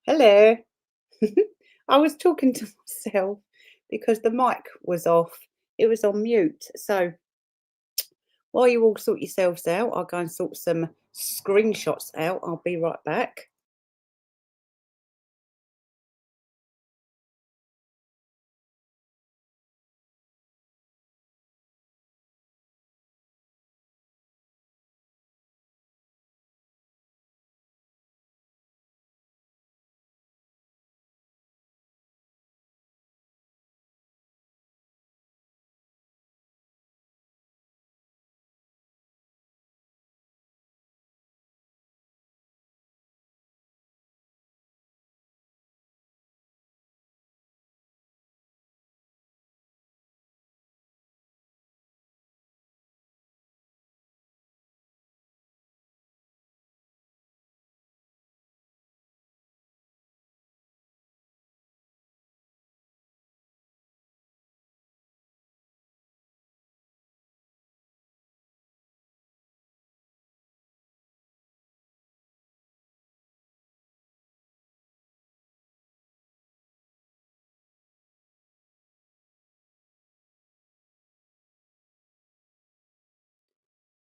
Hello. I was talking to myself because the mic was off. It was on mute. So while you all sort yourselves out, I'll go and sort some screenshots out. I'll be right back.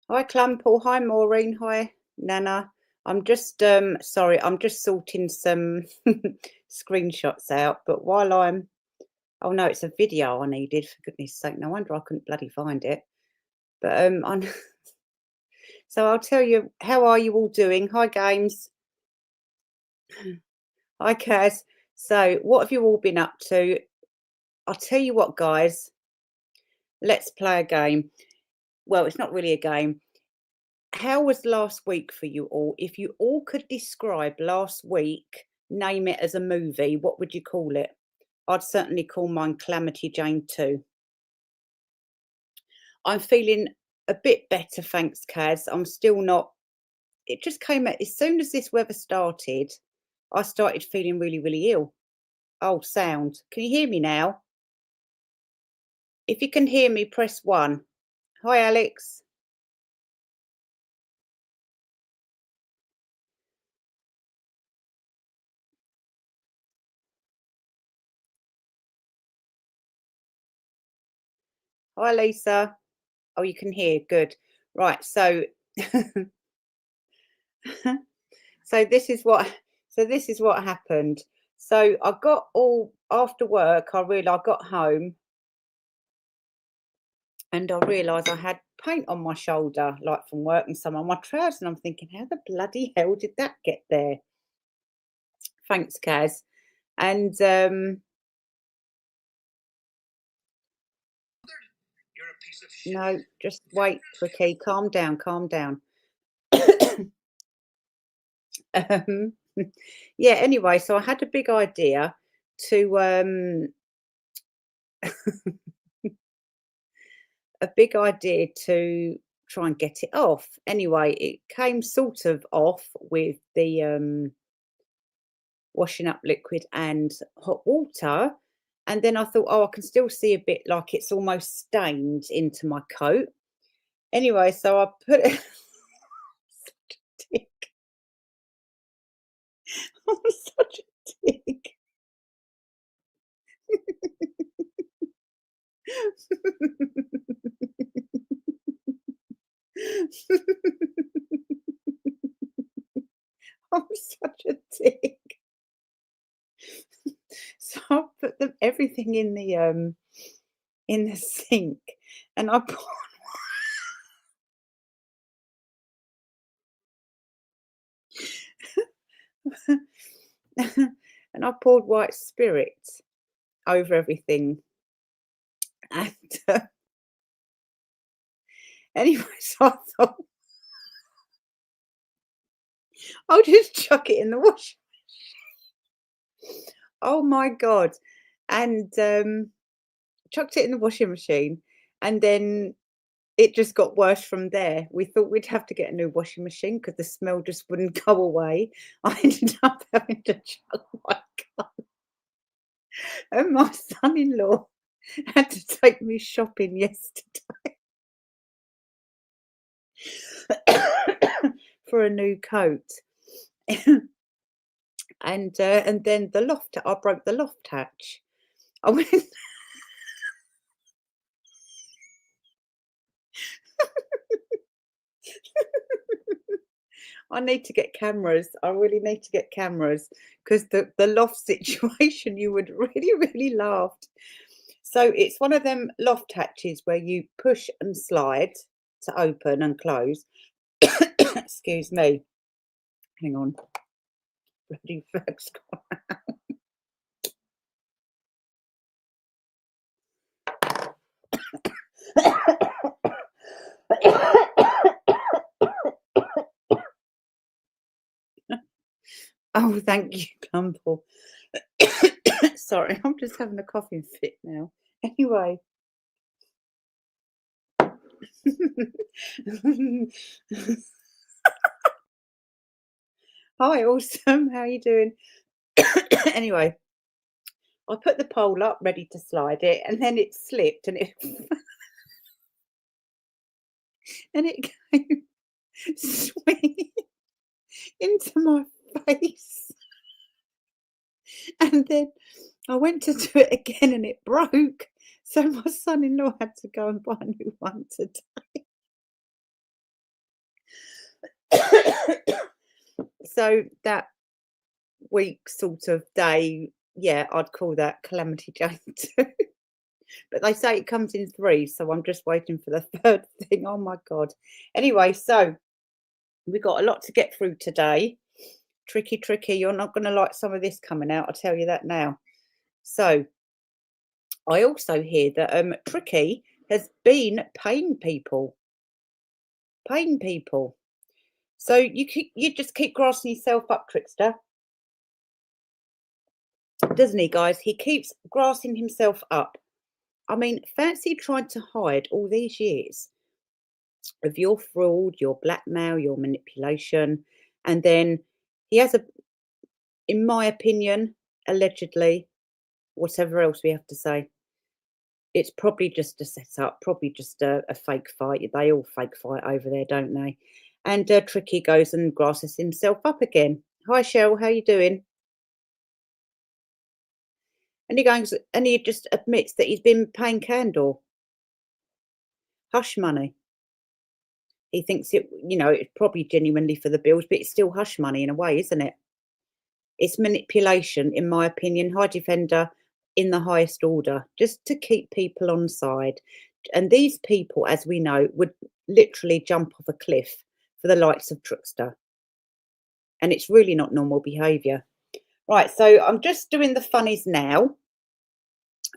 Hi, Clumple. Hi, Maureen. Hi, Nana. I'm just sorry, I'm just sorting some screenshots out. But while I'm oh no, it's a video I needed, for goodness sake. No wonder I couldn't bloody find it. But I'm so I'll tell you, how are you all doing? Hi, Games. Hi, Kaz. So, what have you all been up to? I'll tell you what, guys, let's play a game. Well, it's not really a game. How was last week for you all? If you all could describe last week, name it as a movie, what would you call it? I'd certainly call mine Calamity Jane 2. I'm feeling a bit better, thanks, Kaz. I'm still not, it just came out as soon as this weather started, I started feeling really, really ill. Oh, sound. Can you hear me now? If you can hear me, press 1. Hi, Alex. Hi, Lisa. Oh, you can hear. Good. Right. So, so this is what, so this is what happened. So I got all after work. I got home and I realised I had paint on my shoulder, like from work, and some on my trousers. And I'm thinking, how the bloody hell did that get there? Thanks, Kaz. And no, just wait, Tricky. Calm down. Calm down. Um, yeah, anyway, so I had a big idea to a big idea to try and get it off. Anyway, it came sort of off with the washing up liquid and hot water. And then I thought, oh, I can still see a bit like it's almost stained into my coat. Anyway, so I put it. I'm such a dick. I'm such a dick. So I put everything in the sink, and I poured and I poured white spirit over everything. And anyway, so I thought I'll just chuck it in the wash. Oh my god! And chucked it in the washing machine, and then it just got worse from there. We thought we'd have to get a new washing machine because the smell just wouldn't go away. I ended up having to chuck my car, and my son-in-law had to take me shopping yesterday for a new coat. And then the loft, I broke the loft hatch. I went I need to get cameras. I really need to get cameras because the loft situation, you would really, really laugh. So it's one of them loft hatches where you push and slide to open and close. Excuse me. Hang on. Bloody fog's Oh, thank you, Clumple. Sorry, I'm just having a coughing fit now. Anyway. Hi, awesome. How are you doing? Anyway, I put the pole up ready to slide it, and then it slipped and it and it came swinging into my face. And then I went to do it again and it broke. So my son-in-law had to go and buy a new one today. So that week sort of day, yeah, I'd call that Calamity Jane too. But they say it comes in 3, so I'm just waiting for the 3rd thing. Oh my God. Anyway, so we've got a lot to get through today. Tricky, tricky. You're not going to like some of this coming out. I'll tell you that now. So I also hear that Tricky has been paying people. Paying people. So you just keep grassing yourself up, Trickster. Doesn't he, guys? He keeps grassing himself up. I mean, fancy trying to hide all these years of your fraud, your blackmail, your manipulation, and then he has in my opinion, allegedly, whatever else we have to say, it's probably just a setup, probably just a fake fight. They all fake fight over there, don't they? And Tricky goes and grasses himself up again. Hi, Cheryl, how you doing? And he just admits that he's been paying candle, hush money. He thinks it's probably genuinely for the bills, but it's still hush money in a way, isn't it? It's manipulation, in my opinion. High Defender in the highest order, just to keep people on side. And these people, as we know, would literally jump off a cliff for the likes of Trickster. And it's really not normal behaviour. Right, so I'm just doing the funnies now.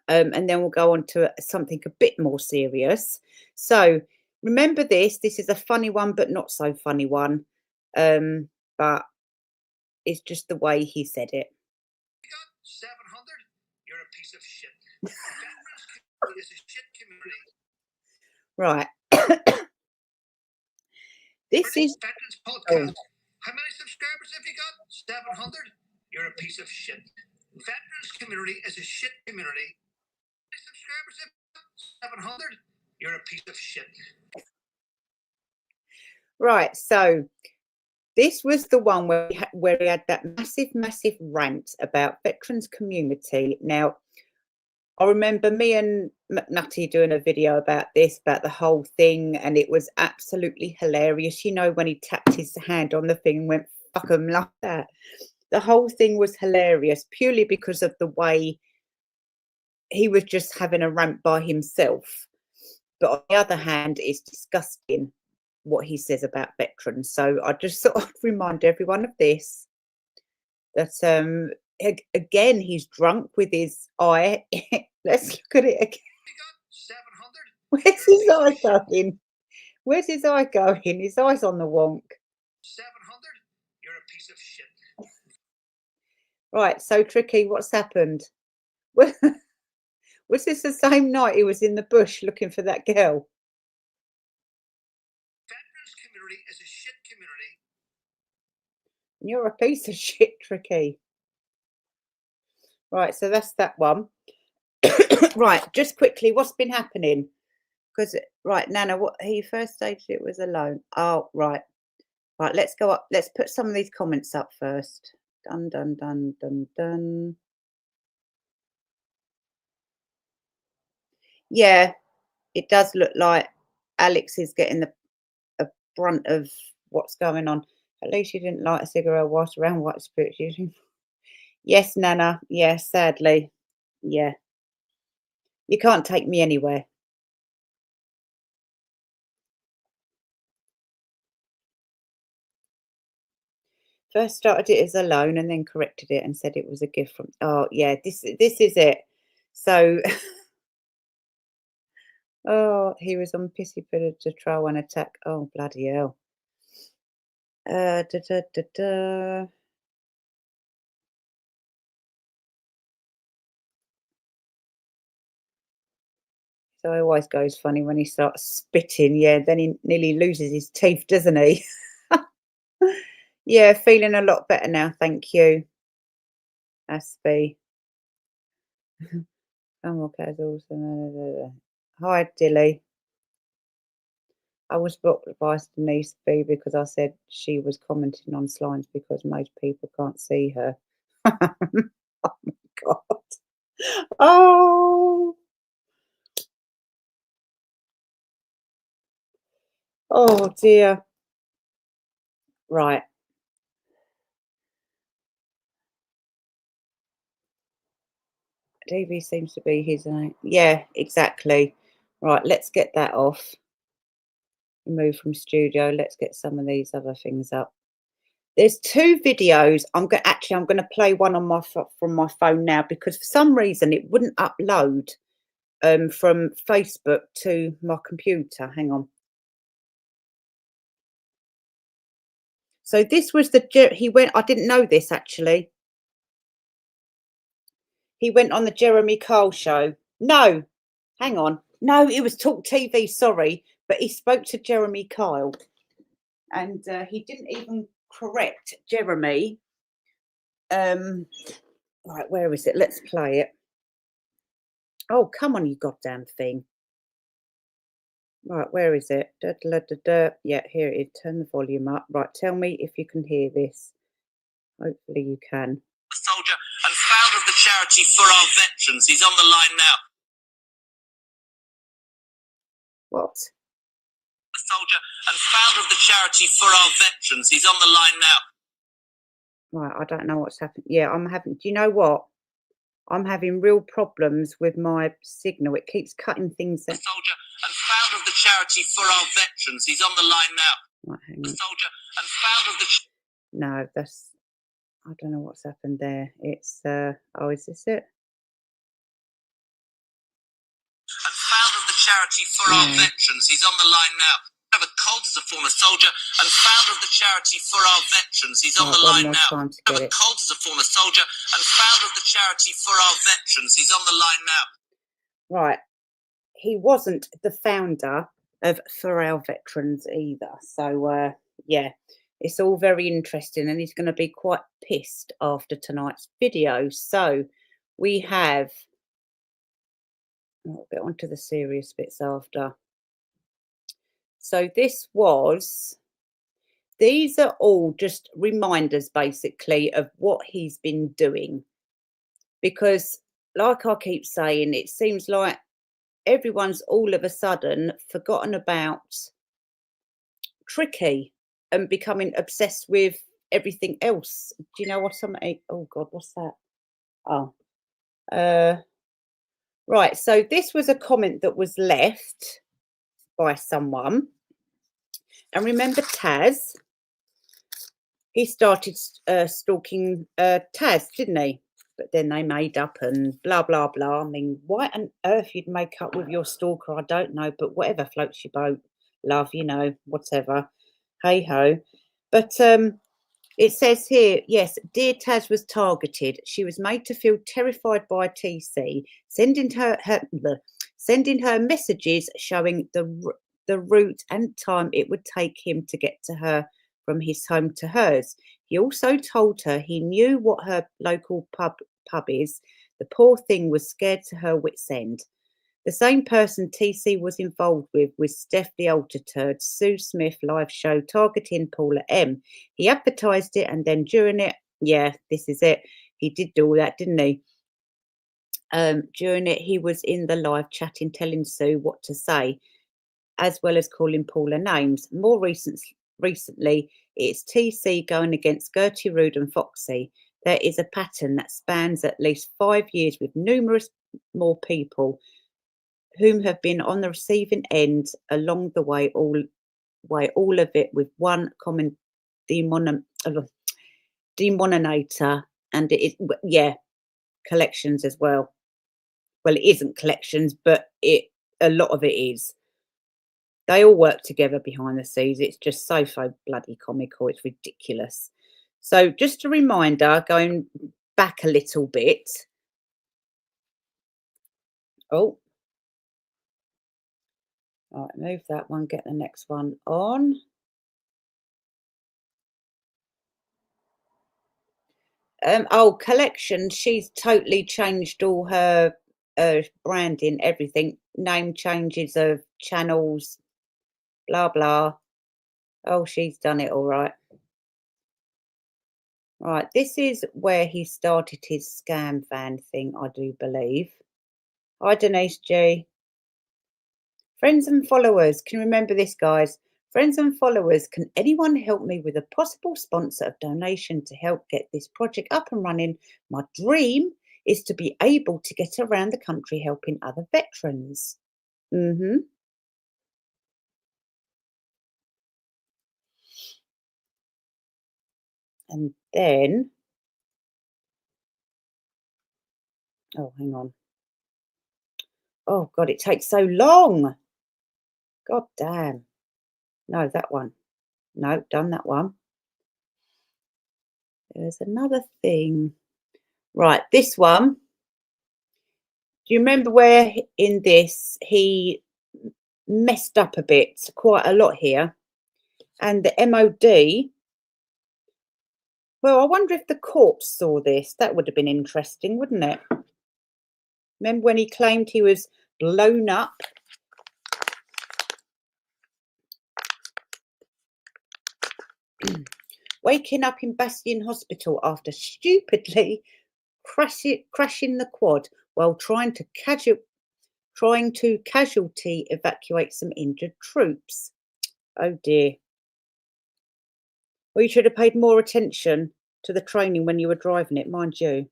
And then we'll go on to something a bit more serious. So remember this is a funny one, but not so funny one. But it's just the way he said it. You got 700? You're a piece of shit. Veterans is a shit community. Right. This is Veterans podcast. How many subscribers have you got? 700? You're a piece of shit. Veterans community is a shit community. Subscribers have 700. You're a piece of shit. Right, so this was the one where we had that massive rant about veterans community. Now, I remember me and McNutty doing a video about this, about the whole thing, and it was absolutely hilarious. You know, when he tapped his hand on the thing and went, fuck 'em, like that. The whole thing was hilarious, purely because of the way he was just having a rant by himself. But on the other hand, it's disgusting what he says about veterans. So I just thought I'd remind everyone of this. That again, he's drunk with his eye. Let's look at it again. 700. Where's his eye going? Where's his eye going? His eye's on the wonk. 700. You're a piece of shit. Right, so Tricky, what's happened? Was this the same night he was in the bush looking for that girl? Veterans community is a shit community. And you're a piece of shit, Tricky. Right, so that's that one. Right, just quickly, what's been happening? Because, right, Nana, what he first stated it was alone. Oh, right. Right, let's go up. Let's put some of these comments up first. Dun dun dun dun dun. Yeah, it does look like Alex is getting the a brunt of what's going on. At least you didn't light a cigarette whilst around white spirits using. Yes, Nana. Yeah, sadly. Yeah. You can't take me anywhere. First started it as a loan and then corrected it and said it was a gift from, oh yeah, this is it. So oh, he was on pissy pillar to try and attack. Oh bloody hell. Da, da, da, da. So he always goes funny when he starts spitting. Yeah, then he nearly loses his teeth, doesn't he? Yeah, feeling a lot better now, thank you, Aspie. Oh, more casuals. Hi, Dilly. I was blocked by Denise B because I said she was commenting on slimes because most people can't see her. Oh my god. Oh, oh dear. Right. DV seems to be his name. Yeah, exactly. Right, let's get that off. Move from studio. Let's get some of these other things up. There's two videos. I'm going to play one on my from my phone now because for some reason it wouldn't upload from Facebook to my computer. Hang on. So this was he went. I didn't know this actually. He went on the Jeremy Kyle show. No, hang on. No, it was Talk TV. Sorry, but he spoke to Jeremy Kyle, and he didn't even correct Jeremy. Right, where is it? Let's play it. Oh, come on, you goddamn thing. Right, where is it? Da, da, da, da. Yeah, here it is. Turn the volume up. Right, tell me if you can hear this. Hopefully you can. Soldier and founder of the charity For Our Veterans. He's on the line now. What? The soldier and founder of the charity For Our Veterans. He's on the line now. Right, I don't know what's happened. Yeah, I'm having. Do you know what? I'm having real problems with my signal. It keeps cutting things out. The soldier and founder of the charity For Our Veterans. He's on the line now. Right, hang The on. soldier and founder of the. No, that's. I don't know what's happened there. It's. Oh, is this it? And founder of the charity For Our Veterans. He's on the line now. Have a cold as a former soldier and founder of the charity For Our Veterans. He's on the line now. Have a cold as a former soldier and founder of the charity For Our Veterans. He's on the line now. Right. He wasn't the founder of For Our Veterans either. So yeah, it's all very interesting, and he's going to be quite pissed after tonight's video. So we have. I'll get onto the serious bits after. So these are all just reminders basically of what he's been doing. Because like I keep saying, it seems like everyone's all of a sudden forgotten about Tricky and becoming obsessed with everything else. Do you know what I'm oh god, what's that? Oh. Right, so this was a comment that was left by someone. And remember Taz? He started stalking Taz, didn't he? But then they made up and blah, blah, blah. I mean, why on earth you'd make up with your stalker, I don't know. But whatever floats your boat, love, you know, whatever. Hey ho. But it says here, yes, dear Taz was targeted. She was made to feel terrified by TC, sending her messages showing the route and time it would take him to get to her from his home to hers. He also told her he knew what her local pub is. The poor thing was scared to her wits' end. The same person TC was involved with Steph the Alter Turd, Sue Smith live show targeting Paula M. He advertised it and then during it, yeah, this is it. He did do all that, didn't he? During it, he was in the live chatting, telling Sue what to say, as well as calling Paula names. More recently, it's TC going against Gertie Rude and Foxy. There is a pattern that spans at least 5 years with numerous more people whom have been on the receiving end along the way, all of it with one common denominator, and it is, yeah, collections as well. Well, it isn't collections, but a lot of it is. They all work together behind the scenes. It's just so bloody comical. It's ridiculous. So just a reminder, going back a little bit. Oh, all right, move that one, get the next one on. Oh, collection. She's totally changed all her branding, everything, name changes of channels, blah blah. Oh, she's done it all right. Right, this is where he started his scam van thing, I do believe. Hi, Denise G. Friends and followers, can you remember this, guys? Friends and followers, can anyone help me with a possible sponsor of donation to help get this project up and running? My dream is to be able to get around the country helping other veterans. And then, oh, hang on. Oh, God, it takes so long. God damn. No, that one. No, done that one. There's another thing. Right, this one. Do you remember where in this he messed up a bit, quite a lot here? And the MOD, well, I wonder if the courts saw this. That would have been interesting, wouldn't it? Remember when he claimed he was blown up? Waking up in Bastion Hospital after stupidly crashing the quad while trying to casualty evacuate some injured troops. Oh dear. Well, you should have paid more attention to the training when you were driving it, mind you.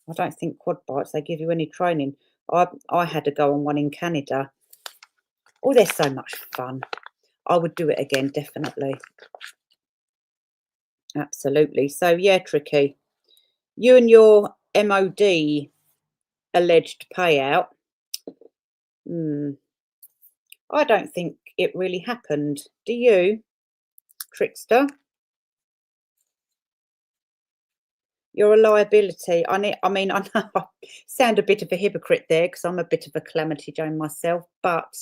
I don't think quad bikes, they give you any training. I had to go on one in Canada. Oh, they're so much fun. I would do it again, definitely. Absolutely. So, yeah, Tricky. You and your MOD alleged payout. I don't think it really happened. Do you, trickster? You're a liability. I mean, I know I sound a bit of a hypocrite there because I'm a bit of a Calamity Jane myself, but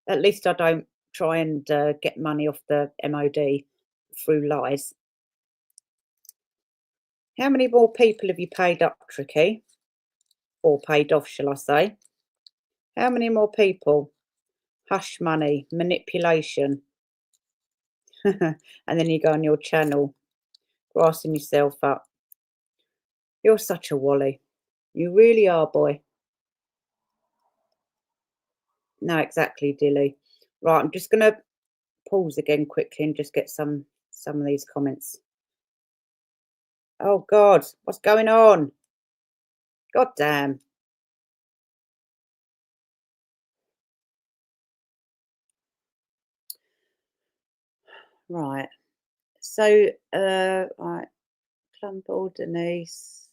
at least I don't try and get money off the MOD through lies. How many more people have you paid up, Tricky? Or paid off, shall I say? How many more people? Hush money, manipulation. And then you go on your channel, grassing yourself up. You're such a wally. You really are, boy. No, exactly, Dilly. Right, I'm just going to pause again quickly and just get some of these comments. Oh, God, what's going on? God damn. Right. So, right. Clumble, Denise.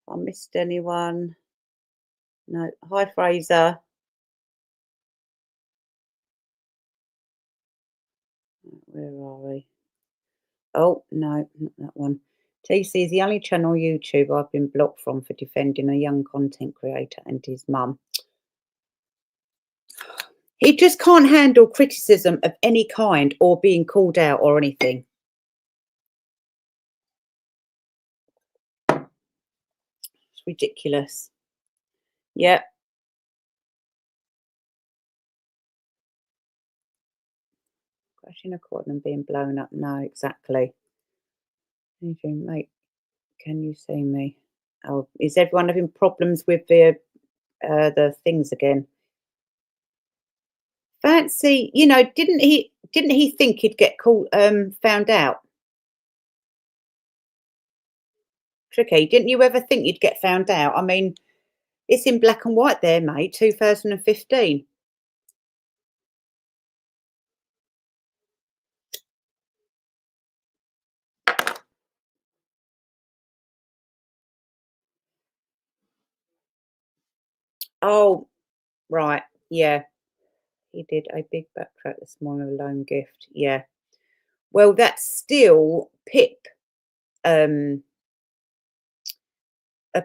I missed anyone. No. Hi, Fraser. Where are we? Oh, no, not that one. TC is the only channel on YouTube I've been blocked from for defending a young content creator and his mum. He just can't handle criticism of any kind or being called out or anything. It's ridiculous. Yep. Crashing a quad and being blown up. No, exactly. Anything, mate? Can you see me? Oh, is everyone having problems with the things again? Fancy, you know, didn't he think he'd get caught, found out? Tricky, didn't you ever think you'd get found out? I mean, it's in black and white there, mate, 2015. Oh, right, yeah. He did a big backtrack this morning with a loan gift. Yeah. Well, that's still Pip. A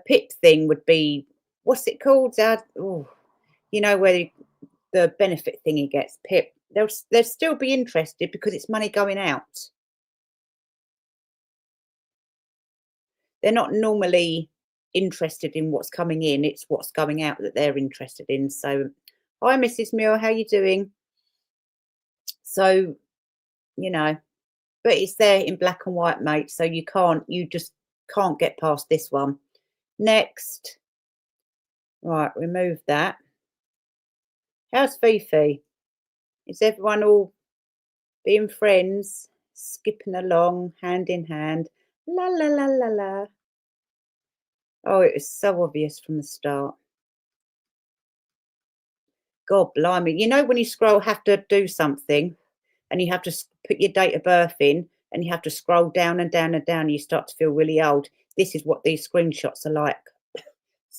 Pip thing would be, what's it called? Oh, you know, where the benefit thing he gets, Pip. They'll still be interested because it's money going out. They're not normally interested in what's coming in. It's what's going out that they're interested in. So, hi, Mrs. Mill. How you doing? So, you know, but it's there in black and white, mate. So you just can't get past this one. Next. Right, remove that. How's Fifi? Is everyone all being friends, skipping along, hand in hand? La la la la la. Oh, it was so obvious from the start. God blimey. You know when you have to do something and you have to put your date of birth in and you have to scroll down and down and down, and you start to feel really old. This is what these screenshots are like.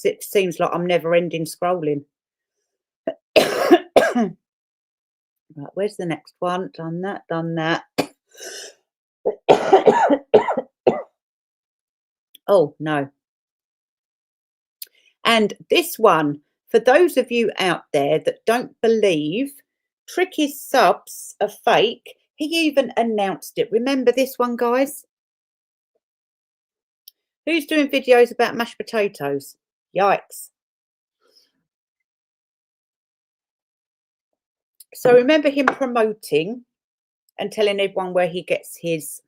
It seems like I'm never ending scrolling. Right, where's the next one? Done that, done that. Oh, no. And this one, for those of you out there that don't believe Tricky's subs are fake, he even announced it. Remember this one, guys? Who's doing videos about mashed potatoes? Yikes. So remember him promoting and telling everyone where he gets his,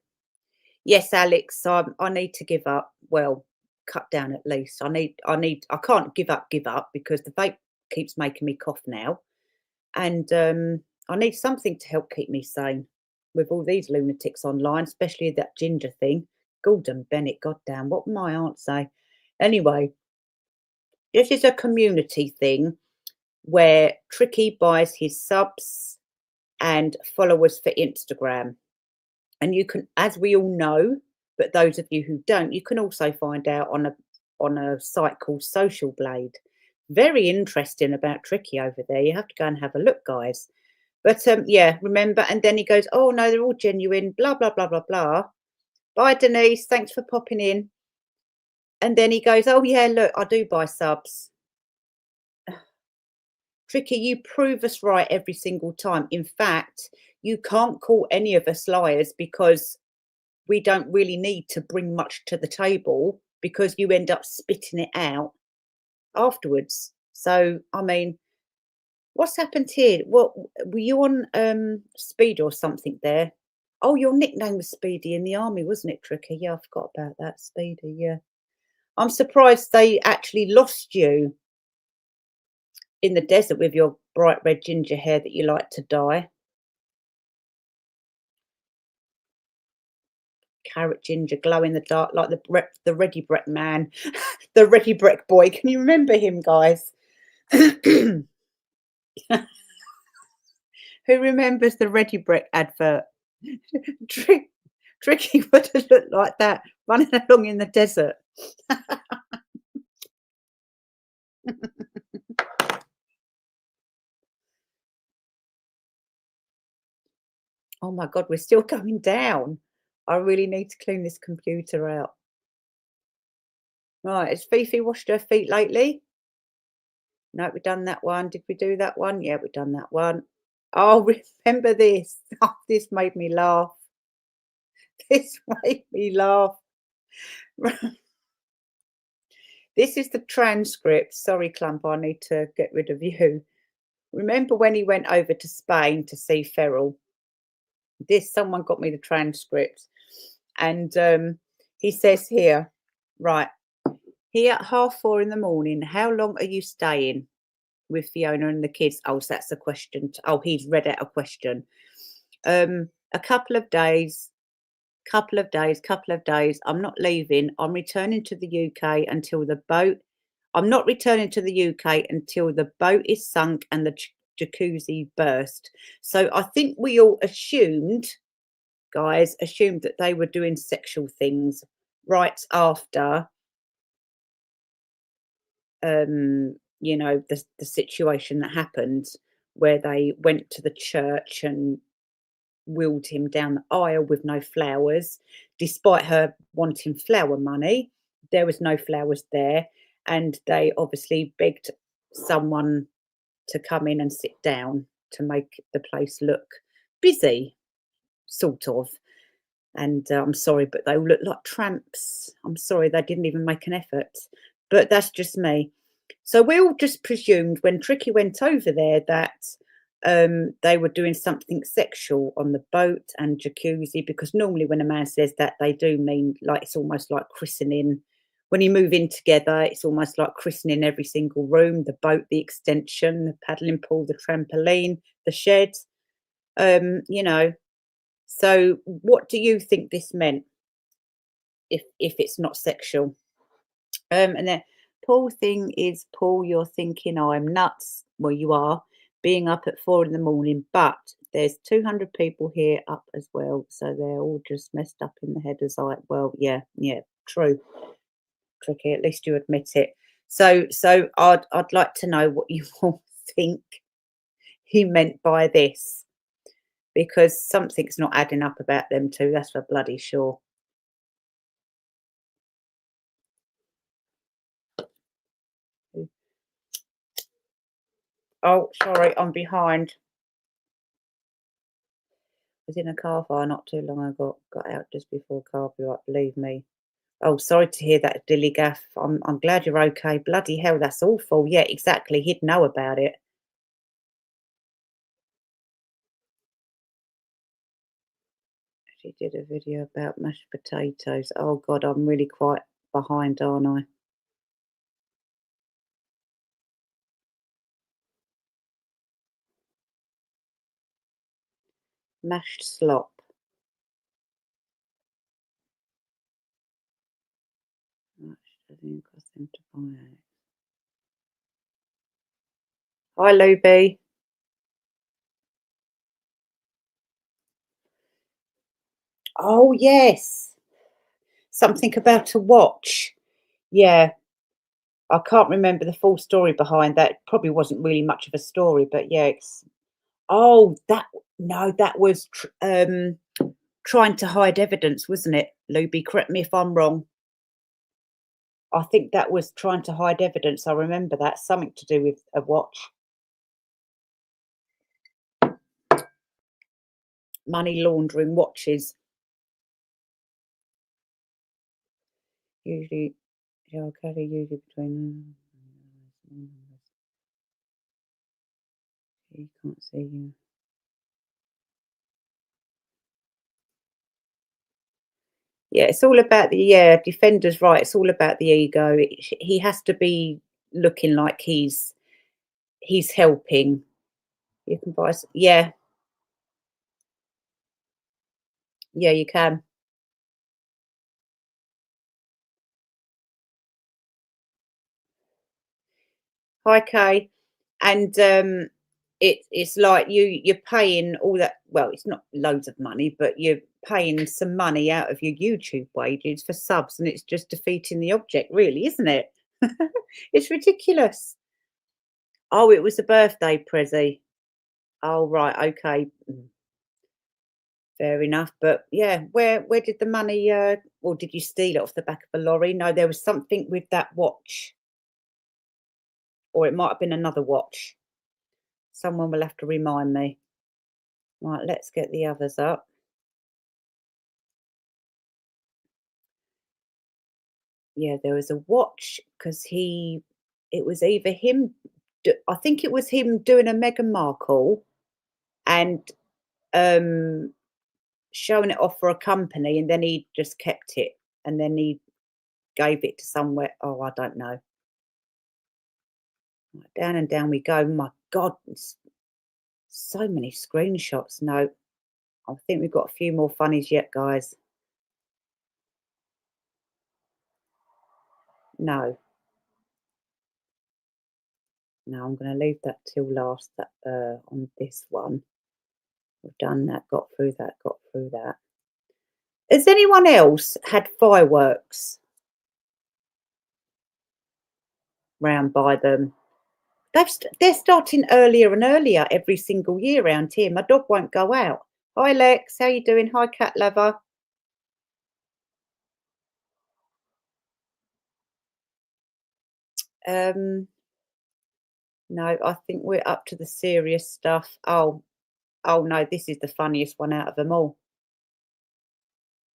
yes, Alex, I need to give up. Well, cut down at least. I can't give up because the vape keeps making me cough now. And I need something to help keep me sane with all these lunatics online, especially that ginger thing. Gordon Bennett, goddamn, what my aunt say? Anyway, this is a community thing where Tricky buys his subs and followers for Instagram. And you can, as we all know, but those of you who don't, you can also find out on a site called Social Blade. Very interesting about Tricky over there. You have to go and have a look, guys. But yeah, remember, and then he goes, oh no, they're all genuine, blah, blah, blah, blah, blah. Bye, Denise. Thanks for popping in. And then he goes, oh yeah, look, I do buy subs. Tricky, you prove us right every single time. In fact, you can't call any of us liars because we don't really need to bring much to the table because you end up spitting it out afterwards. So, I mean, what's happened here? What were you on speed or something there? Oh, your nickname was Speedy in the army, wasn't it, Tricky? Yeah, I forgot about that. Speedy, yeah. I'm surprised they actually lost you in the desert with your bright red ginger hair that you like to dye. Carrot ginger, glow in the dark like the Ready Brek man, the Ready Brek boy. Can you remember him, guys? Who remembers the Ready Brek advert? Tricky would have looked like that running along in the desert. Oh my God, we're still going down. I really need to clean this computer out. Right, has Fifi washed her feet lately? No, we've done that one. Did we do that one? Yeah, we've done that one. Oh, remember this. Oh, this made me laugh. This made me laugh. This is the transcript. Sorry, Clump, I need to get rid of you. Remember when he went over to Spain to see Feral This someone got me the transcript, and he says here, right here at 4:30 in the morning. How long are you staying with Fiona and the kids? Oh, so that's a question. Oh, he's read out a question. A couple of days. Couple of days, couple of days. I'm not leaving. I'm returning to the UK until the boat. I'm not returning to the UK until the boat is sunk and the jacuzzi burst. So I think we all assumed, guys, assumed that they were doing sexual things right after, you know, the situation that happened where they went to the church and wheeled him down the aisle with no flowers. Despite her wanting flower money, there was no flowers there, and they obviously begged someone to come in and sit down to make the place look busy, sort of. And I'm sorry, but they all look like tramps. I'm sorry, they didn't even make an effort. But that's just me. So we all just presumed when Tricky went over there that they were doing something sexual on the boat and jacuzzi, because normally when a man says that, they do mean like it's almost like christening. When you move in together, it's almost like christening every single room, the boat, the extension, the paddling pool, the trampoline, the shed, you know. So what do you think this meant if it's not sexual? And then Paul thing is, Paul, you're thinking I'm nuts. Well, you are, being up at 4 in the morning, but there's 200 people here up as well. So they're all just messed up in the head as well, yeah, true. Tricky, at least you admit it. So I'd like to know what you all think he meant by this, because something's not adding up about them two, that's for bloody sure. Oh, sorry, I'm behind. Was in a car fire not too long ago. Got out just before car blew up, believe me. Oh, sorry to hear that, Dilly Gaff. I'm glad you're okay. Bloody hell, that's awful. Yeah, exactly. He'd know about it. She did a video about mashed potatoes. Oh God, I'm really quite behind, aren't I? Mashed slop. How much does it cost them to buy it? Hi, Luby. Oh yes, something about a watch. Yeah, I can't remember the full story behind that. Probably wasn't really much of a story, but yeah, oh, that no, that was trying to hide evidence, wasn't it, Luby? Correct me if I'm wrong. I think that was trying to hide evidence. I remember that. Something to do with a watch. Money laundering watches. Usually, yeah, carry usually between. You can't see you. Yeah, it's all about the defender's right. It's all about the ego. He has to be looking like he's helping. You can buy, yeah, yeah, you can. Hi, Kay. And it's like you're paying all that. Well, it's not loads of money, but you're paying some money out of your YouTube wages for subs, and it's just defeating the object, really, isn't it? It's ridiculous. Oh, it was a birthday prezi. Oh, right, okay. Fair enough. But yeah, where did the money or did you steal it off the back of a lorry? No, there was something with that watch. Or it might have been another watch. Someone will have to remind me. Right, let's get the others up. Yeah, there was a watch because it was either him, I think it was him doing a Meghan Markle, and showing it off for a company, and then he just kept it, and then he gave it to somewhere. Oh, I don't know. Right, down and down we go. My God, so many screenshots. No, I think we've got a few more funnies yet, guys. No. No, I'm going to leave that till last. That on this one, we've done that. Got through that. Got through that. Has anyone else had fireworks round by them? They're starting earlier and earlier every single year around here. My dog won't go out. Hi Lex, how you doing? Hi cat lover. No, I think we're up to the serious stuff. Oh no, this is the funniest one out of them all.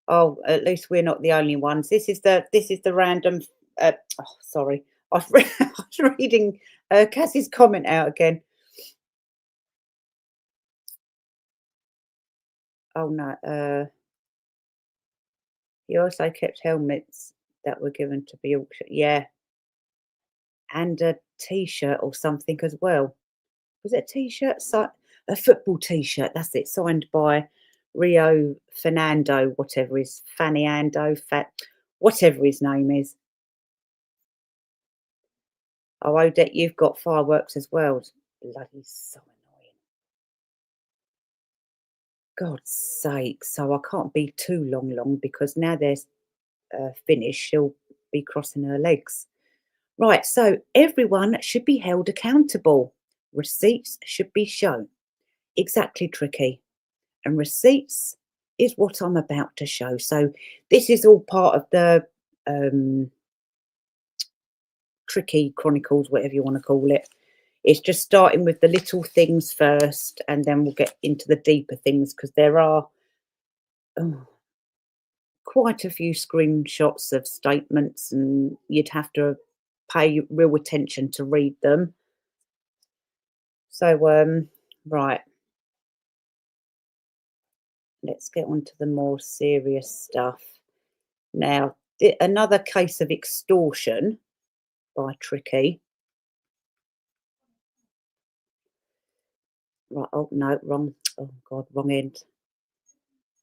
Oh, at least we're not the only ones. This is the random. Oh, sorry, I was reading Cassie's comment out again. Oh no, he also kept helmets that were given to be auctioned. Yeah, and a T-shirt or something as well. Was it a T-shirt? A football T-shirt. That's it. Signed by Rio Fernando, whatever his Faniando, whatever his name is. Oh, Odette, you've got fireworks as well. Bloody so annoying. God's sake. So I can't be too long because now they're finished, she'll be crossing her legs. Right, so everyone should be held accountable. Receipts should be shown. Exactly, Tricky. And receipts is what I'm about to show. So this is all part of the Tricky Chronicles, whatever you want to call it. It's just starting with the little things first, and then we'll get into the deeper things because there are quite a few screenshots of statements, and you'd have to pay real attention to read them. So, right. Let's get on to the more serious stuff. Now, another case of extortion by Tricky. Right, oh no, wrong. Oh God, wrong end.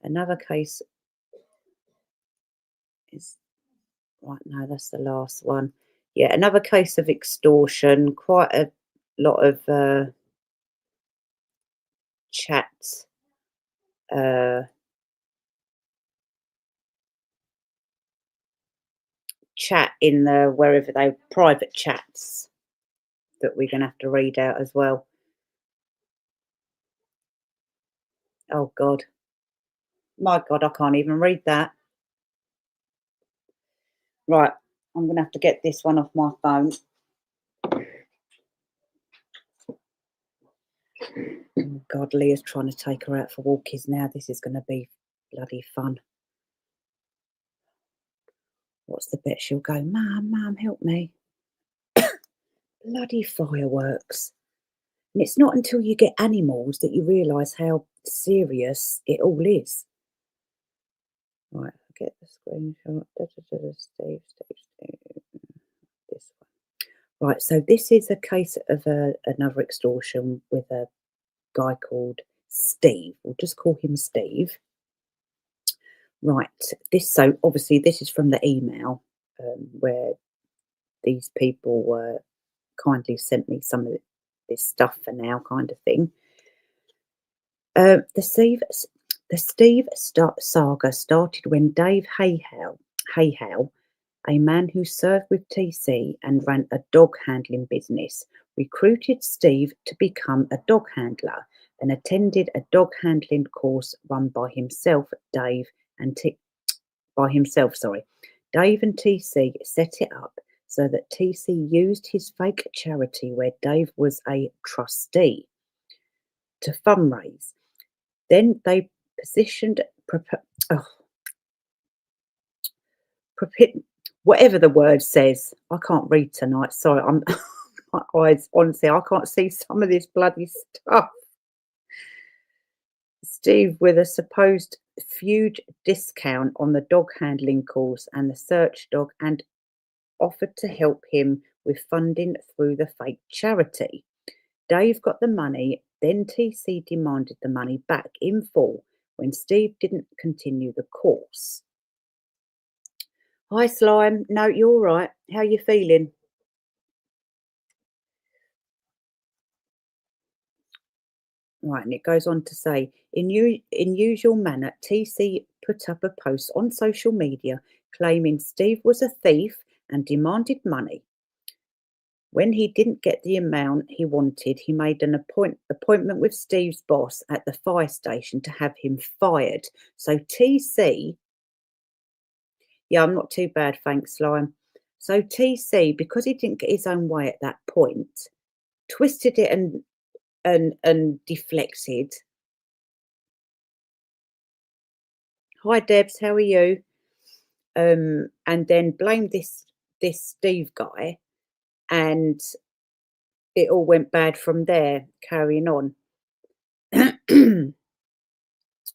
Another case is right. No, that's the last one. Yeah, another case of extortion. Quite a lot of chat. Chat in the wherever they private chats that we're going to have to read out as well. Oh God, my God, I can't even read that. Right, I'm going to have to get this one off my phone. Oh God, Leah's trying to take her out for walkies now. This is going to be bloody fun. What's the bit? She'll go, Mum, help me. Bloody fireworks. And it's not until you get animals that you realise how serious it all is. Right, I'll get the screenshot. Steve. This one. Right, so this is a case of another extortion with a guy called Steve. We'll just call him Steve. Right, so obviously this is from the email where these people kindly sent me some of this stuff for now, kind of thing. The Steve saga started when Dave Hayhow, a man who served with TC and ran a dog handling business, recruited Steve to become a dog handler and attended a dog handling course run by himself, Dave and TC set it up so that TC used his fake charity where Dave was a trustee to fundraise. Then they positioned whatever the word says. I can't read tonight. Sorry, I'm my eyes, honestly, I can't see some of this bloody stuff. Steve with a supposed huge discount on the dog handling course and the search dog and offered to help him with funding through the fake charity. Dave got the money, then TC demanded the money back in full when Steve didn't continue the course. Hi, Slime. No, you're all right. How you feeling? Right, and it goes on to say, in usual manner, TC put up a post on social media claiming Steve was a thief and demanded money. When he didn't get the amount he wanted, he made an appointment with Steve's boss at the fire station to have him fired. So TC, yeah, I'm not too bad, thanks, Slime. So TC, because he didn't get his own way at that point, twisted it and deflected. Hi, Debs, how are you? And then blamed this Steve guy, and it all went bad from there. Carrying on.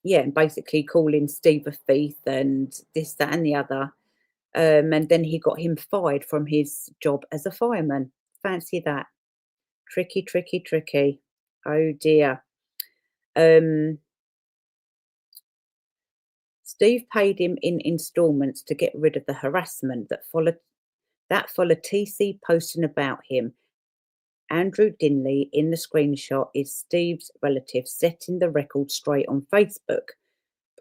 Yeah, and basically calling Steve a thief and this, that, and the other. And then he got him fired from his job as a fireman. Fancy that. Tricky, tricky, tricky. Oh dear. Steve paid him in installments to get rid of the harassment that followed TC posting about him. Andrew Dinley in the screenshot is Steve's relative setting the record straight on Facebook.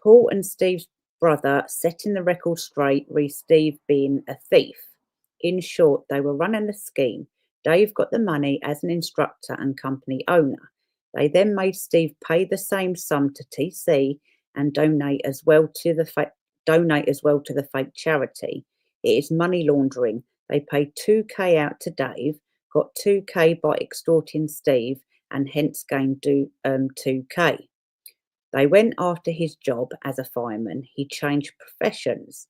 Paul and Steve's brother setting the record straight re Steve being a thief. In short, they were running the scheme. Dave got the money as an instructor and company owner. They then made Steve pay the same sum to TC and donate as well to the fake charity. It is money laundering. They paid 2K out to Dave, got 2K by extorting Steve, and hence gained 2K. They went after his job as a fireman. He changed professions.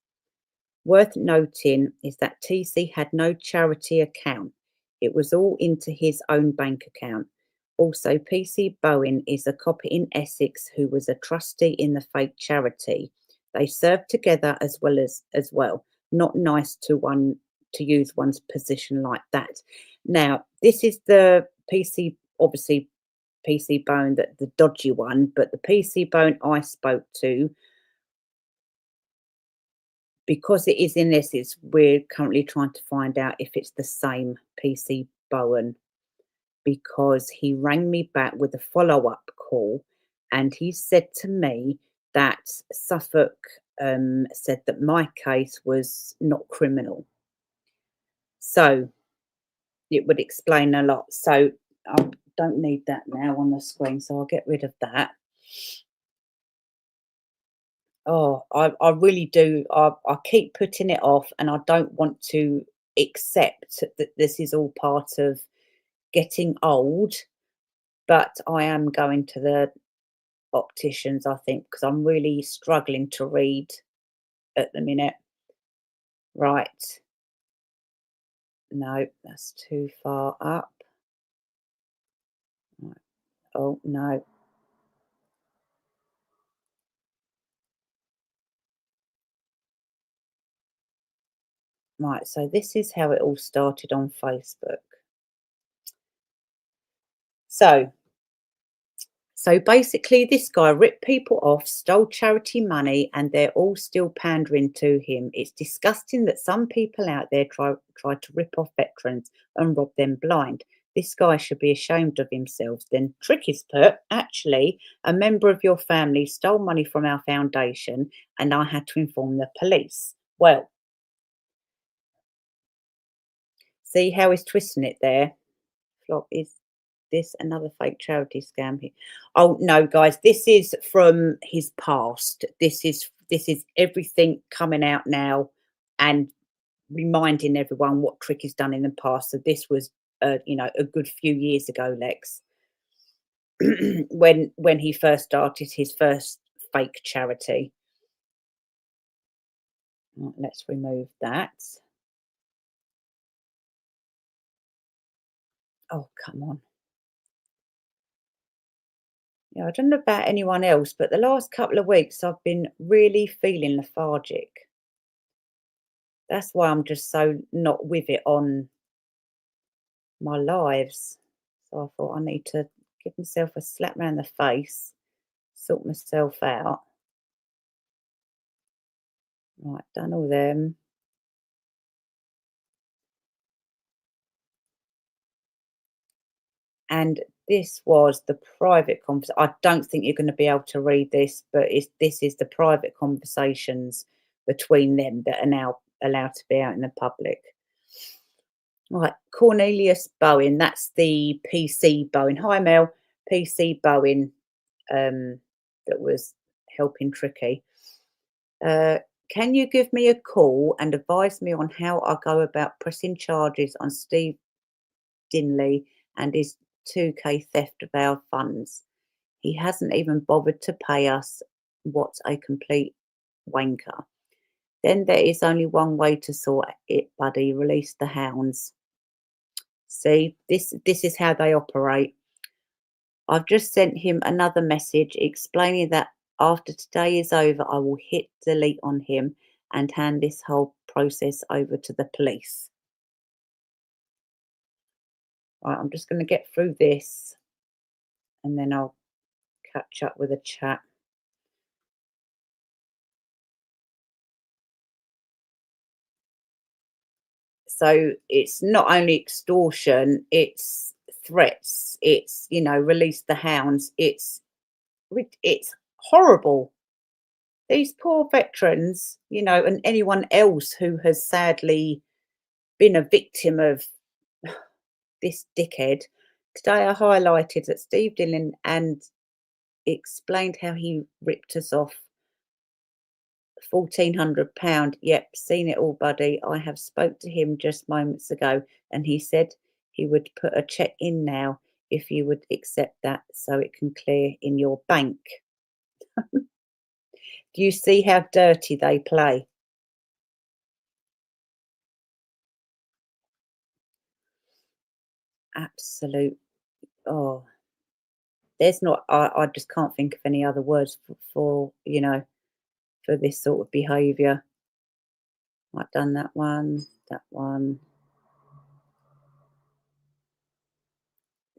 Worth noting is that TC had no charity account. It was all into his own bank account. Also, PC Bowen is a copper in Essex who was a trustee in the fake charity. They served together as well. Not nice to use one's position like that. Now, this is the PC, obviously PC Bone, that the dodgy one, but the PC Bone I spoke to, because it is in Essex, we're currently trying to find out if it's the same PC Bowen, because he rang me back with a follow-up call and he said to me that Suffolk said that my case was not criminal. So it would explain a lot. So I don't need that now on the screen, so I'll get rid of that. Oh, I really do. I keep putting it off, and I don't want to accept that this is all part of getting old. But I am going to the opticians, I think, because I'm really struggling to read at the minute. Right. No, that's too far up. Right. Oh, no. Right, so this is how it all started on Facebook. So basically, this guy ripped people off, stole charity money, and they're all still pandering to him. It's disgusting that some people out there try to rip off veterans and rob them blind. This guy should be ashamed of himself. Then Tricky's put, actually, a member of your family stole money from our foundation, and I had to inform the police. Well, see how he's twisting it there? Flop, is this another fake charity scam here? Oh no, guys, this is from his past. This is everything coming out now and reminding everyone what Trick has done in the past. So this was a good few years ago, Lex, when he first started his first fake charity. Right, let's remove that. Oh, come on. Yeah, I don't know about anyone else, but the last couple of weeks I've been really feeling lethargic. That's why I'm just so not with it on my lives. So I thought I need to give myself a slap round the face, sort myself out. Right, done all them. And this was the private conversation. I don't think you're going to be able to read this, but this is the private conversations between them that are now allowed to be out in the public. Right, Cornelius Bowen, that's the PC Bowen. Hi Mel, PC Bowen, that was helping Tricky. Can you give me a call and advise me on how I go about pressing charges on Steve Dinley and his 2K theft of our funds? He hasn't even bothered to pay us. What a complete wanker. Then there is only one way to sort it, buddy. Release the hounds. See, this is how they operate. I've just sent him another message explaining that after today is over, I will hit delete on him and hand this whole process over to the police. Right, I'm just going to get through this and then I'll catch up with the chat. So it's not only extortion, it's threats, it's, release the hounds. It's horrible. These poor veterans, and anyone else who has sadly been a victim of this dickhead. Today I highlighted that Steve Dillon and explained how he ripped us off £1,400. Yep, seen it all, buddy. I have spoke to him just moments ago and he said he would put a check in now if you would accept that so it can clear in your bank. Do you see how dirty they play? Absolute. Oh, there's not. I just can't think of any other words for this sort of behaviour. I've done that one. That one.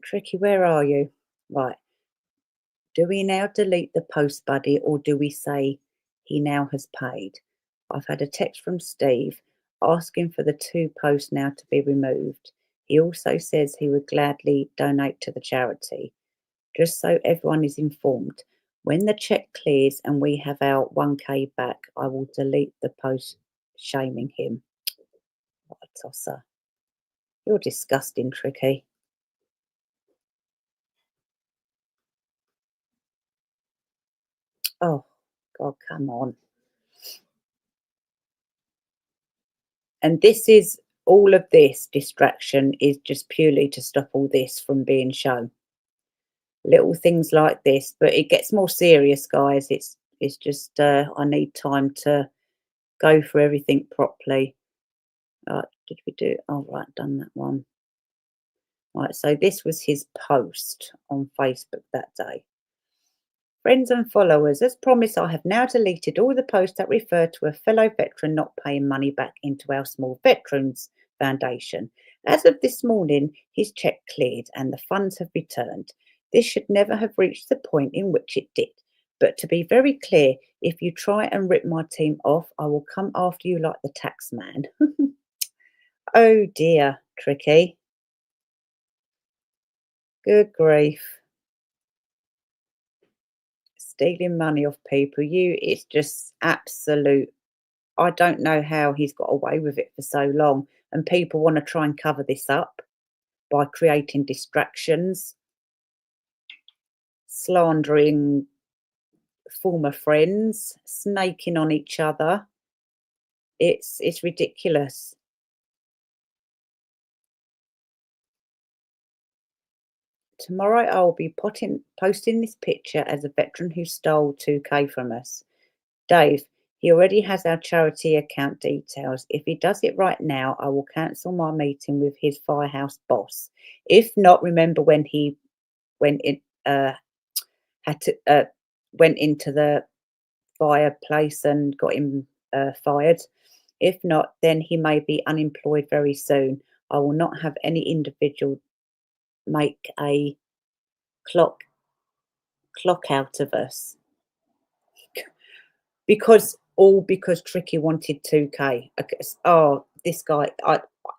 Tricky, where are you? Right. Do we now delete the post, buddy, or do we say he now has paid? I've had a text from Steve asking for the 2 posts now to be removed. He also says he would gladly donate to the charity. Just so everyone is informed, when the check clears and we have our 1K back, I will delete the post shaming him. What a tosser. You're disgusting, Tricky. Oh, God, come on. And this is all of this distraction is just purely to stop all this from being shown. Little things like this, but it gets more serious, guys. It's just I need time to go through everything properly. Did we do? Oh, right, done that one. Right, so this was his post on Facebook that day. Friends and followers, as promised, I have now deleted all the posts that refer to a fellow veteran not paying money back into our small veterans foundation. As of this morning, his check cleared and the funds have returned. This should never have reached the point in which it did. But to be very clear, if you try and rip my team off, I will come after you like the tax man. Oh dear, Tricky. Good grief. Stealing money off people, it's just absolute. I don't know how he's got away with it for so long, and people want to try and cover this up by creating distractions, slandering former friends, snaking on each other. It's ridiculous. Tomorrow I'll be posting this picture as a veteran who stole 2K from us. Dave, he already has our charity account details. If he does it right now, I will cancel my meeting with his firehouse boss. If not, remember when it had to went into the fireplace and got him fired. If not, then he may be unemployed very soon. I will not have any individual make a clock out of us because Tricky wanted 2K. Oh, this guy,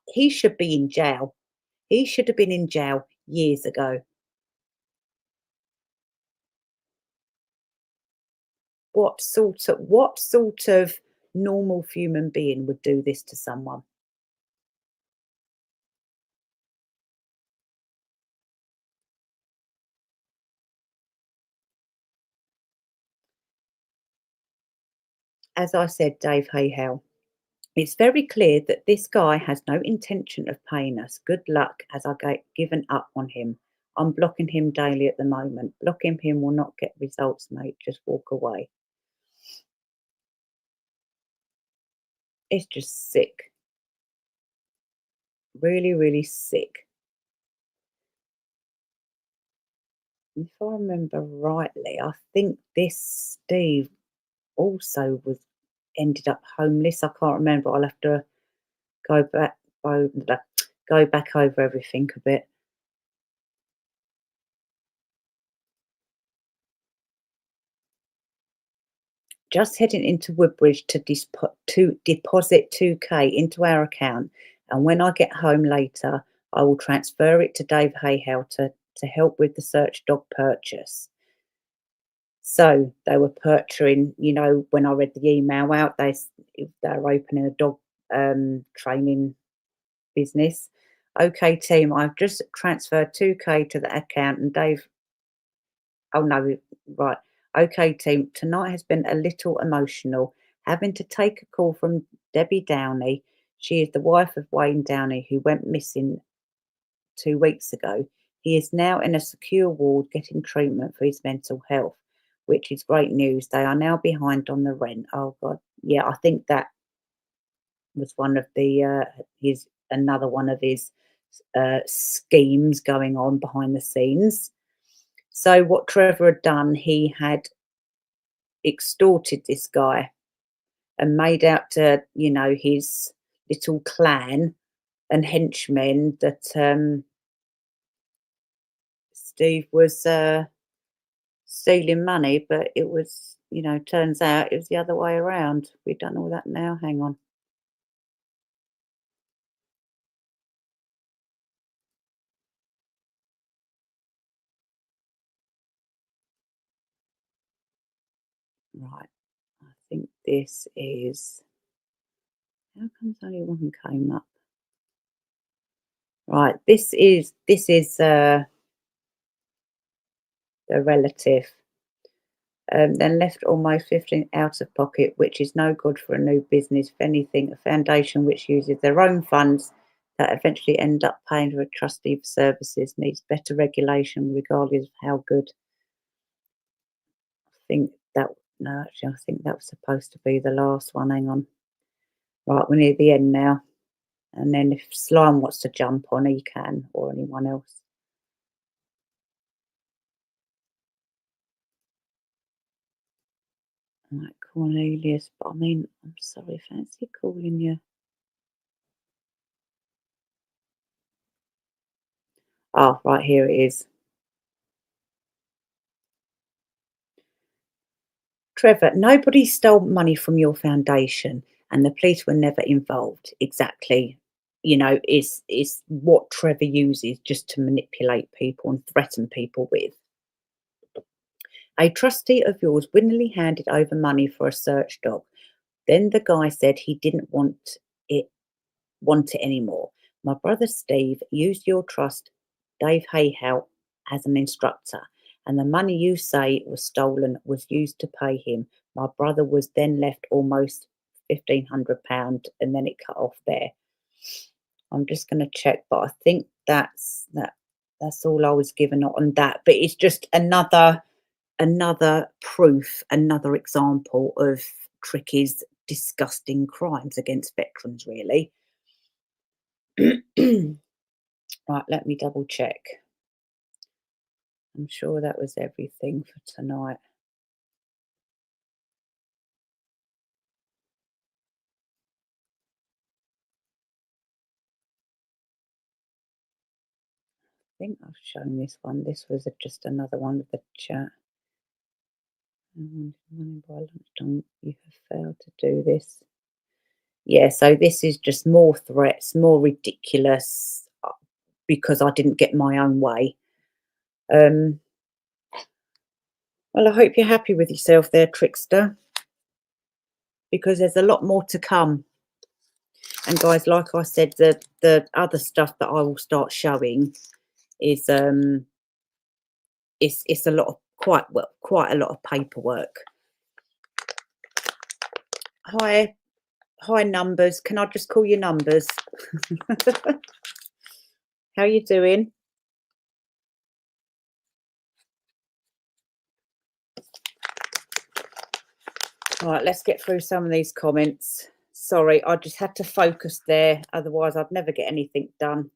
he should be in jail. He should have been in jail years ago. What sort of normal human being would do this to someone? As I said, Dave Hayhow, it's very clear that this guy has no intention of paying us. Good luck, as I get given up on him. I'm blocking him daily at the moment. Blocking him will not get results, mate. Just walk away. It's just sick. Really, really sick. If I remember rightly, I think this Steve also ended up homeless. I can't remember. I'll have to go back go back over everything a bit. Just heading into Woodbridge to deposit 2K into our account, and when I get home later, I will transfer it to Dave Hayhow to help with the search dog purchase. So they were purchasing, when I read the email out, they're opening a dog training business. Okay, team, I've just transferred 2K to the account, and Dave. Oh no, right. Okay, team. Tonight has been a little emotional. Having to take a call from Debbie Downey. She is the wife of Wayne Downey, who went missing 2 weeks ago. He is now in a secure ward getting treatment for his mental health, which is great news. They are now behind on the rent. Oh God, yeah, I think that was one of the his another one of his schemes going on behind the scenes. So what Trevor had done, he had extorted this guy and made out to, his little clan and henchmen that Steve was stealing money, but it was, turns out it was the other way around. We've done all that now. Hang on. Right. I think this is. How comes only one came up? Right. This is the relative. Then left almost 15 out of pocket, which is no good for a new business. If anything, a foundation which uses their own funds that eventually end up paying for a trustee for services needs better regulation, regardless of how good. I think that no, actually, I think that was supposed to be the last one. Hang on. Right, we're near the end now. And then if Slime wants to jump on, he can, or anyone else. Right, Cornelius, but I mean, I'm sorry, fancy calling you. Oh, right, here it is. Trevor, nobody stole money from your foundation and the police were never involved. Exactly. Is what Trevor uses just to manipulate people and threaten people with. A trustee of yours willingly handed over money for a search dog. Then the guy said he didn't it want it anymore. My brother Steve used your trust, Dave Hayhow, as an instructor, and the money you say was stolen was used to pay him. My brother was then left almost £1,500, and then it cut off there. I'm just going to check, but I think that's all I was given on that. But it's just another proof, another example of Tricky's disgusting crimes against veterans, really. Right, let me double check. I'm sure that was everything for tonight. I think I've shown this one. This was just another one with the chat. Running by lunchtime, you have failed to do this. Yeah, so this is just more threats, more ridiculous because I didn't get my own way. Well, I hope you're happy with yourself there, trickster, because there's a lot more to come. And guys, like I said, the other stuff that I will start showing is it's a lot of quite a lot of paperwork. Hi numbers. Can I just call you numbers? How you doing? All right, let's get through some of these comments. Sorry, I just had to focus there. Otherwise, I'd never get anything done.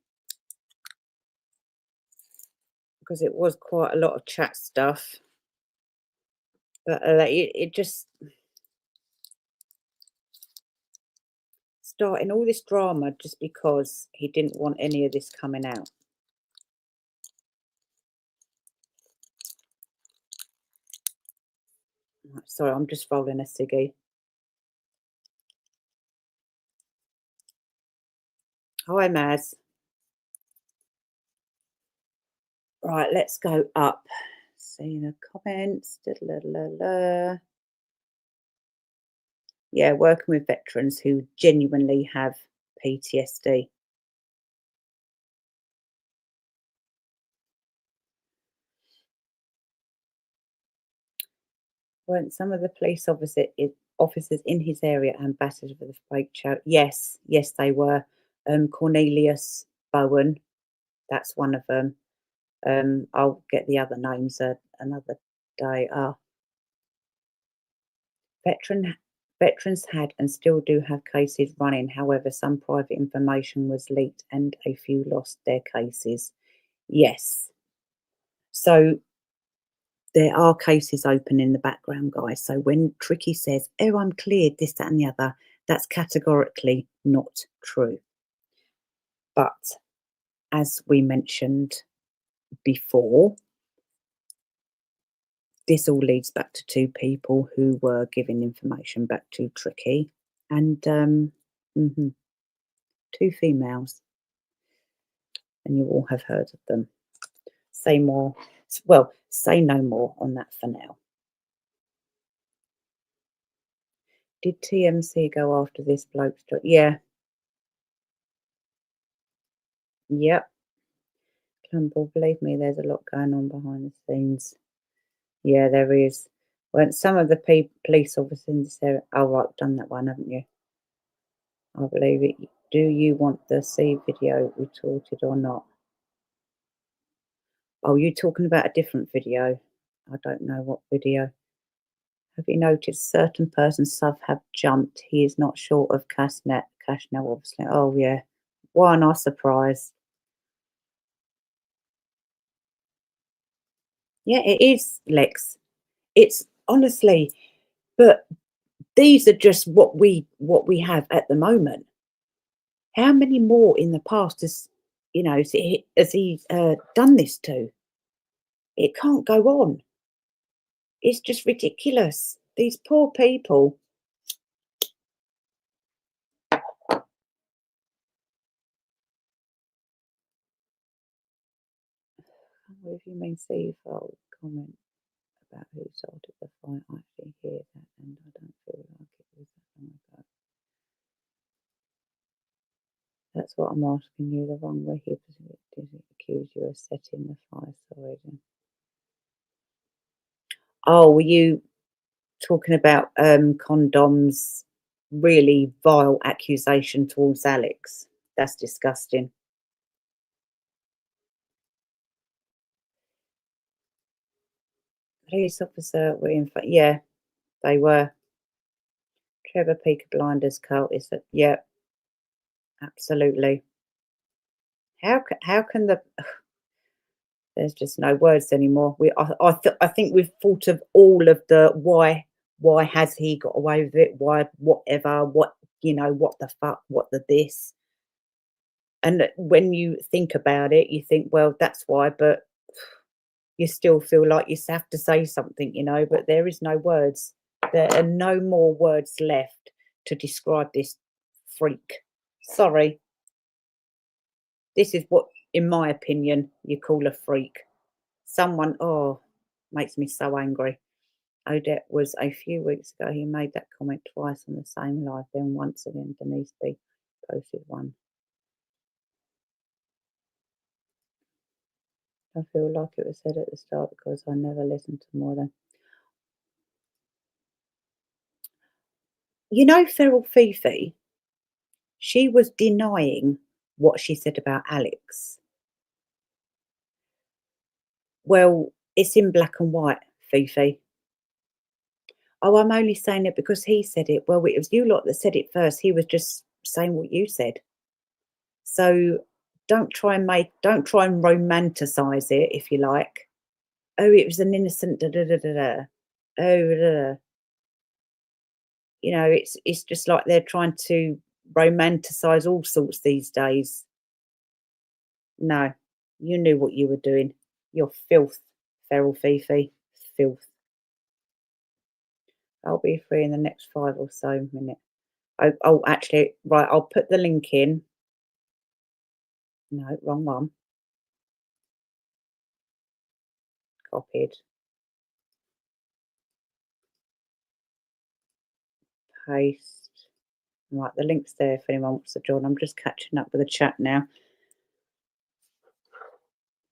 Because it was quite a lot of chat stuff. But it just... starting all this drama just because he didn't want any of this coming out. Sorry, I'm just rolling a ciggy. Hi, Maz. Right, let's go up. See the comments. Yeah, working with veterans who genuinely have PTSD. Weren't some of the police officers in his area ambassadors for the fake charity? Yes, they were. Cornelius Bowen, that's one of them. I'll get the other names another day. Veterans had and still do have cases running. However, some private information was leaked and a few lost their cases. Yes. So there are cases open in the background, guys. So when Tricky says, oh, I'm cleared, this, that, and the other, that's categorically not true. But as we mentioned before, this all leads back to two people who were giving information back to Tricky, and two females, and you all have heard of them. Say more. Well, say no more on that for now. Did TMC go after this bloke? Yeah. Yep. Campbell, believe me, there's a lot going on behind the scenes. Yeah, there is. Weren't some of the police officers in this area? Oh, right, done that one, haven't you? I believe it. Do you want the C video retorted or not? Oh, you're talking about a different video. I don't know what video. Have you noticed certain persons have jumped? He is not short of cash now, obviously. Oh, yeah. Why am I surprised? Yeah, it is, Lex. It's honestly, but these are just what we have at the moment. How many more in the past has he done this to? It can't go on. It's just ridiculous. These poor people. If you mean see if I'll comment about who started the fight, I actually hear that and I don't feel like it was that long ago. That's what I'm asking you. The wrong way he accused you of setting the fire. Sorry. Oh, were you talking about condoms? Really vile accusation towards Alex. That's disgusting. Police officer were in fact, yeah, they were. Trevor Peaker Blinders cult is that, yeah, absolutely. How can the There's just no words anymore. I think we've thought of all of the why has he got away with it? Why whatever, what what the fuck, what the this. And when you think about it, you think, well, that's why, but you still feel like you have to say something, but there is no words. There are no more words left to describe this freak. Sorry. This is what, in my opinion, you call a freak. Someone, oh, makes me so angry. Odette was a few weeks ago. He made that comment twice on the same live, then once again. Denise B posted one. I feel like it was said at the start because I never listened to more than. Feral Fifi, she was denying what she said about Alex. Well, it's in black and white, Fifi. Oh, I'm only saying it because he said it. Well, it was you lot that said it first. He was just saying what you said. So don't try and romanticize it, if you like. Oh, it was an innocent da da da da da. Oh, da, da. It's just like they're trying to romanticize all sorts these days. No, you knew what you were doing. You're filth, Feral Fifi. Filth. I'll be free in the next 5 or so minutes. Oh, actually, right, I'll put the link in. No, wrong one. Copied. Paste. Right, the link's there if anyone wants to join. I'm just catching up with the chat now.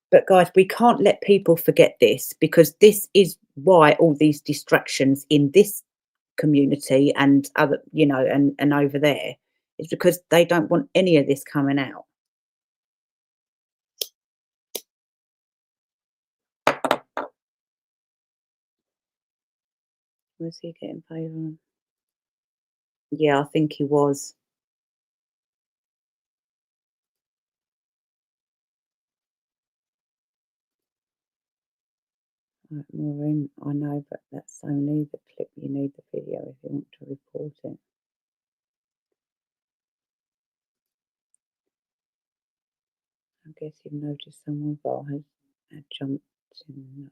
But guys, we can't let people forget this, because this is why all these distractions in this community and other, and over there, is because they don't want any of this coming out. Was he getting paid on? Yeah, I think he was. Right, Maureen, I know, but that's only the clip. You need the video if you want to report it. I guess you've noticed someone had jumped in.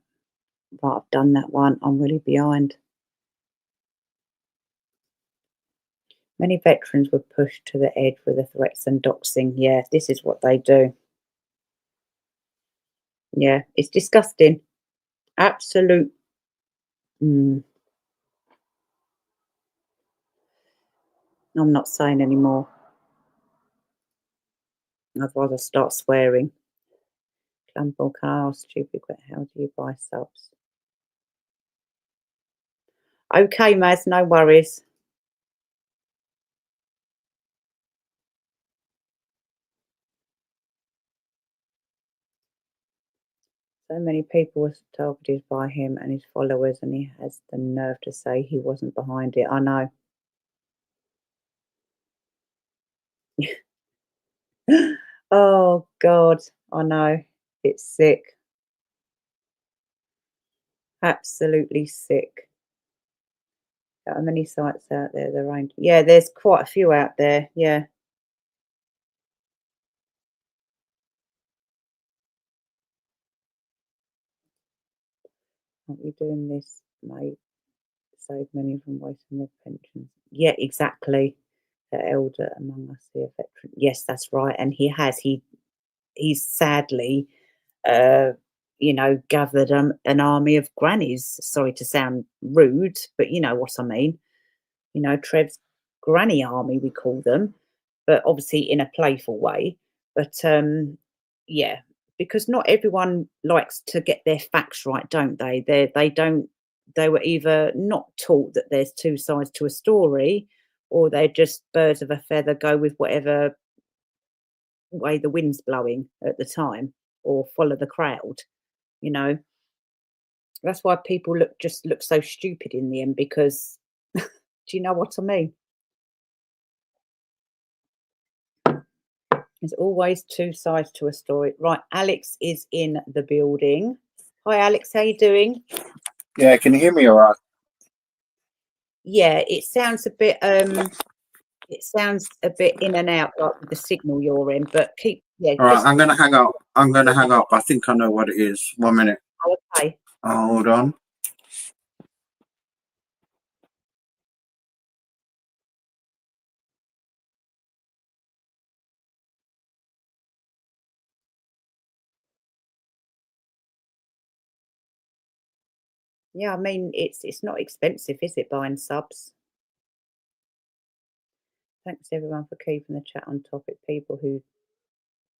Right, I've done that one. I'm really behind. Many veterans were pushed to the edge with the threats and doxing. Yeah, this is what they do. Yeah, it's disgusting. Absolute. I'm not saying anymore. I'd rather start swearing. Campbell, can I ask stupid, how do you buy subs? Okay, Maz, no worries. So many people were targeted by him and his followers, and he has the nerve to say he wasn't behind it. I know. Oh, God, I know. It's sick. Absolutely sick. There are many sites out there. Yeah, there's quite a few out there. Yeah. Aren't you doing this, mate? Save many from wasting their pensions. Yeah, exactly. The elder among us here, veteran. Yes, that's right. And he's sadly, gathered an army of grannies. Sorry to sound rude, but you know what I mean. Trev's granny army, we call them, but obviously in a playful way. But yeah, because not everyone likes to get their facts right, don't they? They don't. They were either not taught that there's two sides to a story, or they're just birds of a feather, go with whatever way the wind's blowing at the time, or follow the crowd. You know, that's why people look so stupid in the end, because do you know what I mean? There's always two sides to a story. Right, Alex is in the building. Hi, Alex. How you doing? Yeah, can you hear me all right? Yeah, it sounds a bit in and out, like with the signal you're in, but keep, yeah. All right, I'm gonna hang up. I'm gonna hang up. I think I know what it is. 1 minute. Okay. Oh, hold on. Yeah, I mean, it's not expensive, is it, buying subs? Thanks everyone for keeping the chat on topic. People who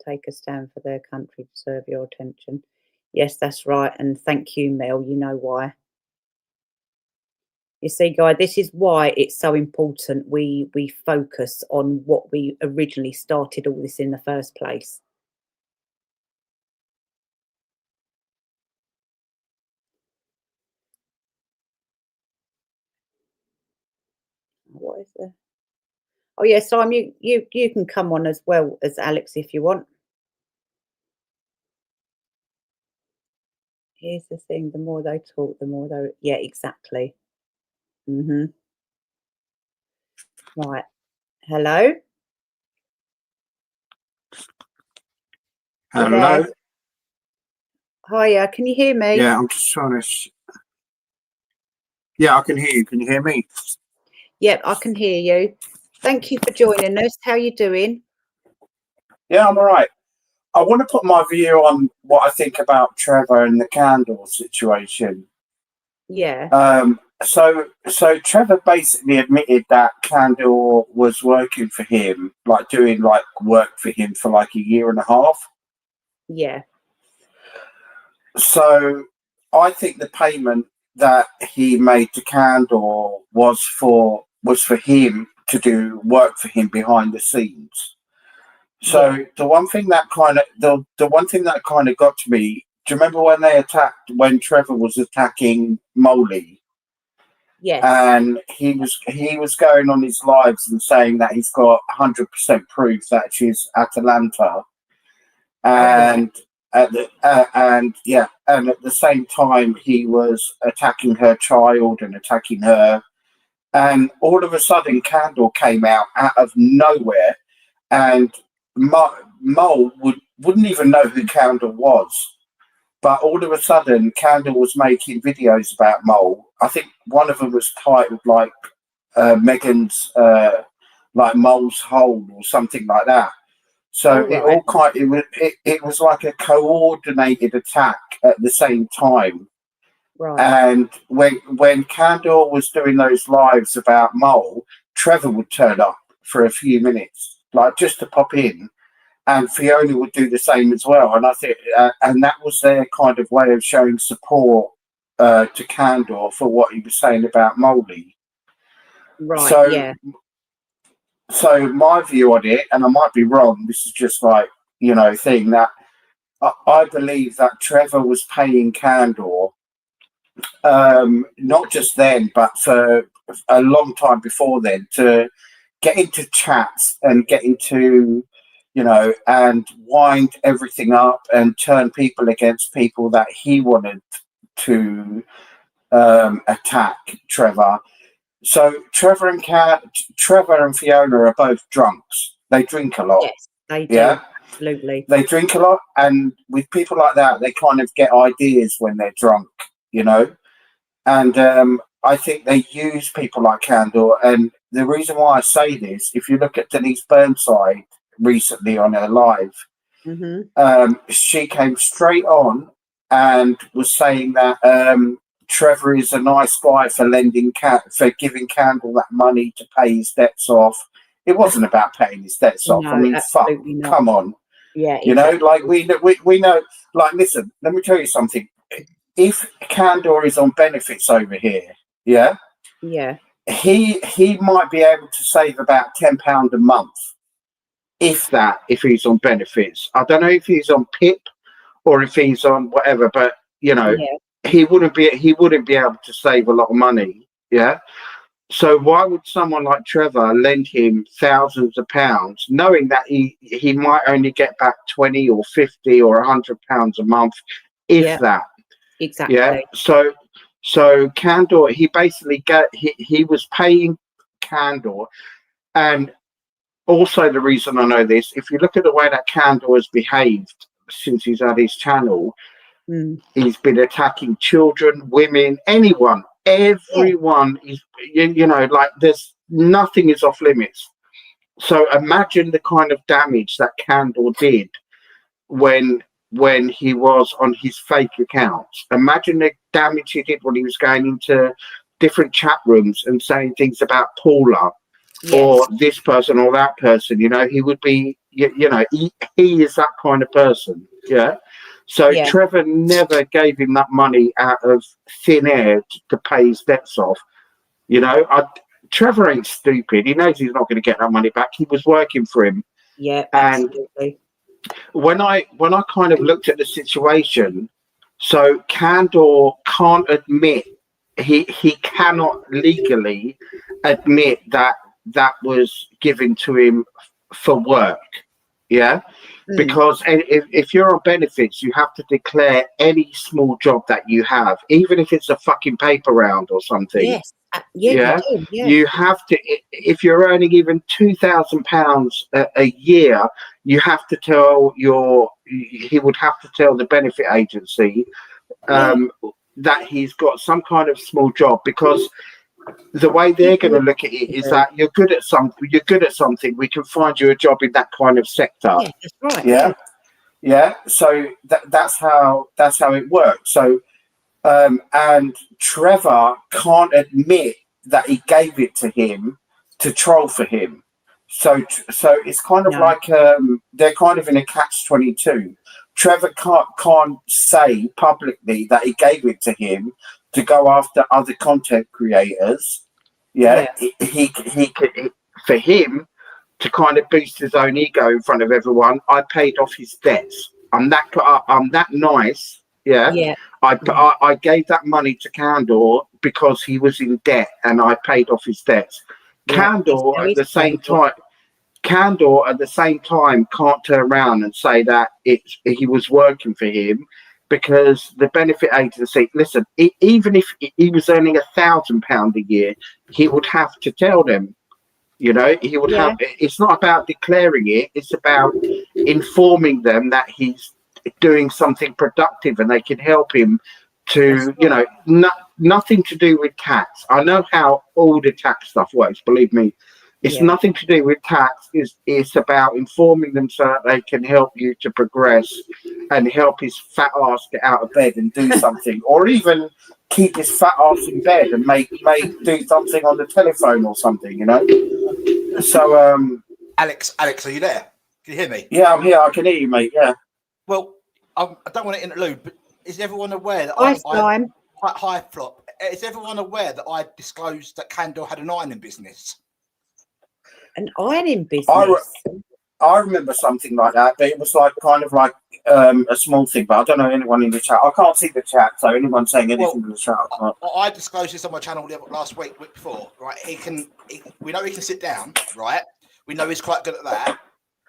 take a stand for their country deserve your attention. Yes, that's right. And thank you, Mel. You know why. You see, guys, this is why it's so important we focus on what we originally started all this in the first place. What is there? Oh yeah, Simon, you can come on as well as Alex if you want. Here's the thing: the more they talk, the more they. Yeah, exactly. Right. Hello. Hello. Hiya. Can you hear me? Yeah, I'm just trying to. Yeah, I can hear you. Can you hear me? Yep, I can hear you. Thank you for joining us. How are you doing? Yeah, I'm all right. I want to put my view on what I think about Trevor and the candle situation. Yeah. So Trevor basically admitted that Candle was working for him, like doing like work for him for like 1.5 years. Yeah. So I think the payment that he made to Candle was for him to do work for him behind the scenes. So Yeah. the one thing that kind of got to me. Do you remember when Trevor was attacking Molly? Yes. And he was going on his lives and saying that he's got 100% proof that she's Atalanta, and at the same time he was attacking her child and attacking her, and all of a sudden Candle came out of nowhere, and Mole wouldn't even know who Candle was. But all of a sudden, Candle was making videos about Mole. I think one of them was titled like Megan's like Mole's Hole or something like that. So it was like a coordinated attack at the same time. Right. And when Candle was doing those lives about Mole, Trevor would turn up for a few minutes, like just to pop in. And Fiona would do the same as well, and I think, and that was their kind of way of showing support to Candor for what he was saying about Moldy. Right. So, yeah. So my view on it, and I might be wrong. This is just like thing that I believe that Trevor was paying Candor, not just then, but for a long time before then, to get into chats and get into and wind everything up and turn people against people that he wanted to attack Trevor. So Trevor and Fiona are both drunks. They drink a lot. Yes, they do. Yeah, absolutely. They drink a lot, and with people like that, they kind of get ideas when they're drunk, And I think they use people like Candor. And the reason why I say this, if you look at Denise Burnside recently on her live, she came straight on and was saying that Trevor is a nice guy for giving Candle that money to pay his debts off. It wasn't about paying his debts off. I mean, fuck, come on. Yeah, exactly. Like we know. Like, listen, let me tell you something. If Candor is on benefits over here, yeah, he might be able to save about £10 a month. If he's on benefits. I don't know if he's on PIP or if he's on whatever, but he wouldn't be able to save a lot of money. Yeah. So why would someone like Trevor lend him thousands of pounds, knowing that he might only get back 20 or 50 or £100 a month, if that? Exactly. Yeah. So Candor, he basically he was paying Candor, and also the reason I know this, if you look at the way that Candor has behaved since he's had his channel, he's been attacking children, women, anyone, everyone is, you know, like there's nothing is off limits. So imagine the kind of damage that Candor did when he was on his fake accounts. Imagine the damage he did when he was going into different chat rooms and saying things about Paula or this person or that person. You know, he would be, you know, he is that kind of person. Yeah. So Trevor never gave him that money out of thin air to pay his debts off. You know, Trevor ain't stupid. He knows he's not going to get that money back. He was working for him. Yeah, and absolutely. When I kind of looked at the situation, so Candor can't admit, he cannot legally admit that was given to him for work. Yeah. Because if you're on benefits, you have to declare any small job that you have, even if it's a fucking paper round or something. Yes. You do, You have to, if you're earning even £2,000 a year, you have to tell he would have to tell the benefit agency that he's got some kind of small job, because the way they're going to look at it is that you're good at something, we can find you a job in that kind of sector. Yeah, that's right. Yeah. So that's how it works. So and Trevor can't admit that he gave it to him to troll for him. So it's kind of like they're kind of in a catch-22. Trevor can't say publicly that he gave it to him to go after other content creators. He could, for him to kind of boost his own ego in front of everyone. I paid off his debts. I'm that nice. I gave that money to Candor because he was in debt, and I paid off his debts. Candor at the same time can't turn around and say that he was working for him, because the benefit agency, listen, even if he was earning £1,000 a year, he would have to tell them. You know, he would have. It's not about declaring it; it's about informing them that he's doing something productive and they can help him to, you know, nothing to do with tax. I know how all the tax stuff works. Believe me, it's nothing to do with tax. It's about informing them so that they can help you to progress and help his fat ass get out of bed and do something, or even keep his fat ass in bed and make do something on the telephone or something, you know. So Alex, are you there? Can you hear me? Yeah, I'm here. I can hear you, mate. Yeah. Well, I don't want to interlude, but is everyone aware that hi Flop? Is everyone aware that I disclosed that Candor had an ironing business? An ironing business? I remember something like that, but it was like kind of like a small thing. But I don't know anyone in the chat. I can't see the chat, so anyone saying anything in the chat. I disclosed this on my channel last week before. Right, we know he can sit down. Right, we know he's quite good at that.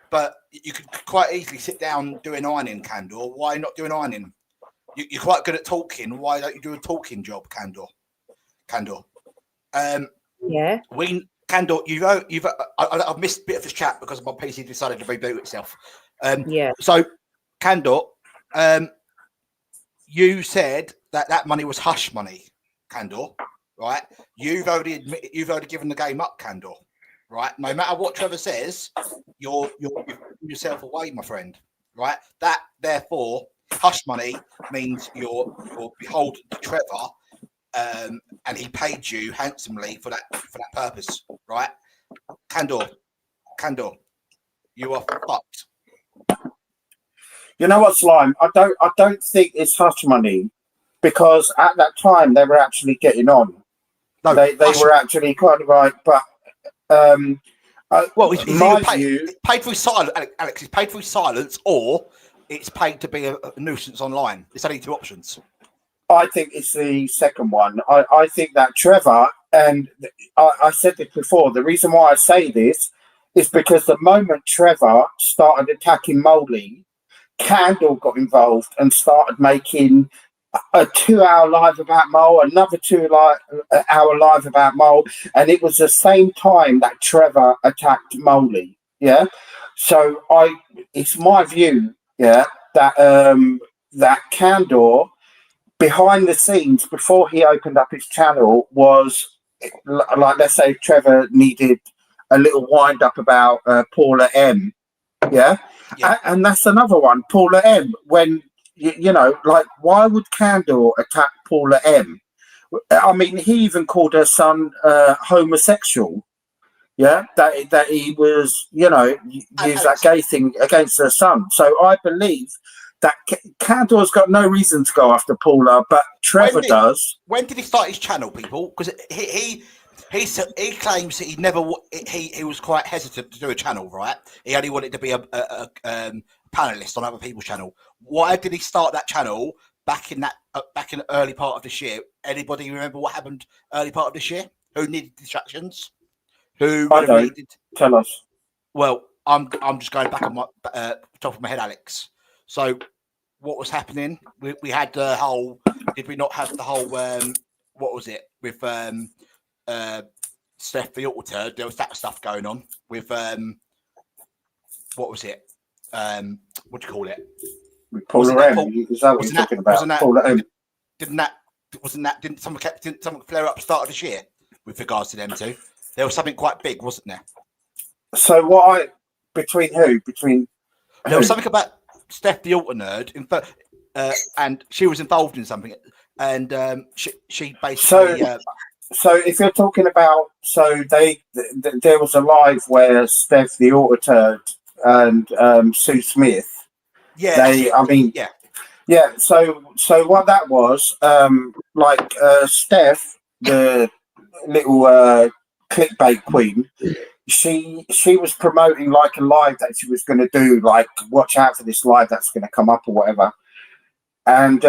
But you could quite easily sit down doing ironing, Candor. Why not doing ironing? You're quite good at talking. Why don't you do a talking job, Candor? Candor. Candor, I've missed a bit of this chat because my PC decided to reboot itself. So, Candor, you said that money was hush money, Candor. Right? You've already given the game up, Candor. Right? No matter what Trevor says, you're giving yourself away, my friend. Right? That therefore, hush money means you're beholden to Trevor, and he paid you handsomely for that purpose. Right? Candor, you are fucked. You know what, Slime? I don't think it's hush money, because at that time they were actually getting on. No, they were actually kind of like, but. Well, paid through silence, Alex. It's paid through silence, or it's paid to be a nuisance online. There's only two options. I think it's the second one. I think that Trevor I said this before. The reason why I say this is because the moment Trevor started attacking Molly, Candle got involved and started making a 2-hour live about Mole, another 2-hour live about Mole, and it was the same time that Trevor attacked Molly. Yeah, so it's my view, yeah, that that Candor behind the scenes before he opened up his channel was like, let's say Trevor needed a little wind up about Paula M. Yeah. And that's another one, Paula M. When you know, like, why would Candor attack Paula M? I mean, he even called her son homosexual. Yeah, that he was, you know, use that gay thing against her son. So I believe that Candor's got no reason to go after Paula, but Trevor does. When did he start his channel, people? Because he claims that he was quite hesitant to do a channel, right? He only wanted to be a panelist on other people's channel. Why did he start that channel back in the early part of this year? Anybody remember what happened early part of this year? Who needed distractions? Who I don't. needed? Tell us. Well, I'm just going back on my top of my head, Alex. So what was happening? We had the whole. Did we not have the whole? What was it with Steph the Author? There was that stuff going on with what was it? What do you call it? With Paula M. Is that what you're talking about? Paula M. Didn't something flare up start of this year with regards to them two? There was something quite big, wasn't there? So between who? There was something about Steph the Alter Nerd, and she was involved in something, and she basically. So if you're talking about, there was a live where Steph the Author and Sue Smith. Yeah. Yeah. So what that was, Steph, the little clickbait queen, she was promoting like a live that she was going to do, like, watch out for this live that's going to come up or whatever, and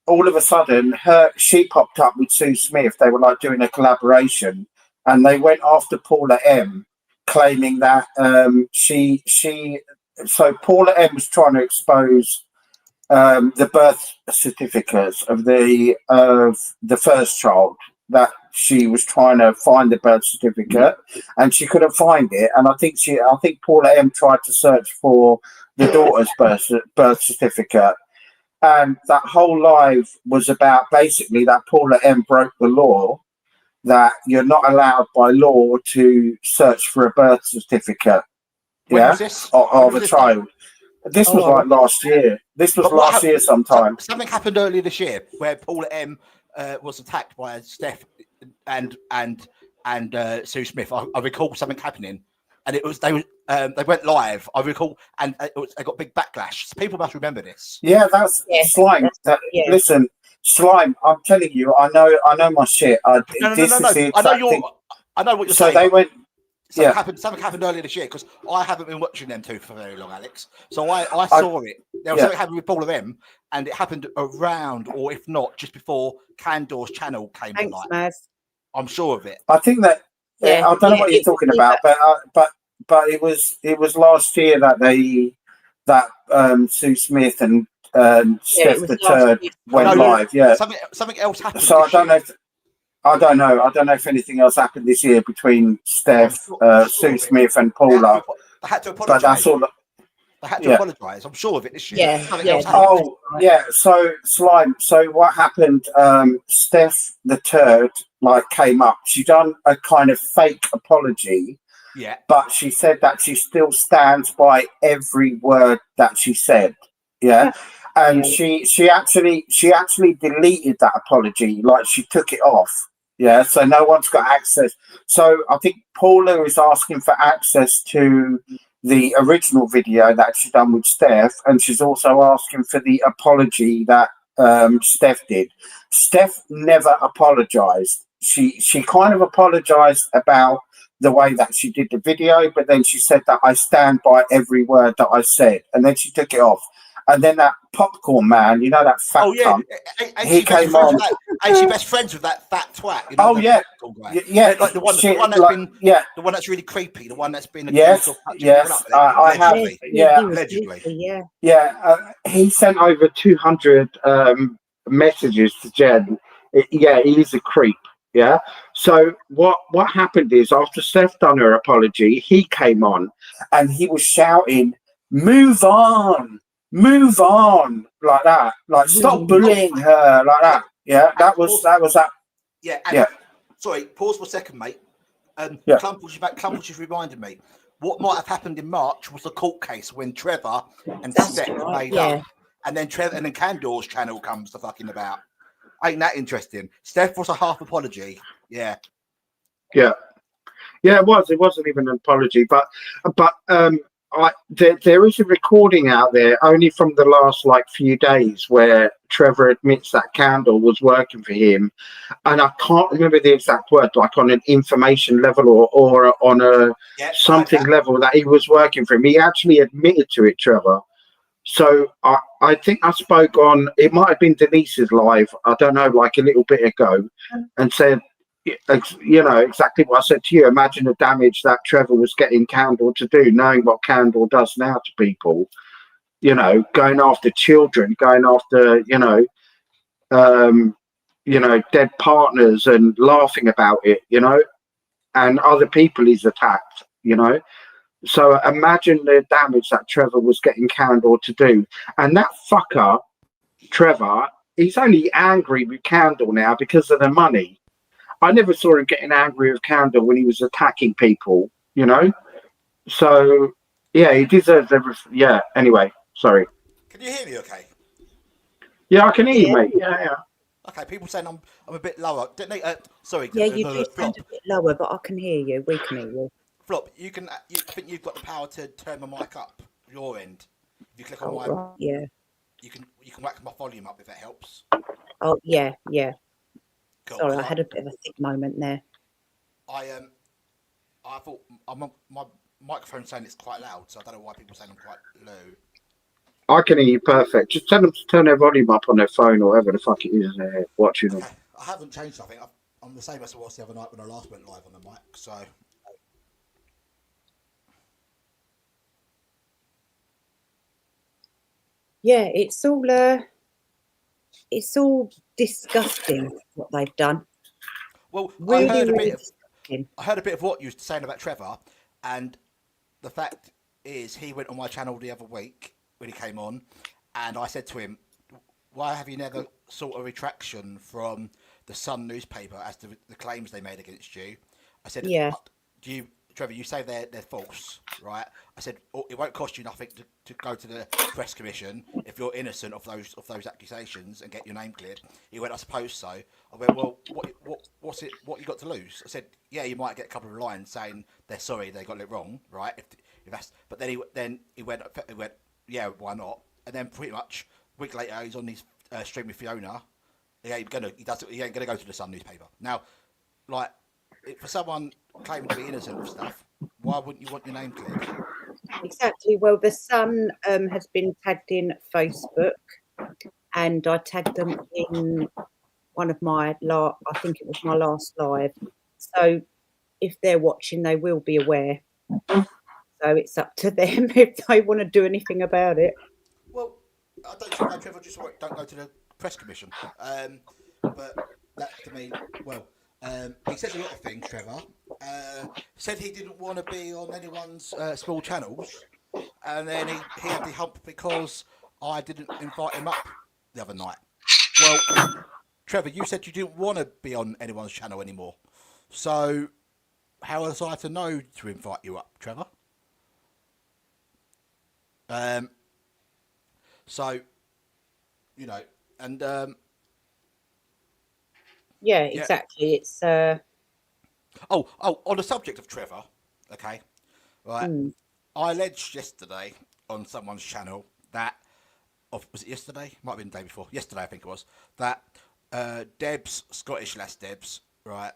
all of a sudden she popped up with Sue Smith. They were like doing a collaboration, and they went after Paula M, claiming that so Paula M was trying to expose the birth certificates of the first child, that she was trying to find the birth certificate and she couldn't find it. And I think Paula M tried to search for the daughter's birth certificate. And that whole live was about basically that Paula M broke the law, that you're not allowed by law to search for a birth certificate. Of a child. This was like last year. This was last year sometime. Something happened earlier this year where Paula M was attacked by Steph and Sue Smith. I recall something happening, and it was they went live. I recall, and they got big backlash. So people must remember this. Yeah, that's Slime. Listen, Slime. I'm telling you, I know my shit. No. I know what you're saying. So they went. Something happened earlier this year, because I haven't been watching them two for very long, Alex. So I saw it. There was something happened with Paula M, and it happened around, or if not, just before Candor's channel came online. I'm sure of it. I think that I don't know what you're talking about, but it was last year that Sue Smith and Steph the Turd went live. Yeah, something else happened. So I don't know if anything else happened this year between Steph, Sue Smith, and Paula. They had to apologise. But that's all. They had to apologise. I'm sure of it this year. So Slime. So what happened? Steph the Turd came up. She done a kind of fake apology. Yeah. But she said that she still stands by every word that she said. Yeah. And she actually deleted that apology. Like, she took it off. Yeah, so no one's got access. So I think Paula is asking for access to the original video that she's done with Steph, and she's also asking for the apology that Steph did. Steph never apologized. She kind of apologized about the way that she did the video, but then she said that I stand by every word that I said, and then she took it off. And then that popcorn man, you know, that fat cunt, he came on. Ain't she best friends with that fat twat? You know, Oh yeah, yeah, like the one that's like, been, yeah, the one that's really creepy, the one that's been yes, accused of touching people yes. up, I have, allegedly. yeah, he was Allegedly. guilty, yeah. yeah. He sent over 200 messages to Jen. Yeah, he's a creep. Yeah. So what happened is after Steph done her apology, he came on and he was shouting, "Move on, move on," like that. Like, stop bullying her, like that. Yeah, that was that. Yeah, and Yeah, sorry, pause for a second, mate. yeah. Clumples just reminded me. What might have happened in March was the court case when Trevor and That's Steph right, made yeah. up, and then Candor's channel comes to fucking about. Ain't that interesting? Steph was a half apology. Yeah. Yeah, yeah, it was. It wasn't even an apology, but there is a recording out there only from the last like few days where Trevor admits that Candle was working for him, and I can't remember the exact word, like on an information level or on a something level that he was working for him. He actually admitted to it, Trevor. So I think I spoke on, it might have been Denise's live, I don't know, like a little bit ago, and said, you know, exactly what I said to you. Imagine the damage that Trevor was getting Candle to do, knowing what Candle does now to people, you know, going after children, going after, dead partners and laughing about it, you know, and other people he's attacked, you know. So imagine the damage that Trevor was getting Candle to do. And that fucker, Trevor, he's only angry with Candle now because of the money. I never saw him getting angry with Candle when he was attacking people, you know? So, yeah, he deserves everything. Yeah, anyway, sorry. Can you hear me okay? Yeah, I can hear you, mate. Yeah. Okay, people saying I'm a bit lower. Sorry, Yeah, you do Flop. sound a bit lower, but I can hear you. We can hear you. Flop, I think you've got the power to turn my mic up your end. If you click on my, Right, yeah. you can whack my volume up if that helps. Oh, yeah. Cool. Sorry, I had a bit of a thick moment there. I thought my microphone's saying it's quite loud, so I don't know why people are saying I'm quite low. I can hear you perfect. Just tell them to turn their volume up on their phone or whatever the fuck it is they're watching them. I haven't changed nothing. I'm the same as I was the other night when I last went live on the mic, so... Yeah, it's all disgusting what they've done. Well, really, I heard a bit of what you were saying about Trevor, and the fact is he went on my channel the other week when he came on, and I said to him, why have you never sought a retraction from the Sun newspaper as to the claims they made against you? I said, Trevor, you say they're false, right? I said, it won't cost you nothing to go to the press commission if you're innocent of those accusations and get your name cleared. He went, I suppose so. I went, well, what you got to lose? I said, yeah, you might get a couple of lines saying they're sorry, they got it wrong, right? If that's, but then he went, yeah, why not? And then pretty much a week later, he's on his stream with Fiona. He ain't gonna go to the Sun newspaper now, like. For someone claiming to be innocent of stuff, why wouldn't you want your name cleared? Exactly. Well, the Sun has been tagged in Facebook, and I tagged them in one of my I think it was my last live. So if they're watching, they will be aware. So it's up to them if they want to do anything about it. Well, I don't see why Trevor just don't go to the press commission. But that to me, well. He says a lot of things, Trevor. Said he didn't want to be on anyone's small channels, and then he had the hump because I didn't invite him up the other night. Well, Trevor, you said you didn't want to be on anyone's channel anymore. So how was I to know to invite you up, Trevor? So, you know, and... yeah, exactly. It's on the subject of Trevor, okay, right. I alleged yesterday on someone's channel that, was it yesterday? Might have been the day before. Yesterday, I think it was, that Debs, Scottish lass Debs, right?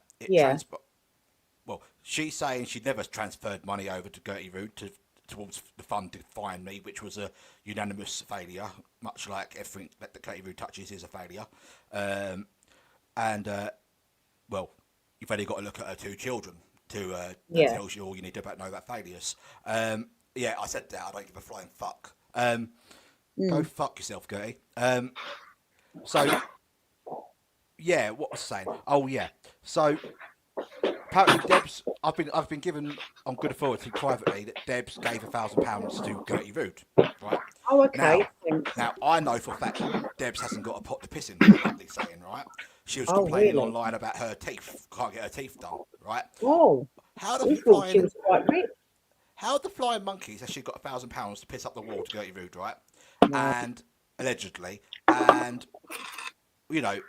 Well, she's saying she'd never transferred money over to Gertie Rude towards the fund to find me, which was a unanimous failure, much like everything that the Gertie Rude touches is a failure. and well, you've only got to look at her 2 children to that Yeah. tells you all you need to know about failures. Yeah, I said that. I don't give a flying fuck. Go fuck yourself, Gertie. So, yeah, what was I saying? Oh, yeah. So, apparently, Debs, I've been given on good authority privately that Debs gave £1,000 to Gertie Rude, right? Oh, okay. Now, I know for a fact Debs hasn't got a pot to piss in, for what they're saying, right? She was complaining really? online about her teeth, can't get her teeth done, right? Oh, How we the thought she flying, was quite rich. how the flying monkeys has she got £1,000 to piss up the wall to Gertie Rude, right? Right. And allegedly, and you know,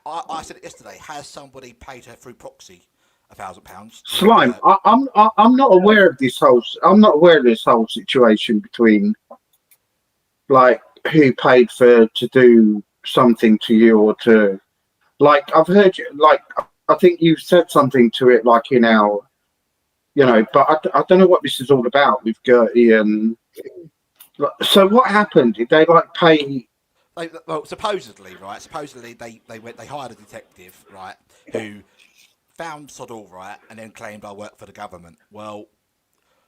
I said it yesterday. Has somebody paid her through proxy £1,000? Slime. I'm not aware of this whole. I'm not aware of this whole situation between, like, who paid for to do something to you or to, like, I've heard you. Like, I think you've said something to it, like in our, but I don't know what this is all about with Gertie and. So what happened? Did they like pay? Well, supposedly, right? Supposedly, they hired a detective, right, who found sod all right, and then claimed I work for the government. Well,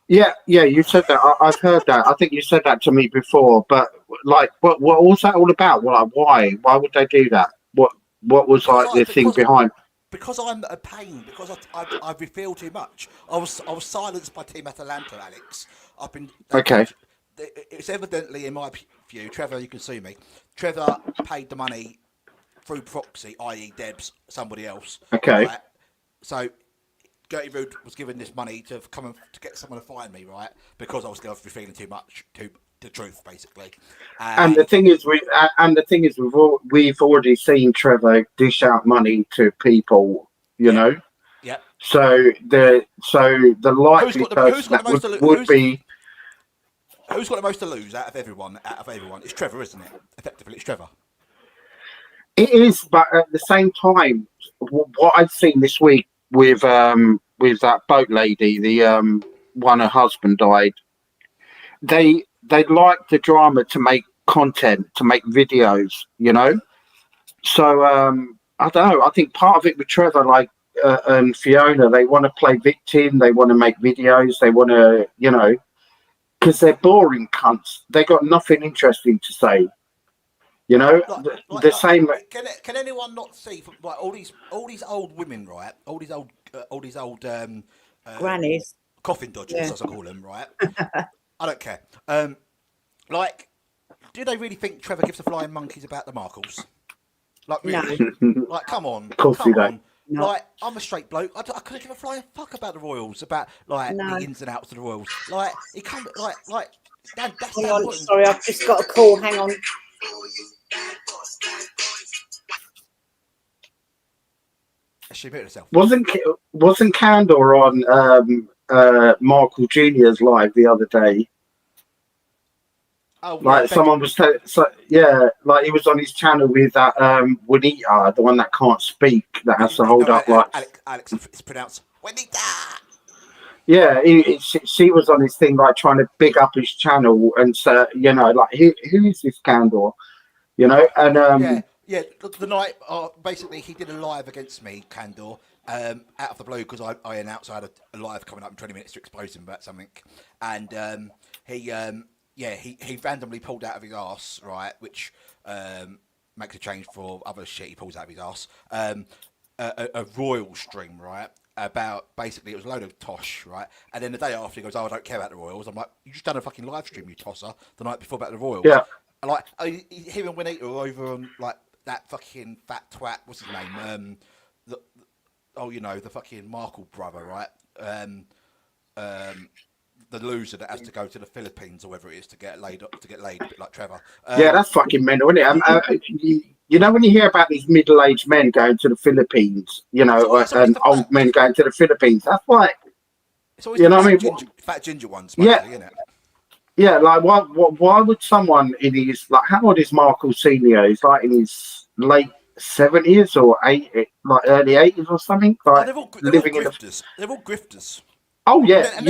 Yeah, you said that. I've heard that. I think you said that to me before. But like, what was that all about? Well, like, why? Why would they do that? What was like the thing behind? Because I'm a pain. Because I reveal too much. I was silenced by Team Atalanta, Alex. Okay. It's evidently, in my view, Trevor, you can sue me. Trevor paid the money through proxy, i.e., Debs, somebody else. Okay. Right? So Gertie Rude was given this money to come and to get someone to find me, right? Because I was revealing too much to the truth, basically. And the thing is, we've already seen Trevor dish out money to people, you know. Yeah. So the likely person that would be. Who's got the most to lose out of everyone? It's Trevor, isn't it? Effectively, it's Trevor. It is, but at the same time, what I've seen this week with that boat lady, the one her husband died. They like the drama to make content, to make videos, you know. So I don't know. I think part of it with Trevor, like and Fiona, they want to play victim. They want to make videos. They want to, because they're boring cunts. They got nothing interesting to say. You know, the same. Can anyone not see like all these old women, right? All these old Grannies, coffin dodgers, as I call them, right? I don't care. Like, do they really think Trevor gives a flying monkeys about the Markles? Like, really? No. Like, come on, of course come on. No. Like, I'm a straight bloke. I couldn't give a flying fuck about the Royals, about like the ins and outs of the Royals. Like, he come like. That's hang on, sorry, I've just got a call. Hang on. She muted herself. Wasn't Candor on Markle Jr.'s live the other day? Oh, like someone was like he was on his channel with that Juanita, the one that can't speak, that has to hold up like Alex, it's pronounced Juanita. Yeah, she was on his thing, like trying to big up his channel and say, like who is this Candor, and yeah. The night basically he did a live against me, Candor, out of the blue because I announced I had a live coming up in 20 minutes to expose him about something, and he randomly pulled out of his arse, right, which makes a change for other shit he pulls out of his arse, a royal stream, right, about basically it was a load of tosh, right, and then the day after he goes, I don't care about the Royals. I'm like, you just done a fucking live stream, you tosser, the night before about the Royals. Yeah. Like, him and Juanita are over on, like, that fucking fat twat, what's his name, the fucking Markle brother, right, the loser that has to go to the Philippines or wherever it is to get laid, a bit like Trevor. That's fucking mental, isn't it? When you hear about these middle-aged men going to the Philippines, and old men going to the Philippines, that's like, it's always fat ginger ones, mostly, isn't it? Yeah, like why would someone in his, like, how old is Markle Senior? He's like in his late 70s or early 80s or something. Like, they're all grifters. They're all grifters. Oh yeah, Then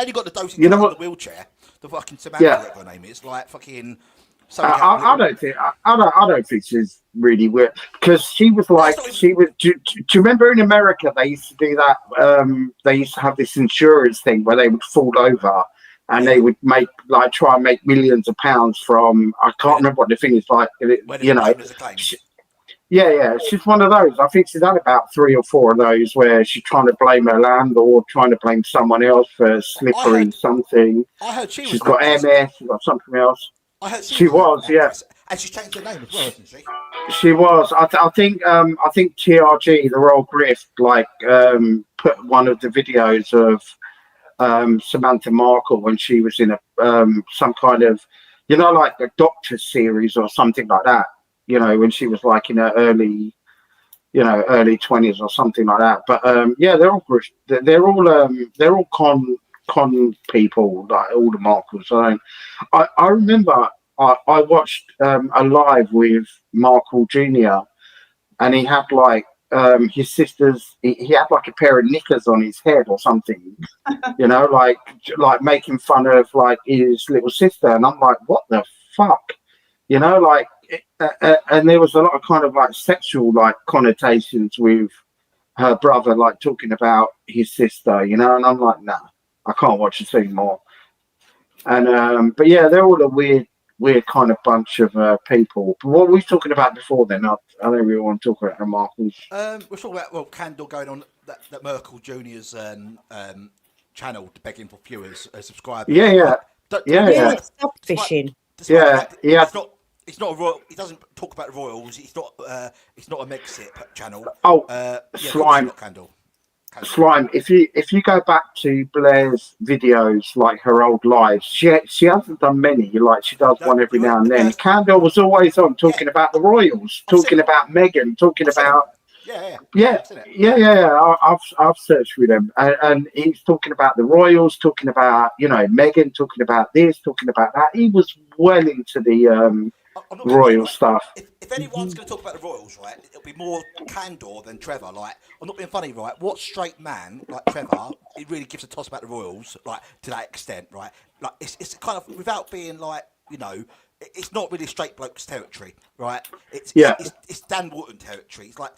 you got the dosing in the wheelchair, the fucking Samantha, whatever her name is, like fucking I don't think I don't think she's really weird because she was like she was. Do you remember in America they used to do that? They used to have this insurance thing where they would fall over and they would try and make millions of pounds from. I can't remember what the thing is like. You know. Yeah, she's one of those. I think she's had about 3 or 4 of those where she's trying to blame her landlord, trying to blame someone else for slippery something. I heard she's got MS, she's got something else. I heard she was, yeah. And she's changed her name as well, hasn't she? She was. I think TRG, the Royal Grift, put one of the videos of Samantha Markle when she was in some kind of, like a doctor series or something like that. When she was like in her early 20s or something like that. But they're all con people, like all the Markles. I remember I watched a live with Markle Jr. and he had his sister's. He had like a pair of knickers on his head or something, like making fun of like his little sister. And I'm like, what the fuck, and there was a lot of kind of like sexual connotations with her brother, like talking about his sister, and I'm like, nah, I can't watch this anymore. And but yeah, they're all a weird kind of bunch of people. But what were we talking about before then? I don't really want to talk about the Markles. We're talking about Candle going on that Merkel Junior's channel to begging for viewers, subscribers. Yeah. Stop fishing. It's not a royal. He doesn't talk about the royals. It's not a Megxit channel. Slime. Slime. If you go back to Blair's videos, like her old lives, she hasn't done many. She does one every now and then. Candle was always on talking about the royals, talking about Meghan, talking about. I've searched through them, and he's talking about the royals, talking about Meghan, talking about this, talking about that. He was well into the royal stuff. If anyone's going to talk about the royals, right, it'll be more Candor than Trevor. Like, I'm not being funny, right? What straight man like Trevor, he really gives a toss about the royals, like to that extent, right? Like, it's kind of without being like, it's not really straight bloke's territory, right? It's Dan Wootton territory. It's like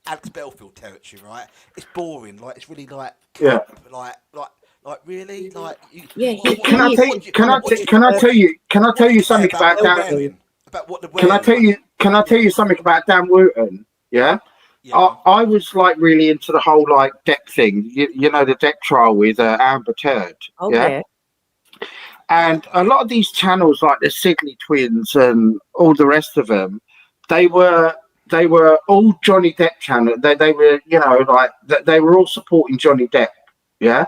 Alex Belfield territory, right? It's boring. Like, it's really like really like. Can I tell you something about Dan? Can I tell you something about Dan Wootton? Yeah. I was really into the whole deck thing. The deck trial with Amber Turd. Okay. Yeah. And a lot of these channels, like the Sydney Twins and all the rest of them, they were all Johnny Depp channel. They were, they were all supporting Johnny Depp. Yeah.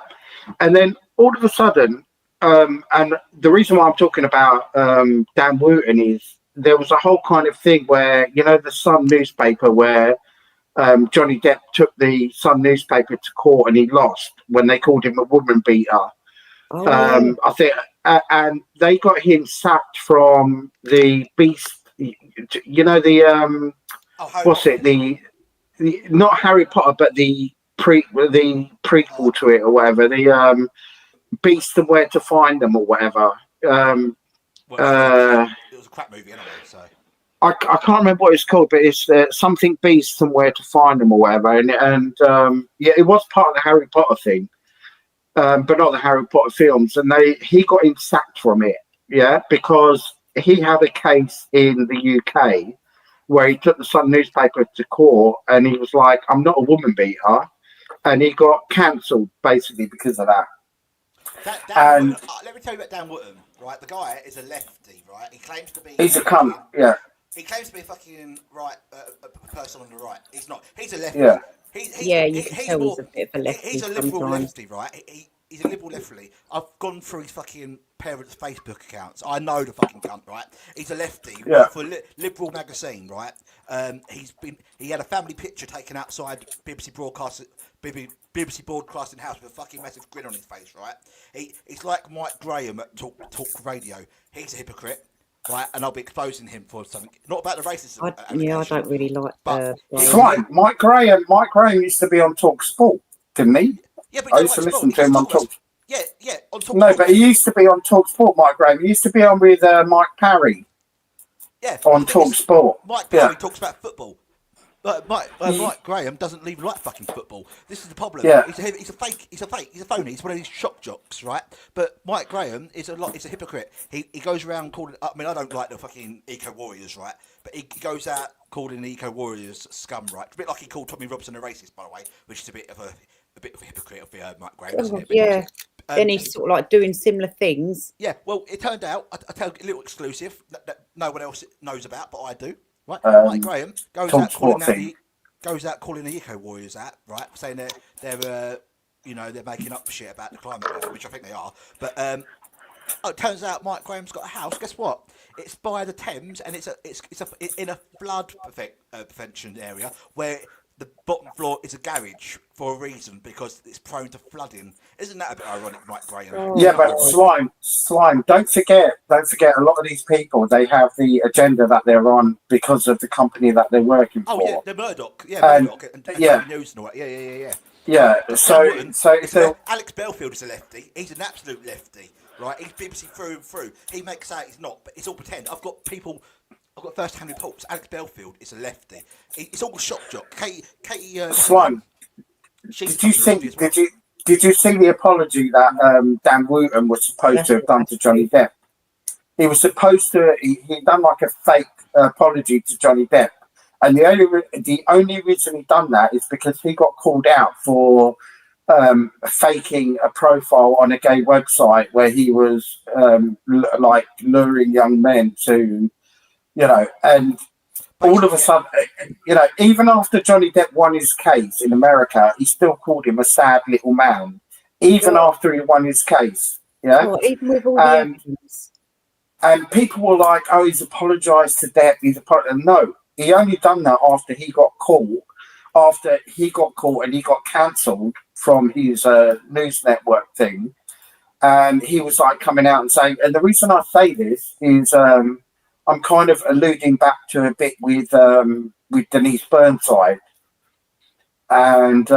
And then all of a sudden, and the reason why I'm talking about Dan Wootton is there was a whole kind of thing where, the Sun newspaper where Johnny Depp took the Sun newspaper to court and he lost when they called him a woman beater. I think, and they got him sacked from the Beast. What's it? The not Harry Potter, but the prequel to it or whatever. The Beast and Where to Find Them or whatever. It was a crap movie anyway. So I can't remember what it's called, but it's something Beast and Where to Find Them or whatever. And it was part of the Harry Potter thing. But not the Harry Potter films, and he got him sacked from it, because he had a case in the UK where he took the Sun newspaper to court, and he was like, "I'm not a woman beater," and he got cancelled basically because of that. Let me tell you about Dan Wootton, right? The guy is a lefty, right? He claims to be. He's a cunt, yeah. He claims to be a fucking a person on the right. He's not. He's a lefty. Yeah. He's a bit of a lefty. He's a liberal sometimes. lefty, right? He's a liberal lefty. I've gone through his fucking parents' Facebook accounts. I know the fucking cunt, right? He's a lefty for Liberal magazine, right? He had a family picture taken outside BBC Broadcasting House with a fucking massive grin on his face, right? He's like Mike Graham at Talk Radio. He's a hypocrite. Right, and I'll be exposing him for something. Not about the racism. I don't really like. But it's right. Mike Graham used to be on Talk Sport, didn't he? Yeah, but I used to listen to him on Talk. Yeah. On Talk No, Sport. but he used to be on Talk Sport, Mike Graham. He used to be on with Mike Parry. Yeah. On Talk Sport. Mike Parry talks about football. Mike Graham doesn't even like fucking football. This is the problem. Yeah. He's a fake. He's a phony. He's one of these shock jocks, right? But Mike Graham is a hypocrite. He goes around calling. I mean, I don't like the fucking eco warriors, right? But he goes out calling the eco warriors scum, right? A bit like he called Tommy Robson a racist, by the way, which is a bit of a hypocrite of Mike Graham, isn't it? Yeah. Then he's sort of like doing similar things. Yeah. Well, it turned out I tell you a little exclusive that no one else knows about, but I do. Right, Mike Graham goes out calling the eco warriors out, right, saying they're they're making up shit about the climate, which I think they are. But it turns out Mike Graham's got a house. Guess what? It's by the Thames, and it's in a flood prevention area where the bottom floor is a garage for a reason, because it's prone to flooding. Isn't that a bit ironic, Mike Graham? Yeah, but slime. Don't forget. A lot of these people, they have the agenda that they're on because of the company that they're working for. Oh yeah, the Murdoch. Yeah, Murdoch and News and all that. Yeah. Yeah. So Alex Belfield is a lefty. He's an absolute lefty, right? He's BBC through and through. He makes out he's not, but it's all pretend. I've got first-hand reports. Alex Belfield is a lefty. It's all shock jock. Katie slime. Did you see the apology that Dan Wooten was supposed to have done to Johnny Depp? He was supposed to. He done like a fake apology to Johnny Depp, and the only reason he done that is because he got called out for faking a profile on a gay website where he was like luring young men to, and all of a sudden, even after Johnny Depp won his case in America, he still called him a sad little man, even after he won his case. Yeah. Well, even with all the evidence. And people were like, "Oh, he's apologised to Depp. No, he only done that after he got caught. After he got caught and he got cancelled from his news network thing, and he was like coming out and saying. And the reason I say this is. I'm kind of alluding back to a bit with Denise Burnside and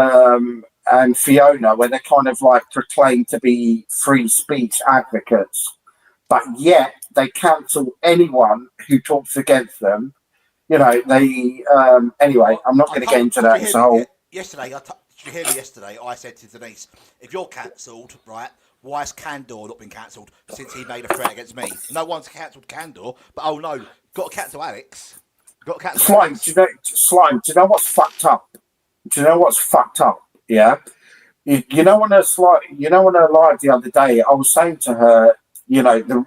Fiona, where they kind of like proclaim to be free speech advocates, but yet they cancel anyone who talks against them. They anyway. I'm not going to get into that. Yesterday, did you hear me yesterday? I said to Denise, if you're cancelled, right? Why has Candor not been cancelled since he made a threat against me? No one's cancelled Candor, but oh no, got to cancel Alex. Slime. Do you know what's fucked up? Yeah. You know on her live the other day, I was saying to her, you know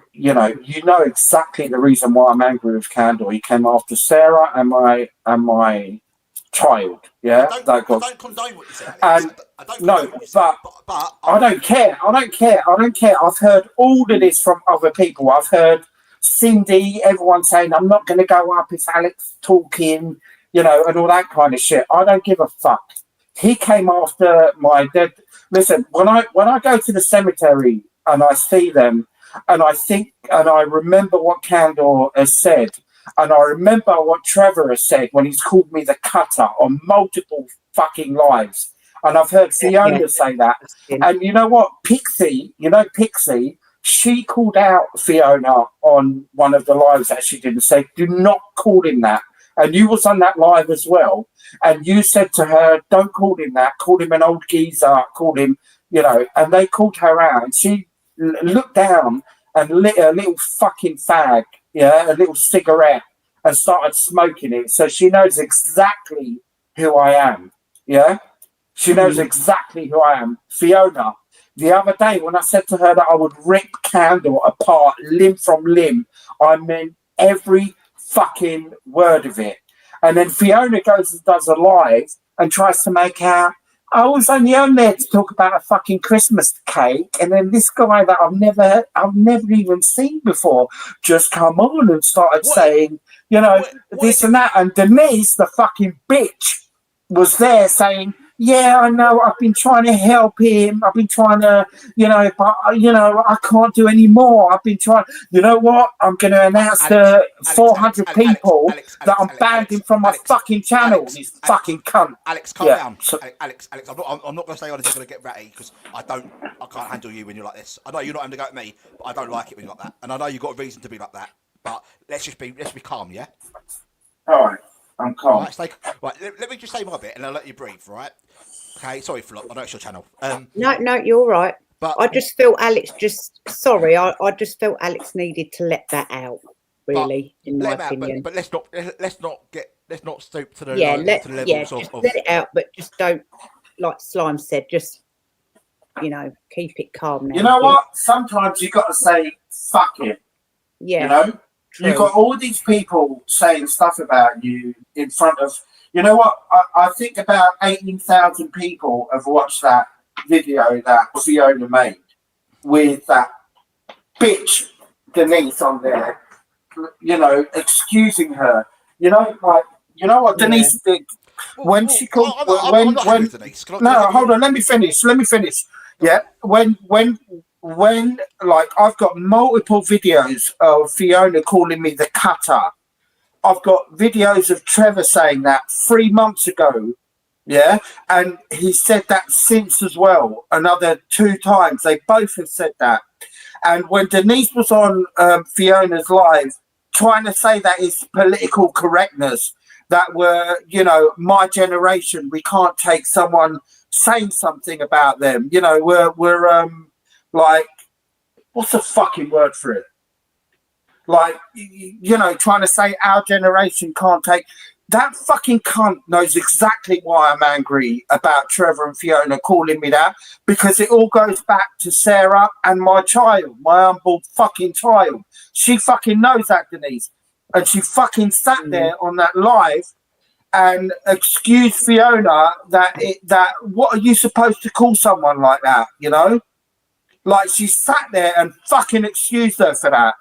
exactly the reason why I'm angry with Candor. He came after Sarah and my child. Yeah, I don't condone what you said, Alex. But I don't care. I've heard all of this from other people. I've heard Cindy, everyone saying I'm not going to go up if Alex talking, and all that kind of shit. I don't give a fuck. He came after my dead. Listen, when I go to the cemetery and I see them, and I think and I remember what Candor has said. And I remember what Trevor has said when he's called me the cutter on multiple fucking lives. And I've heard Fiona say that. And you know what? Pixie, she called out Fiona on one of the lives that she did and said, do not call him that. And you was on that live as well. And you said to her, don't call him that. Call him an old geezer. Call him, and they called her out. And she looked down and lit a little fucking fag. Yeah, a little cigarette, and started smoking it. So she knows exactly who I am. Yeah, she knows exactly who I am. Fiona, the other day when I said to her that I would rip Candor apart limb from limb, I meant every fucking word of it. And then Fiona goes and does a live and tries to make out, I was only on there to talk about a fucking Christmas cake, and then this guy that I've never even seen before just come on and started saying, this and that. And Denise, the fucking bitch, was there saying, yeah, I know, I've been trying to help him. I've been trying to, but, I can't do any more. I've been trying, you know what? I'm going to announce to 400 people that I'm banned him from my fucking channel. This fucking cunt. Alex, calm down. Alex, I'm not going to say this is going to get ratty because I can't handle you when you're like this. I know you're not having to go at me, but I don't like it when you're like that. And I know you've got a reason to be like that. But let's be calm, yeah? All right, I'm calm. Right, let me just say my bit and I'll let you breathe, right? Okay, sorry, Flop. I know it's your channel. No, you're all right. But I just felt Alex sorry, I just felt Alex needed to let that out, really, in my opinion. But let's not stoop to the levels just of let it out, but just don't, like Slime said, just keep it calm now. You know what? Sometimes you got to say fuck it. Yeah. You know, true. You've got all these people saying stuff about you in front of. You know what? I think about 18,000 people have watched that video that Fiona made with that bitch Denise on there. Excusing her. You know what Denise did when she called. I'm not happy with Denise. No, hold on. Let me finish. Yeah, when like I've got multiple videos of Fiona calling me the cutter. I've got videos of Trevor saying that 3 months ago. Yeah, and he said that since as well. Another 2 times. They both have said that. And when Denise was on Fiona's live, trying to say that it's political correctness, that my generation, we can't take someone saying something about them. We're like, what's the fucking word for it? Like, trying to say our generation can't take. That fucking cunt knows exactly why I'm angry about Trevor and Fiona calling me that, because it all goes back to Sarah and my child, my humble fucking child. She fucking knows that, Denise. And she fucking sat there on that live and excused Fiona that what are you supposed to call someone like that, Like, she sat there and fucking excused her for that.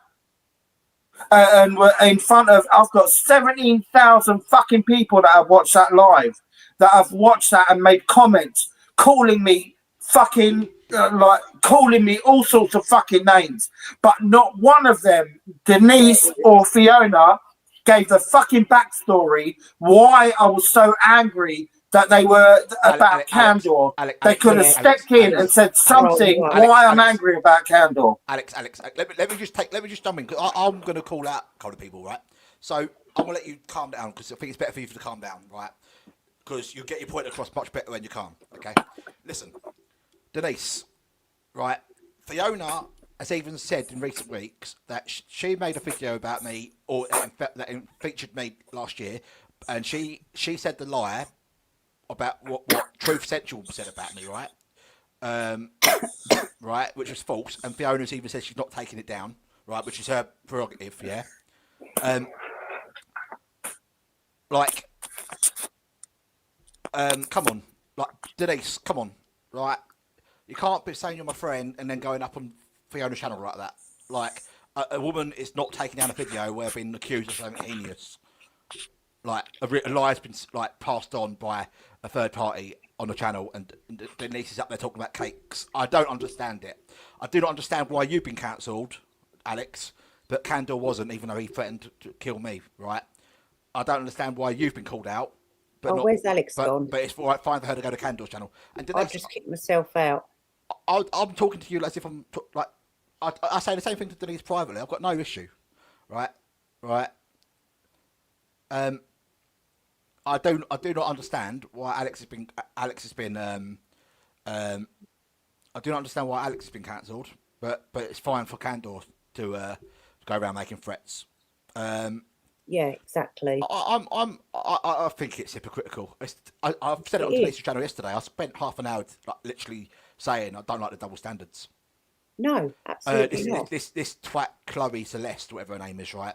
And we're in front of, I've got 17,000 fucking people that have watched that live, that have watched that and made comments, calling me fucking, calling me all sorts of fucking names. But not one of them, Denise or Fiona, gave the fucking backstory why I was so angry that they were about Candor. They could have stepped in and said something why I'm angry about Candor. Alex, let me just jump in, because I'm going to call out a couple of people, right? So I'm going to let you calm down, because I think it's better for you to calm down, right? Because you get your point across much better when you're calm, okay? Listen, Denise, right? Fiona has even said in recent weeks that she made a video about me, or that featured me last year, and she said the lie about what Truth Central said about me, right? Right, which was false, and Fiona's even said she's not taking it down, right, which is her prerogative, yeah. Come on, like, Denise, come on, right? You can't be saying you're my friend and then going up on Fiona's channel like that. Like, a woman is not taking down a video where being accused of something heinous. Like, a lie has been passed on by a third party on the channel, and Denise is up there talking about cakes. I don't understand it. I do not understand why you've been cancelled, Alex, but Candor wasn't, even though he threatened to kill me, right? I don't understand why you've been called out. But where's Alex gone? But it's fine for her to go to Candor's channel. And Denise, I just kicked myself out. I'm talking to you as if I'm I say the same thing to Denise privately. I've got no issue, right? I do not understand why Alex has been I do not understand why Alex has been cancelled, but it's fine for Candor to go around making threats. Yeah, exactly. I think it's hypocritical. I've said it on Denise's channel yesterday. I spent half an hour literally saying I don't like the double standards. No, absolutely not. This twat Chloe Celeste, whatever her name is, right?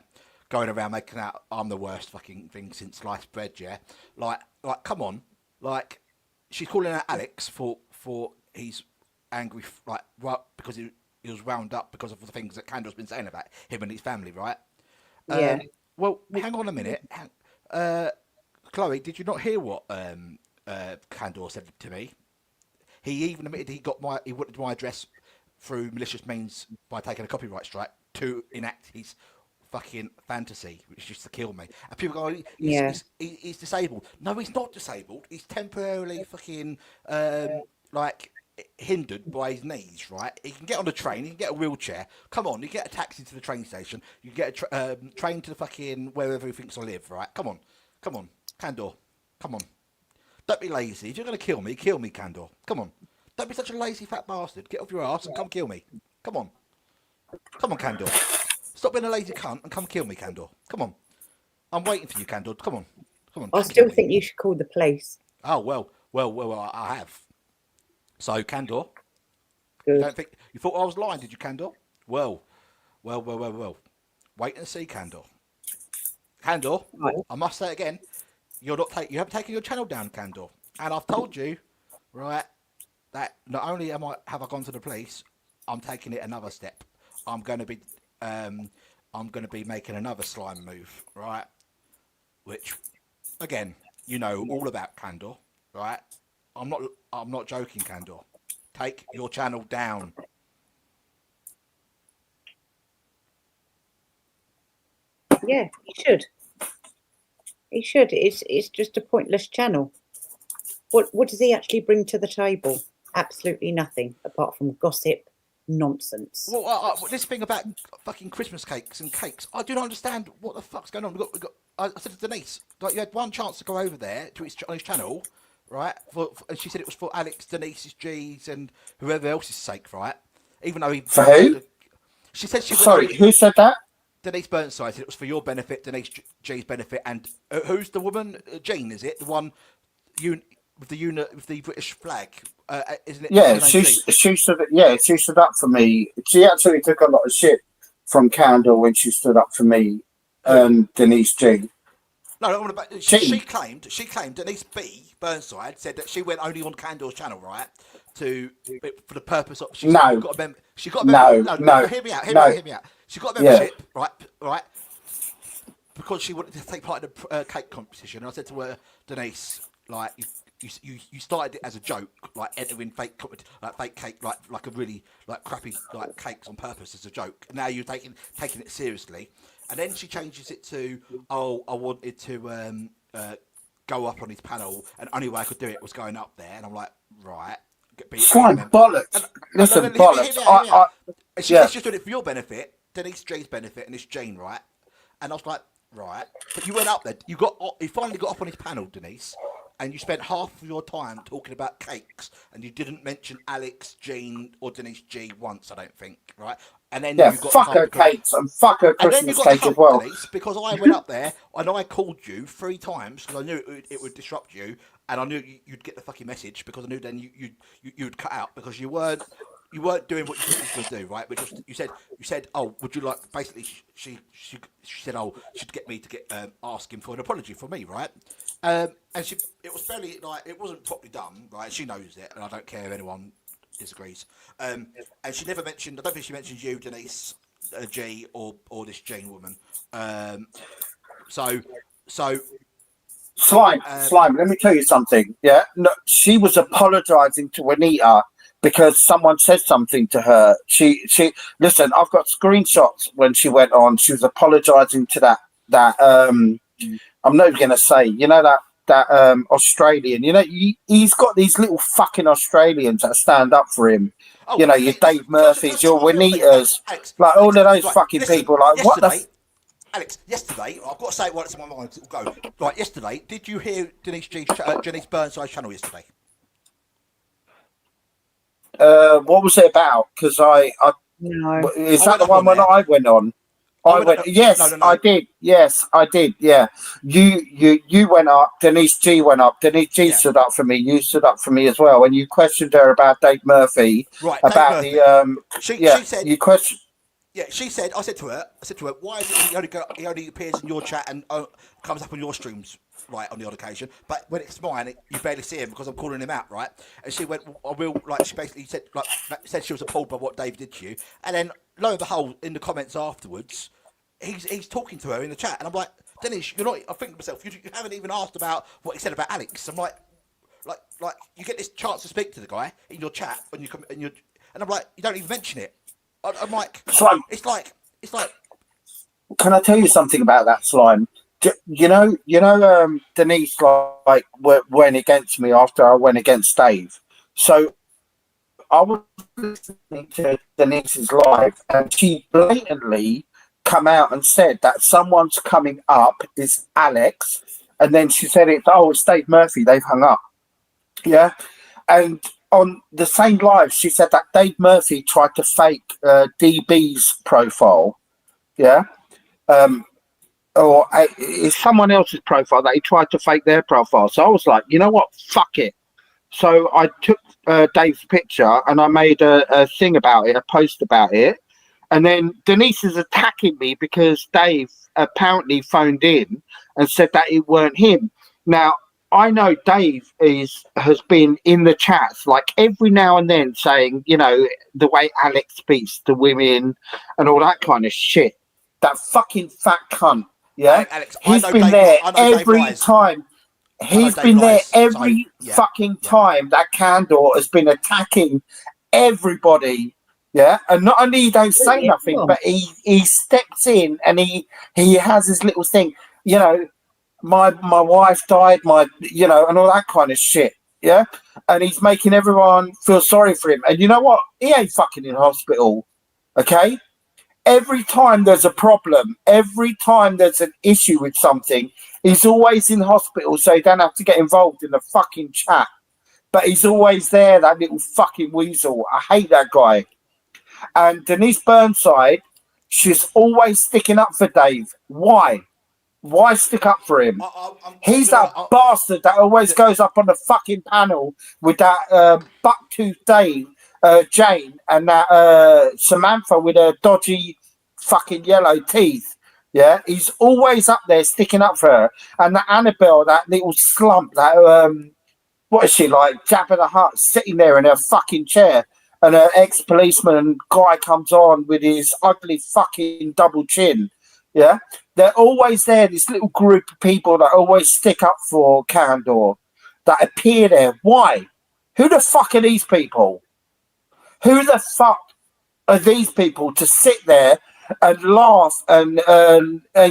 Going around making out I'm the worst fucking thing since sliced bread, yeah? Like, come on. Like, she's calling out Alex for he's angry, because he was wound up because of the things that Candor's been saying about him and his family, right? Yeah. Well, hang on a minute. Chloe, did you not hear what Candor said to me? He even admitted he wanted my address through malicious means by taking a copyright strike to enact his fucking fantasy, which is just to kill me. And people go, he's disabled. No, he's not disabled. He's temporarily fucking hindered by his knees, right? He can get on the train, he can get a wheelchair. Come on, you get a taxi to the train station, you get a train to the fucking wherever he thinks I live, right? Come on, Candor, come on. Don't be lazy. If you're going to kill me, Candor. Come on. Don't be such a lazy fat bastard. Get off your ass and come kill me. Come on, Candor. Stop being a lazy cunt and come kill me, Candor. Come on. I'm waiting for you, Candor. Come on. I still think you should call the police. Oh, well, I have. So, Candor, Good. don't think you thought I was lying, did you, Candor? Well. Wait and see, Candor. Candor, Right. I must say again, you haven't taken your channel down, Candor. And I've told you, right, that not only have I gone to the police, I'm taking it another step. I'm going to be making another slime move, right? Which, again, you know all about, Candor, right? I'm not joking, Candor. Take your channel down. Yeah, he should. He should. It's just a pointless channel. What does he actually bring to the table? Absolutely nothing apart from gossip, nonsense. Well, this thing about fucking Christmas cakes and cakes, I do not understand what the fuck's going on. I said to Denise, like, you had one chance to go over there to on his channel, right? And she said it was for Alex, Denise's, G's, and whoever else's sake, right? Even though he for who? She said she. Sorry, who said that? Denise Burnside said it was for your benefit, Denise G's benefit, and who's the woman? Jean, is it the one? With the British flag, isn't it? Yeah, she stood up for me. She actually took a lot of shit from Candle when she stood up for me and Denise G. No, she claimed Denise B Burnside said that she went only on Candle's channel, right? For the purpose of She got a membership. Hear me out. She got a membership, right? Because she wanted to take part in the cake competition. And I said to her, Denise, like you started it as a joke, like entering fake cake, like a really like crappy like cakes on purpose as a joke. Now you're taking it seriously, and then she changes it to, oh, I wanted to go up on his panel, and only way I could do it was going up there. And I'm like, right. Slime bollocks. Listen, bollocks. She said she's doing it for your benefit, Denise J's benefit, and it's Jane, right? And I was like, right. But you went up there. You finally got up on his panel, Denise, and you spent half of your time talking about cakes, and you didn't mention Alex, Jean, or Denise G once, I don't think, right? And then you got fuck her cakes and fuck her Christmas cake as well. Denise, because I went up there and I called you 3 times because I knew it would disrupt you, and I knew you'd get the fucking message because I knew then you'd cut out because you weren't doing what you said you were going to do, right? Which was, you said, oh, would you like? Basically, she said, oh, she'd get me to ask him for an apology for me, right? And it was fairly like it wasn't properly done, right? She knows it, and I don't care if anyone disagrees. And she never mentioned. I don't think she mentioned you, Denise G, or this Jane woman. So. Slime. Let me tell you something. Yeah, no, she was apologising to Anita because someone said something to her. She listen. I've got screenshots when she went on. She was apologising to that. I'm not going to say. You know that Australian. You know he's got these little fucking Australians that stand up for him. Oh, you know your Dave Murphys, your Juanitas, like all of those fucking people. Like what the. Alex, yesterday, I've got to say what's in my mind. Go. Right, yesterday, did you hear Denise Burnside's channel yesterday? What was it about? Because no. Is that the one when I went on? Yes, no. I did. Yes, I did. Yeah, you went up. Denise G went up. Denise G stood up for me. You stood up for me as well, and you questioned her about Dave Murphy. Right. About Dave Murphy. She said you questioned. Yeah, she said. I said to her, why is it he only appears in your chat and comes up on your streams, right, on the odd occasion, but when it's mine, you barely see him because I'm calling him out, right? And she went, I will, like, she basically said she was appalled by what Dave did to you, and then lo and behold, in the comments afterwards, he's talking to her in the chat, and I'm like, Dennis, you're not. I think to myself, you haven't even asked about what he said about Alex. I'm like you get this chance to speak to the guy in your chat when you come, and I'm like, you don't even mention it. I'm like, Slime. It's like. Can I tell you something about that, Slime? You know, Denise like went against me after I went against Dave. So I was listening to Denise's live, and she blatantly come out and said that someone's coming up is Alex, and then she said it's Dave Murphy. They've hung up. Yeah, and on the same live, she said that Dave Murphy tried to fake DB's profile. Yeah. Or it's someone else's profile that he tried to fake their profile. So I was like, you know what? Fuck it. So I took Dave's picture and I made a thing about it, a post about it. And then Denise is attacking me because Dave apparently phoned in and said that it weren't him. Now, I know Dave has been in the chats like every now and then saying, you know, the way Alex speaks to women and all that kind of shit. That fucking fat cunt. Yeah, Alex, he's been there every time. He's been there every fucking time that Candor has been attacking everybody. Yeah, and not only he don't say nothing, but he steps in and he has his little thing. You know, my wife died, and all that kind of shit. Yeah, and he's making everyone feel sorry for him. And you know what? He ain't fucking in hospital. Okay. Every time there's a problem, every time there's an issue with something, he's always in hospital, so he don't have to get involved in the fucking chat. But he's always there, that little fucking weasel. I hate that guy. And Denise Burnside, she's always sticking up for Dave. Why? Why stick up for him? He's that bastard that always goes up on the fucking panel with that bucktooth Dave. Jane and that Samantha with her dodgy fucking yellow teeth. Yeah, he's always up there sticking up for her. And that Annabelle, that little slump, that what is she like? Jabba the Hutt sitting there in her fucking chair, and her ex-policeman guy comes on with his ugly fucking double chin. Yeah, they're always there. This little group of people that always stick up for Candor, that appear there. Why? Who the fuck are these people? Who the fuck are these people to sit there and laugh and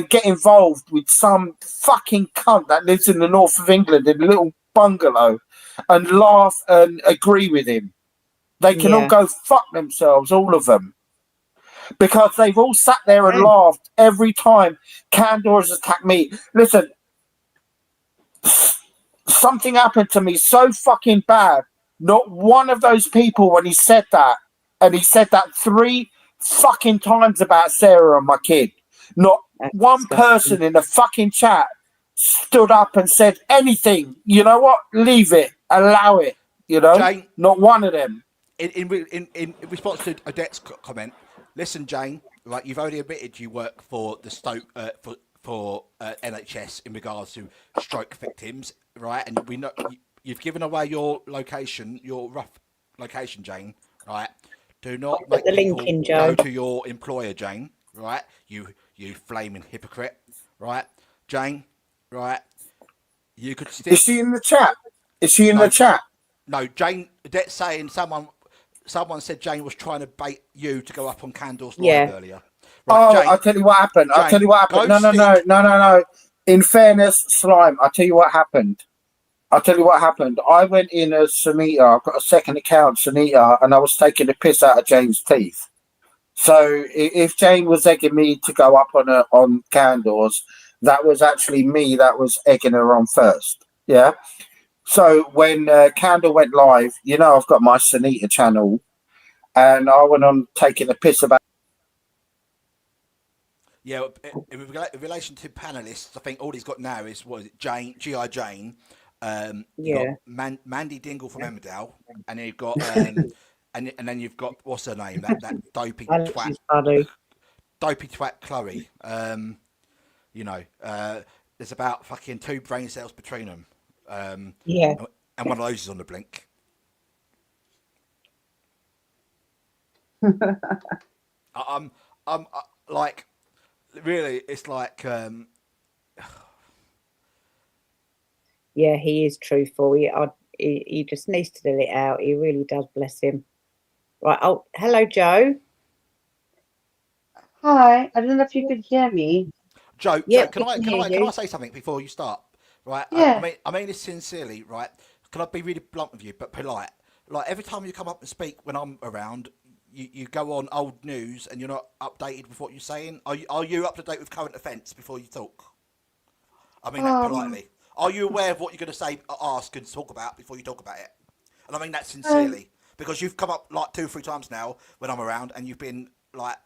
get involved with some fucking cunt that lives in the north of England in a little bungalow and laugh and agree with him? They can all go fuck themselves, all of them. Because they've all sat there and laughed every time Candor has attacked me. Listen, something happened to me so fucking bad. Not one of those people, when he said that, and he said that 3 fucking times about Sarah and my kid, not one person in the fucking chat stood up and said anything. You know what? Leave it. Allow it. You know? Jane, not one of them. In response to Odette's comment, listen, Jane, like you've already admitted you work for the Stoke, for NHS in regards to stroke victims, right? And we know you've given away your location, your rough location, Jane, right? Do not make people go to your employer, Jane, right? You flaming hypocrite, right? Jane, right? You could still... Is she in the chat? Is she in the chat? No, Jane, that's saying someone said Jane was trying to bait you to go up on Candor's live earlier. Right, Jane, I'll tell you what happened. No. In fairness, Slime, I'll tell you what happened. I went in as Sunita. I've got a second account, Sunita, and I was taking the piss out of Jane's teeth. So if Jane was egging me to go up on Candor's, that was actually me that was egging her on first. Yeah. So when Candor went live, you know, I've got my Sunita channel, and I went on taking the piss about. Yeah, in relation to panelists, I think all he's got now is Jane, G.I. Jane. You got Mandy Dingle from Emmerdale, and you've got and then you've got what's her name? That dopey twat, Chloe. You know, there's about fucking 2 brain cells between them. And one of those is on the blink. I'm like, really, it's like. Yeah, he is truthful. He just needs to let it out. He really does, bless him. Right. Oh, hello, Joe. Hi. I don't know if you could hear me. Joe, can I say something before you start? Right. Yeah. I mean this sincerely, right? Can I be really blunt with you, but polite? like every time you come up and speak when I'm around, you go on old news and you're not updated with what you're saying. Are you up to date with current events before you talk? I mean that Um, politely. Are you aware of what you're going to say, ask, and talk about before you talk about it? And I mean that um, sincerely, because you've come up like 2 or 3 times now when I'm around, and you've been like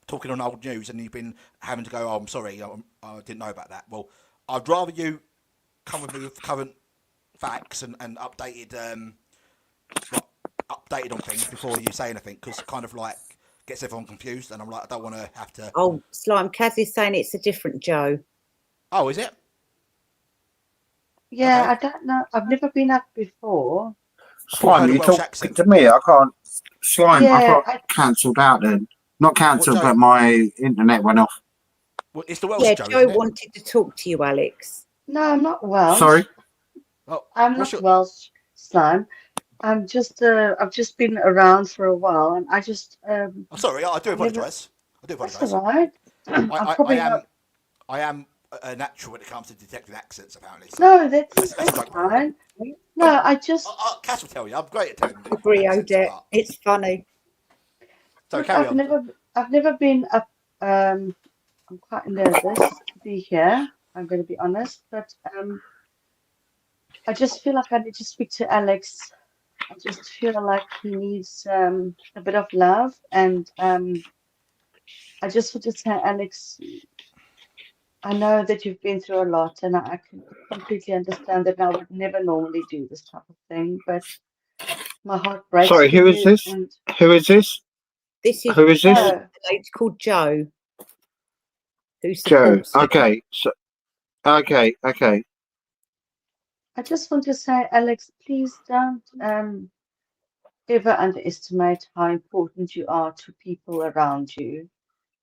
talking on old news, and you've been having to go, "Oh, I'm sorry, I didn't know about that." Well, I'd rather you come with me with current facts and updated, like, updated on things before you say anything, because kind of like gets everyone confused, and I'm like, I don't want to have to. Oh, Slime, Kaz is saying it's a different Joe. Oh, is it? yeah, Okay. I don't know. I've never been up before. Thought I Slime, heard a you Welsh talking accent. to me? I can't. Slime, I Yeah, got cancelled out then. Not What cancelled, Joe? but my internet went off. Well, it's the Welsh Yeah, Joe, Joe isn't it? wanted to talk to you, Alex. no, I'm not Sorry? Welsh. Oh, I'm what's not your? Welsh, Slime. I've just been around for a while, and Oh, sorry, I do I've never. apologise. I do That's all apologise. right. I, I'm I, I probably not. am I am a natural when it comes to detecting accents, apparently. So No, that's a that's joke, by the way. fine. No, I just Cass will tell you, I'm great at telling Agree, accents Odette. apart. It's funny. So look. carry on. I've never been up. I'm quite nervous to be here. I'm going to be honest, but I just feel like I need to speak to Alex. I just feel like he needs a bit of love, and I just want to say, Alex, I know that you've been through a lot, and I can completely understand that. And I would never normally do this type of thing, but my heart breaks Sorry, for who is you. this? And Who is this? This is Who is this? Joe, a lady called Joe who Joe. supports you. Okay. So, okay. I just want to say, Alex, please don't ever underestimate how important you are to people around you.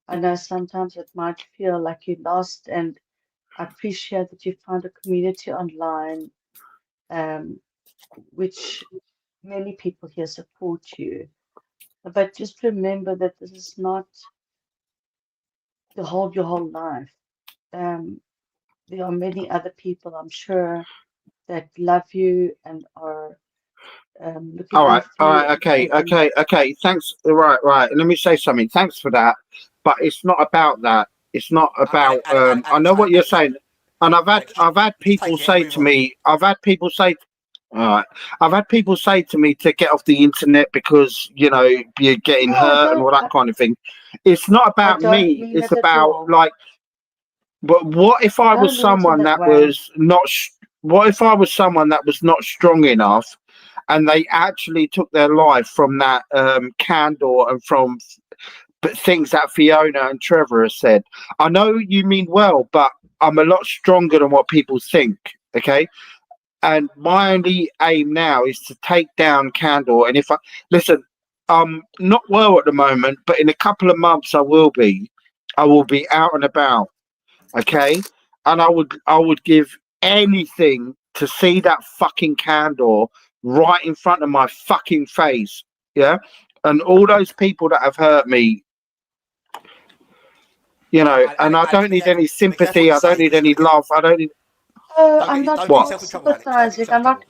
I know sometimes it might feel like you're lost, and I appreciate that you found a community online, um, which many people here support you. But just remember that this is not your whole life. Um, there are many other people, I'm sure, that love you and are looking after All you right, and caring. okay. Thanks. Right. Let me say something. Thanks for that. But it's not about that. It's not about I know what you're Alex, saying. And Alex, I've had just people take it and say move to on. me, all right. I've had people say to me to get off the internet because, you're getting No, hurt and all that kind of thing. It's not I about don't me. mean It's it at about all. like, but what if I I was don't mean it in someone that that way. was not, what if I was someone that was not strong enough and they actually took their life from that candle and from things that Fiona and Trevor have said? I know you mean well, but I'm a lot stronger than what people think. Okay. And my only aim now is to take down Candle. And if I listen, I'm not well at the moment, but in a couple of months I will be. I will be out and about. Okay. And I would give anything to see that fucking Candle right in front of my fucking face. Yeah. And all those people that have hurt me, and I Alex, don't need any be careful what sympathy. you I don't say, need because any love. I don't need I'm not don't get what. yourself in trouble, Alex. Don't get sympathizing. yourself in trouble.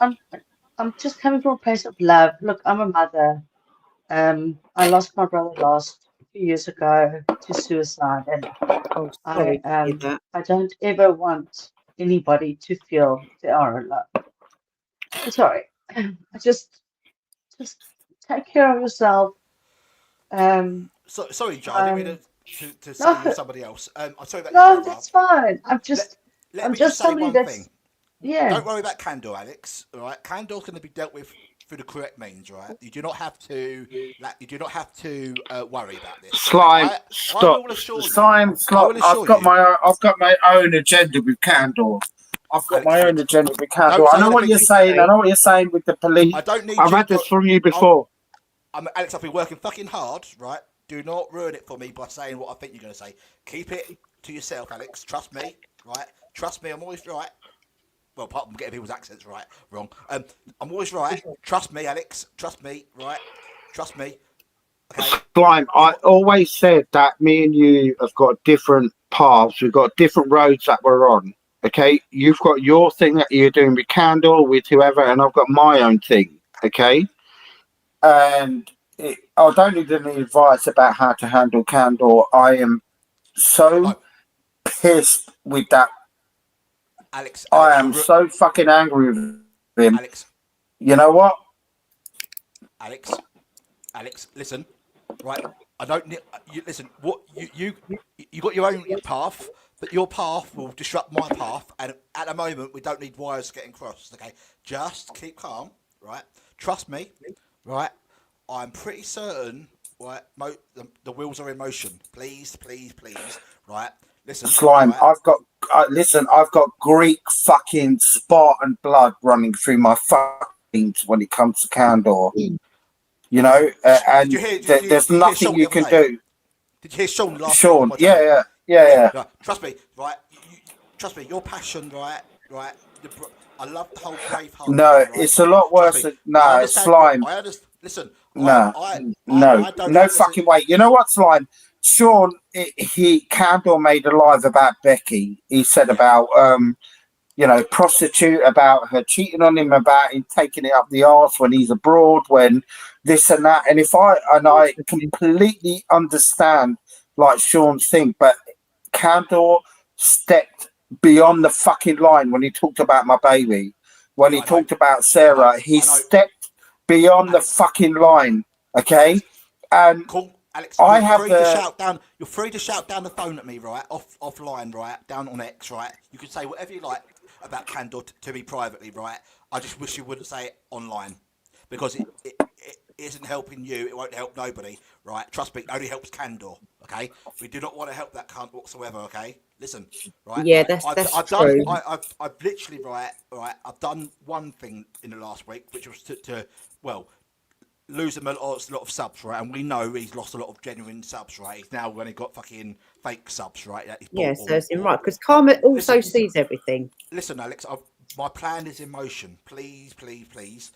I'm just coming from a place of love. Look, I'm a mother. I lost my brother last few years ago to suicide, and Oh, I sorry to hear um that. I don't ever want anybody to feel they are alone. I'm sorry. I just take care of yourself. Um, Sorry, Joe. I didn't mean um, to say you were no, somebody else. I'll tell you about your no, brother. that's fine. Let Let I'm me just just say somebody one thing. that's yeah. Don't worry about Candor, Alex. All right, Candor's going to be dealt with through the correct means. Right, you do not have to. You do not have to worry about this. Right, Slime, I stop. will assure you. Slime, I slop. will assure you. I've got my own agenda with Candor. I've got Alex, my own agenda with Candor. don't I say know what you're anything. saying. I Okay. know what you're saying with the police. I don't need I've you. had this from you I'm, before. Alex, I've been working fucking hard. Right, do not ruin it for me by saying what I think you're going to say. Keep it to yourself, Alex. Trust me. Right, trust me. I'm always right. Well, apart from getting people's accents wrong. I'm always right. Trust me, Alex. Trust me, right? Trust me. Okay. Slime, I always said that me and you have got different paths. We've got different roads that we're on. Okay, you've got your thing that you're doing with Candle, with whoever, and I've got my own thing. Okay, and I don't need any advice about how to handle Candor. I am so pissed with that. Alex, I am so fucking angry with him. Alex, you know what? Alex, listen, right? I don't need you. Listen, what you got your own path, but your path will disrupt my path. And at the moment, we don't need wires getting crossed. Okay, just keep calm, right? Trust me, right? I'm pretty certain, right? The wheels are in motion. Please, please, please, right? Listen, Slime. right? I've got Greek fucking Spartan blood running through my fucking when it comes to Candor. You know, and there's nothing you can do. Did you hear Sean last Sean, night? Yeah. Yeah. Trust me, right? Trust me, your passion, right? I love the whole Braveheart. No, thing, right? it's a lot worse than Slime. I understand. Listen, No, I don't no fucking way. You know what, Slime? Sean, Candor made a live about Becky. He said about prostitute, about her cheating on him, about him taking it up the arse when he's abroad, when this and that. And I completely understand like Sean's thing, but Candor stepped beyond the fucking line when he talked about my baby. When he talked about Sarah, he stepped beyond the fucking line. Okay, Alex, and cool. Alex, I you're have free to shout down. You're free to shout down the phone at me, right? Offline, right? Down on X, right? You can say whatever you like about Candor to me privately, right? I just wish you wouldn't say it online because it isn't helping you. It won't help nobody, right? Trust me, it only helps Candor. Okay, we do not want to help that cunt whatsoever. Okay, listen, right? Yeah, that's true. I've literally right. I've done one thing in the last week, which was to lose him a lot of subs, right? And we know he's lost a lot of genuine subs, right? He's now only got fucking fake subs, right? That he's yeah, so it's in right because Karma also sees everything. Listen, Alex, my plan is in motion. Please, please, please,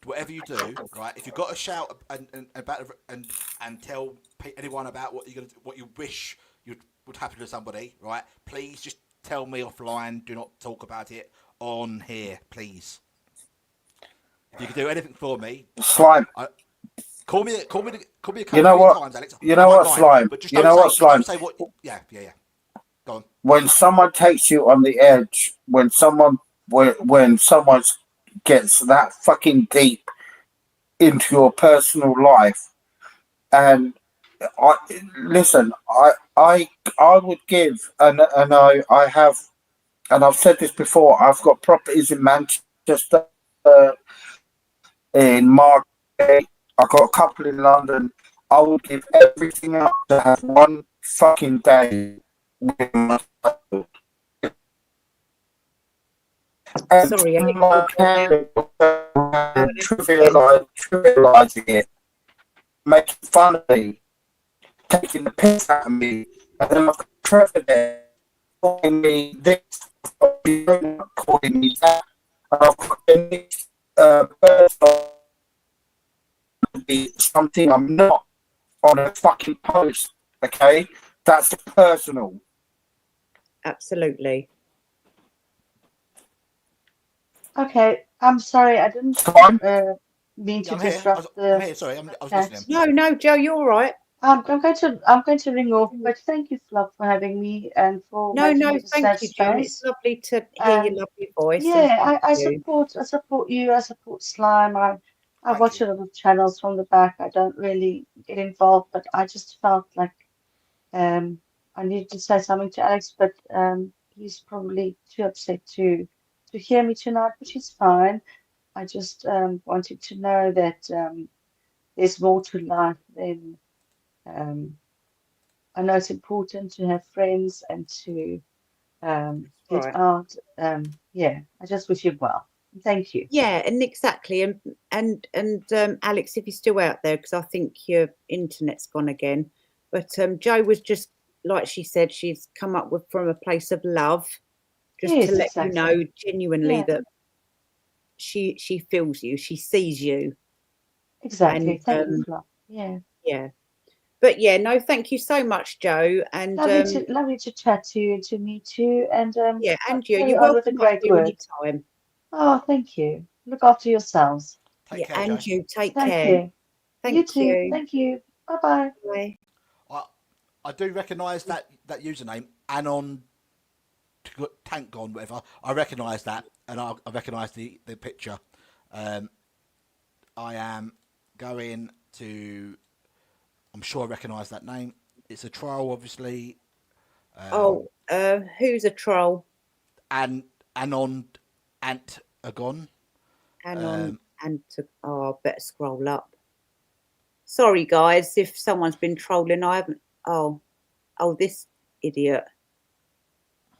whatever you do, right? If you've got to shout and tell anyone about what you wish would happen to somebody, right? Please just tell me offline. Do not talk about it on here, please. If you can do anything for me, Slime. Call me a couple you know of what? times, Alex. You know what, Slime? But just you know what, Slime? Don't say what. Yeah. Go on. When someone takes you on the edge, when someone gets that fucking deep into your personal life, and I would give, and I have, and I've said this before. I've got properties in Manchester, in Margate. I've got a couple in London. I would give everything up to have one fucking day with my child. Sorry, trivializing it, making fun of me, taking the piss out of me, and then I've got Trevor there calling me this, calling me that, and I've got the next person to be something I'm not on a fucking post, okay? That's personal. absolutely. Okay, I'm sorry, I didn't mean to disrupt I'm here. Sorry, I was listening. No, Joe, you're all right. I'm going to ring off, but thank you, Flop, for having me and for making it a thank safe you, Joe. It's space. lovely to hear your lovely voice. Yeah, I support you. I support Slime. I watch a lot of channels from the back. I don't really get involved, but I just felt like I needed to say something to Alex, but he's probably too upset to hear me tonight, which is fine. I just wanted to know that there's more to life than I know it's important to have friends and to get out. Yeah, I just wish you well. Thank you. Yeah, and exactly, and Alex, if you're still out there, because I think your internet's gone again. But Joe was just like she said, she's come up with from a place of love, just to let you know genuinely that she feels you, she sees you. Exactly. And, thank you, Fluff. Yeah. Yeah. But yeah, no, thank you so much, Joe. And lovely to chat to you and to meet you. And yeah, and you're welcome with a welcome great here word. anytime. Oh, thank you. Look after yourselves. Take care, and Joe. You take Thank care. you. You Thank too. you. Thank you. Bye-bye. Bye. I do recognise that username, Anon Tank Gone, whatever. I recognise that, and I recognise the picture. I am going to. I'm sure I recognise that name. It's a troll, obviously. Who's a troll? Anon Ant Agon. Anon I better scroll up. Sorry, guys, if someone's been trolling. I haven't. Oh, this idiot.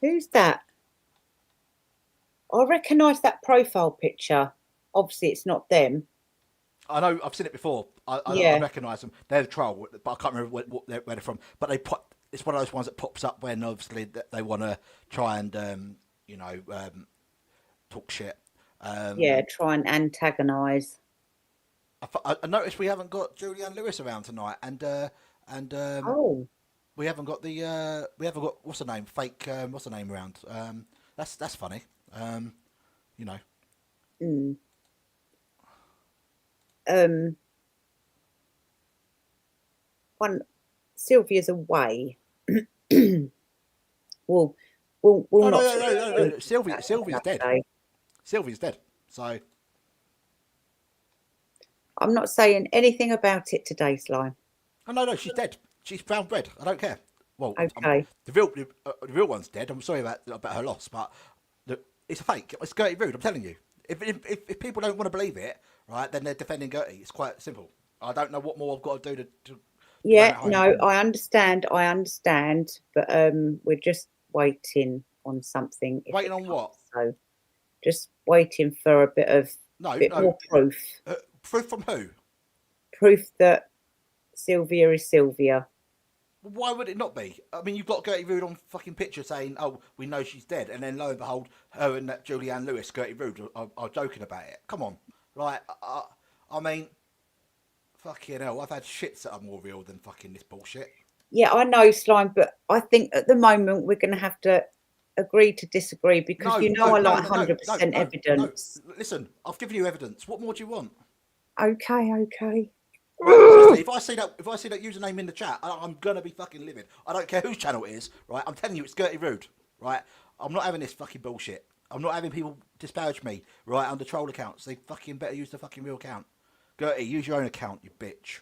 Who's that? I recognise that profile picture. Obviously, it's not them. I know. I've seen it before. I recognise them. They're the troll, but I can't remember where they're from. But it's one of those ones that pops up when obviously they want to try and talk shit. Try and antagonise. I noticed we haven't got Julianne Lewis around tonight, and we haven't got what's her name? Fake what's her name around? That's funny. Sylvia's away. we'll No. Sylvia's dead. Sylvia's dead. So I'm not saying anything about it today, Slime. Oh no, she's dead. She's found bread. I don't care. Well, okay. The real one's dead. I'm sorry about her loss, but it's a fake. It's Gertie Rude. I'm telling you. If people don't want to believe it, right, then they're defending Gertie. It's quite simple. I don't know what more I've got to do to yeah, no, I understand, but we're just waiting on something. Waiting on what? So, just waiting for a bit more proof. Proof from who? Proof that Sylvia is Sylvia. Why would it not be? I mean, you've got Gertie Rude on fucking picture saying, "Oh, we know she's dead," and then lo and behold, her and that Julianne Lewis, Gertie Rude, are joking about it. Come on, like, I mean, fucking hell, I've had shits that are more real than fucking this bullshit. Yeah, I know, Slime, but I think at the moment we're going to have to agree to disagree because I like 100% evidence. No. Listen, I've given you evidence. What more do you want? Okay. Honestly, if I see that username in the chat, I'm gonna be fucking livid. I don't care whose channel it is, right? I'm telling you, it's Gertie Rude, right? I'm not having this fucking bullshit. I'm not having people disparage me, right, under troll accounts. They fucking better use the fucking real account. Gertie, use your own account, you bitch.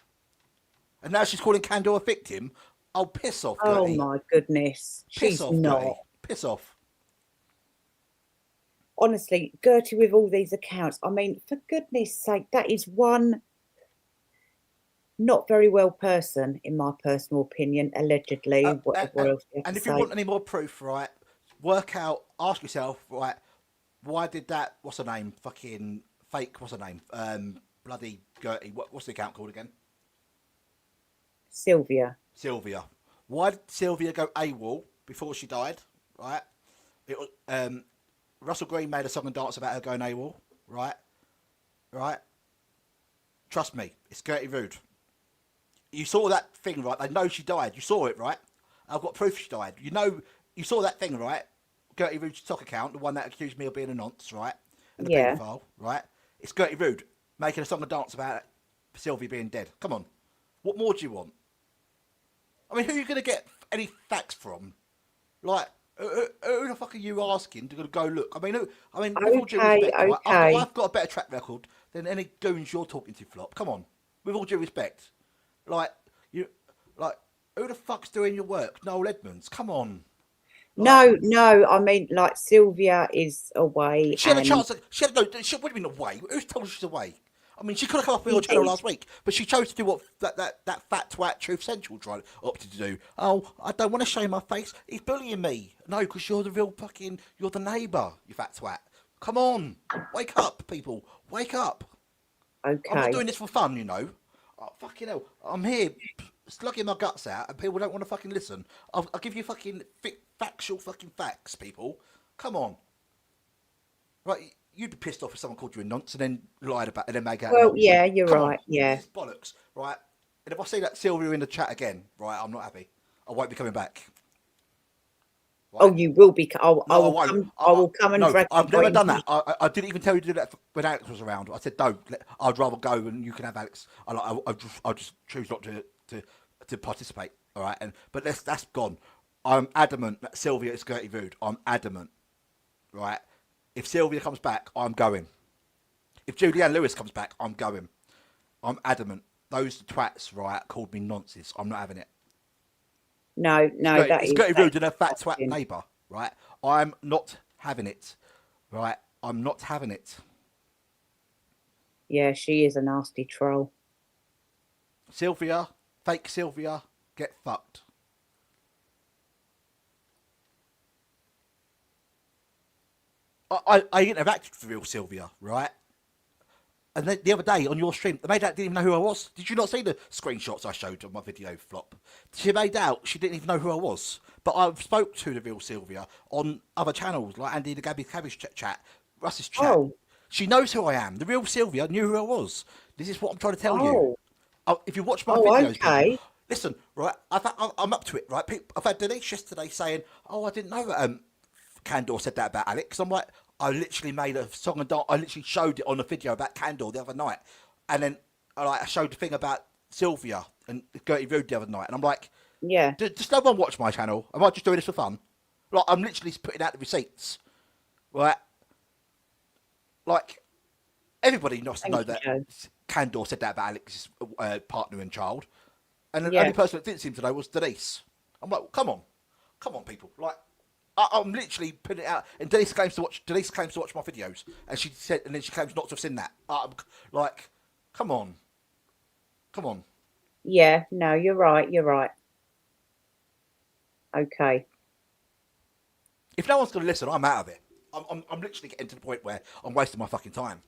And now she's calling Candor a victim. Oh, piss off, Gertie. Oh my goodness, she's not. Gertie. Piss off. Honestly, Gertie with all these accounts. I mean, for goodness sake, that is one not very well person, in my personal opinion, allegedly. Whatever else you have and to if say. you want any more proof, right, ask yourself, right, why did that, what's her name, fucking fake, what's her name, bloody Gertie, what's the account called again? Sylvia. Why did Sylvia go AWOL before she died, right? It was, Russell Green made a song and dance about her going AWOL, right? Trust me, it's Gertie Rude. You saw that thing, right? They know she died. You saw it, right? I've got proof she died. You saw that thing, right? Gertie Rude's TikTok account, the one that accused me of being a nonce, right? And a paedophile, right? It's Gertie Rude making a song and dance about Sylvia being dead. Come on. What more do you want? I mean, who are you going to get any facts from? Like, who the fuck are you asking to go look? I mean, with all due respect, right? I've got a better track record than any goons you're talking to, Flop. Come on. With all due respect. Like, who the fuck's doing your work? Noel Edmonds, come on. Like, no, I mean, like, Sylvia is away. She had a chance. She would have been away. Who's told her she's away? I mean, she could have come up on your channel last week, but she chose to do what that fat twat Truth Central opted to do. Oh, I don't want to show my face. He's bullying me. No, because you're the real fucking, you're the neighbour, you fat twat. Come on, wake up, people, wake up. Okay. I'm not doing this for fun, you know. Oh, fucking hell, I'm here slugging my guts out, and people don't want to fucking listen. I'll give you fucking factual fucking facts, people. Come on. Right, you'd be pissed off if someone called you a nonce and then lied about it and then made out. Well, yeah, you're right. Yeah. This is bollocks, right? And if I see that Sylvia in the chat again, right, I'm not happy. I won't be coming back. Right? Oh, you will be. I No, I will won't. come. I will come and No, drag you I've never right done into that. I didn't even tell you to do that when Alex was around. I said, don't. I'd rather go and you can have Alex. I'll just choose not to participate. All right. But that's gone. I'm adamant that Sylvia is Gertie Rude. I'm adamant. Right. If Sylvia comes back, I'm going. If Julianne Lewis comes back, I'm going. I'm adamant. Those twats, right, called me nonsense. I'm not having it. No, that It's is Gertie that Rude is and her fat twat disgusting. neighbour, right? I'm not having it. Right? I'm not having it. Yeah, she is a nasty troll. Sylvia, fake Sylvia, get fucked. I interacted with real Sylvia, right? And then the other day on your stream, they made out didn't even know who I was. Did you not see the screenshots I showed on my video flop? She made out she didn't even know who I was. But I spoke to the real Sylvia on other channels like Andy the Gabby Cabbage chat, Russ's chat. Oh, She knows who I am. The real Sylvia knew who I was. This is what I'm trying to tell you. oh, If you watch my oh. videos, people, Okay. listen, right? I'm up to it, right? I've had Denise yesterday saying, "Oh, I didn't know that Candor said that about Alex." I'm like, I literally made a song and dance. I literally showed it on a video about Candor the other night, and then I showed the thing about Sylvia and Gertie Rude the other night, and I'm like, Yeah. does no one watch my channel? Am I just doing this for fun? Like, I'm literally putting out the receipts, right? Like, everybody knows to Thank know you, that Joe. Candor said that about Alex's partner and child. And the Yeah. only person that didn't seem to know was Denise. I'm like, well, come on, people. Like, I'm literally putting it out. And Denise claims to watch my videos, and she said, and then she claims not to have seen that. I'm like, come on. Yeah. No, you're right. You're right. Okay. If no one's going to listen, I'm out of it. I'm literally getting to the point where I'm wasting my fucking time.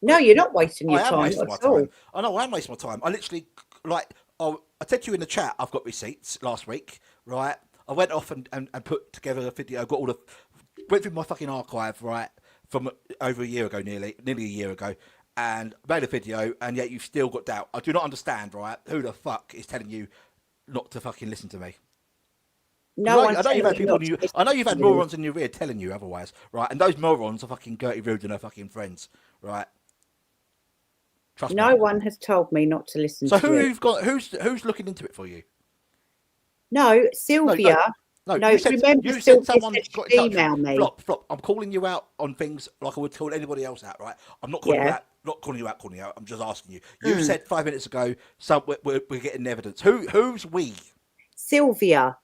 No, you're not wasting your I am time wasting my at all. time. I know I am wasting my time. I literally, like, I said to you in the chat, I've got receipts last week, right? I went off and put together a video, went through my fucking archive, right, from over a year ago, nearly a year ago, and made a video, and yet you've still got doubt. I do not understand, right? Who the fuck is telling you not to fucking listen to me? No I one's know you've had telling you people not to I know you've listen had to you. morons in your ear telling you otherwise, right? And those morons are fucking Gertie Rude and her fucking friends, right? Trust me. No one has told me not to listen So to you. who's looking into it for you? No, Sylvia. No. No, You said remember Sylvia someone said got in she'd touch. email me. Flop. I'm calling you out on things like I would call anybody else out, right? I'm not calling Yeah. you out. Not calling you out. I'm just asking you. You said 5 minutes ago, so we're getting evidence. Who's we? Sylvia.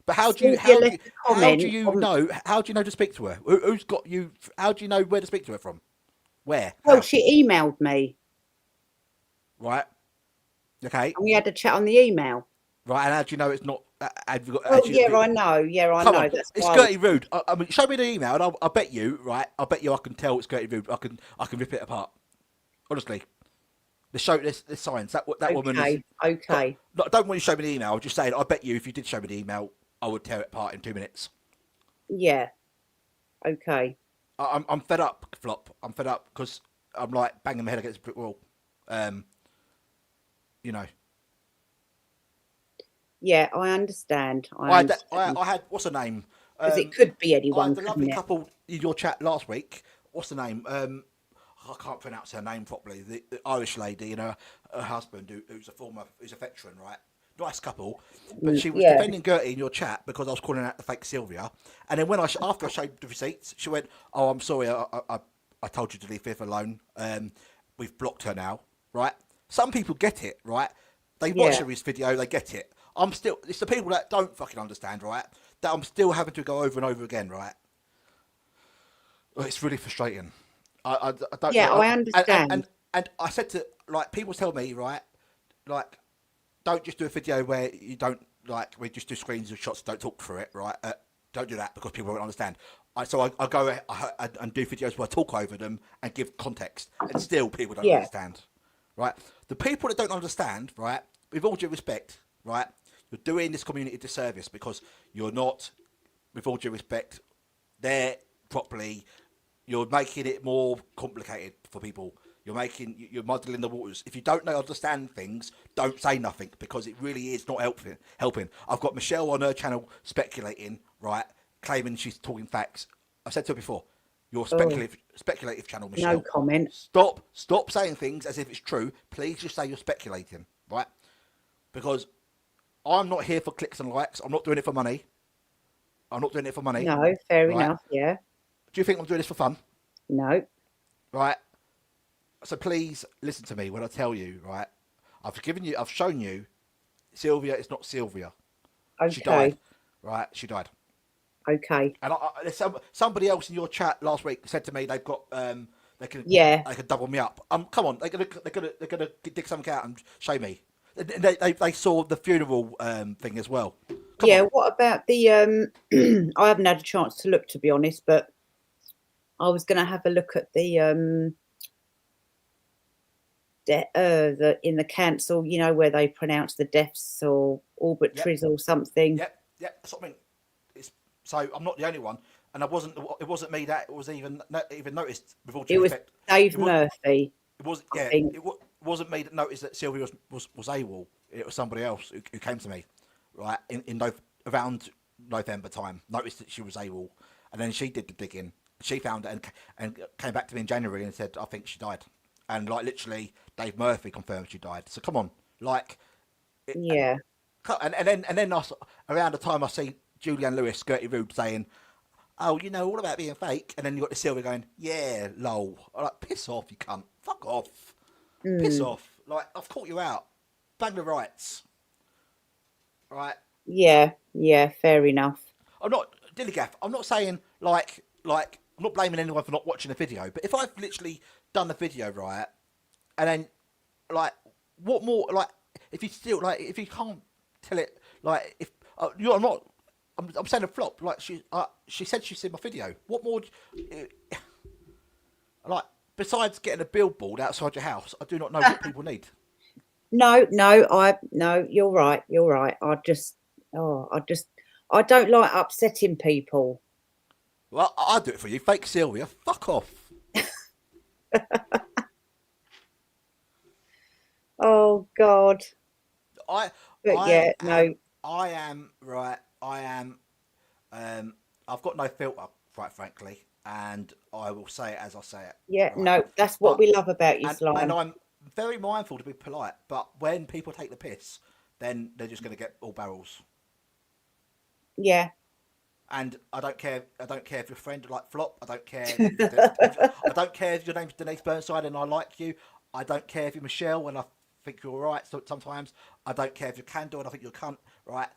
But how do Sylvia left a comment on, know? How do you know to speak to her? Who's got you? How do you know where to speak to her from? Where? well, How? she emailed me Right. Okay. and we had a chat on the email. Right. And how do you know it's not? Have you got? Well, yeah, I know. Yeah, I Come know. on, That's it's why Gertie Rude. I mean, show me the email, and I'll bet you, right? I bet you I can tell it's Gertie Rude. I can rip it apart. Honestly, the signs that woman is. Okay. No, I don't want you to show me the email. I'm just saying. I bet you if you did show me the email, I would tear it apart in 2 minutes. Yeah. Okay. I'm fed up, Flop. I'm fed up because I'm like banging my head against a brick wall. You know. Yeah, I understand. I had what's her name? Because it could be I anyone. had the lovely Couldn't it? couple in your chat last week. What's the name? I can't pronounce her name properly. The Irish lady and her husband, who's a veteran, right? Nice couple, but she was defending Gertie in your chat because I was calling out the fake Sylvia. And then after I showed the receipts, she went, "Oh, I'm sorry, I told you to leave Viv alone. We've blocked her now, right?" Some people get it, right? They watch this video, they get it. It's the people that don't fucking understand, right? That I'm still having to go over and over again, right? It's really frustrating. I don't. Yeah, know. I understand. And I said to people tell me, right, like, don't just do a video where you don't we just do screens of shots, don't talk through it, right? Don't do that because people won't understand. So I go and do videos where I talk over them and give context, and still people don't understand, right? The people that don't understand, right, with all due respect, right, you're doing this community a disservice because you're not, with all due respect, there properly. You're making it more complicated for people. You're muddling the waters. If you don't know understand things, don't say nothing because it really is not helping. I've got Michelle on her channel speculating, right, claiming she's talking facts. I've said to her before, you're speculative channel, Michelle. No comment. Stop saying things as if it's true. Please just say you're speculating, right? Because I'm not here for clicks and likes. I'm not doing it for money. No, fair enough. Yeah. Do you think I'm doing this for fun? No. Right. So please listen to me when I tell you, right? I've shown you, Sylvia is not Sylvia. Okay. She died, right? She died. Okay. And somebody else in your chat last week said to me they've got they can double me up. Come on, they're gonna dig something out and show me. They saw the funeral thing as well. Come on. What about the I haven't had a chance to look, to be honest, but I was going to have a look at the in the council, you know, where they pronounce the deaths or obituaries or something. Yep, that's what I mean. So I'm not the only one, and it wasn't me that was even noticed. It was Dave Murphy. It wasn't me that noticed that Sylvia was AWOL. It was somebody else who came to me, right, around November time, noticed that she was AWOL, and then she did the digging. She found it and came back to me in January and said, I think she died. And like literally, Dave Murphy confirmed she died. So come on, like, and then around the time I see Julianne Lewis, Gertie Rude saying, "Oh, you know all about being fake," and then you got the Sylvia going, "Yeah, lol." I'm like, piss off, you cunt. Fuck off. Piss off. Like, I've caught you out. Bang the rights. Right. Yeah, fair enough. I'm not Dillygaff. I'm not saying like I'm not blaming anyone for not watching the video, but if I've literally done the video right, and then like what more, like if you still like if you can't tell it, like if you're not, I'm saying a flop. Like she said she's seen my video. What more? Like besides getting a billboard outside your house, I do not know what people need. No, you're right. I don't like upsetting people. Well, I'll do it for you. Fake Sylvia, fuck off. Oh God. I am right. I've got no filter, quite frankly, and I will say it as I say it. Yeah, right? no, that's what we love about you, Slime. And I'm very mindful to be polite, but when people take the piss, then they're just going to get all barrels. Yeah. And I don't care. I don't care if you're a friend like Flop. I don't care. I don't care if your name's Denise Burnside and I like you. I don't care if you're Michelle and I think you're all right. So sometimes I don't care if you're Candle and I think you're a cunt. Right?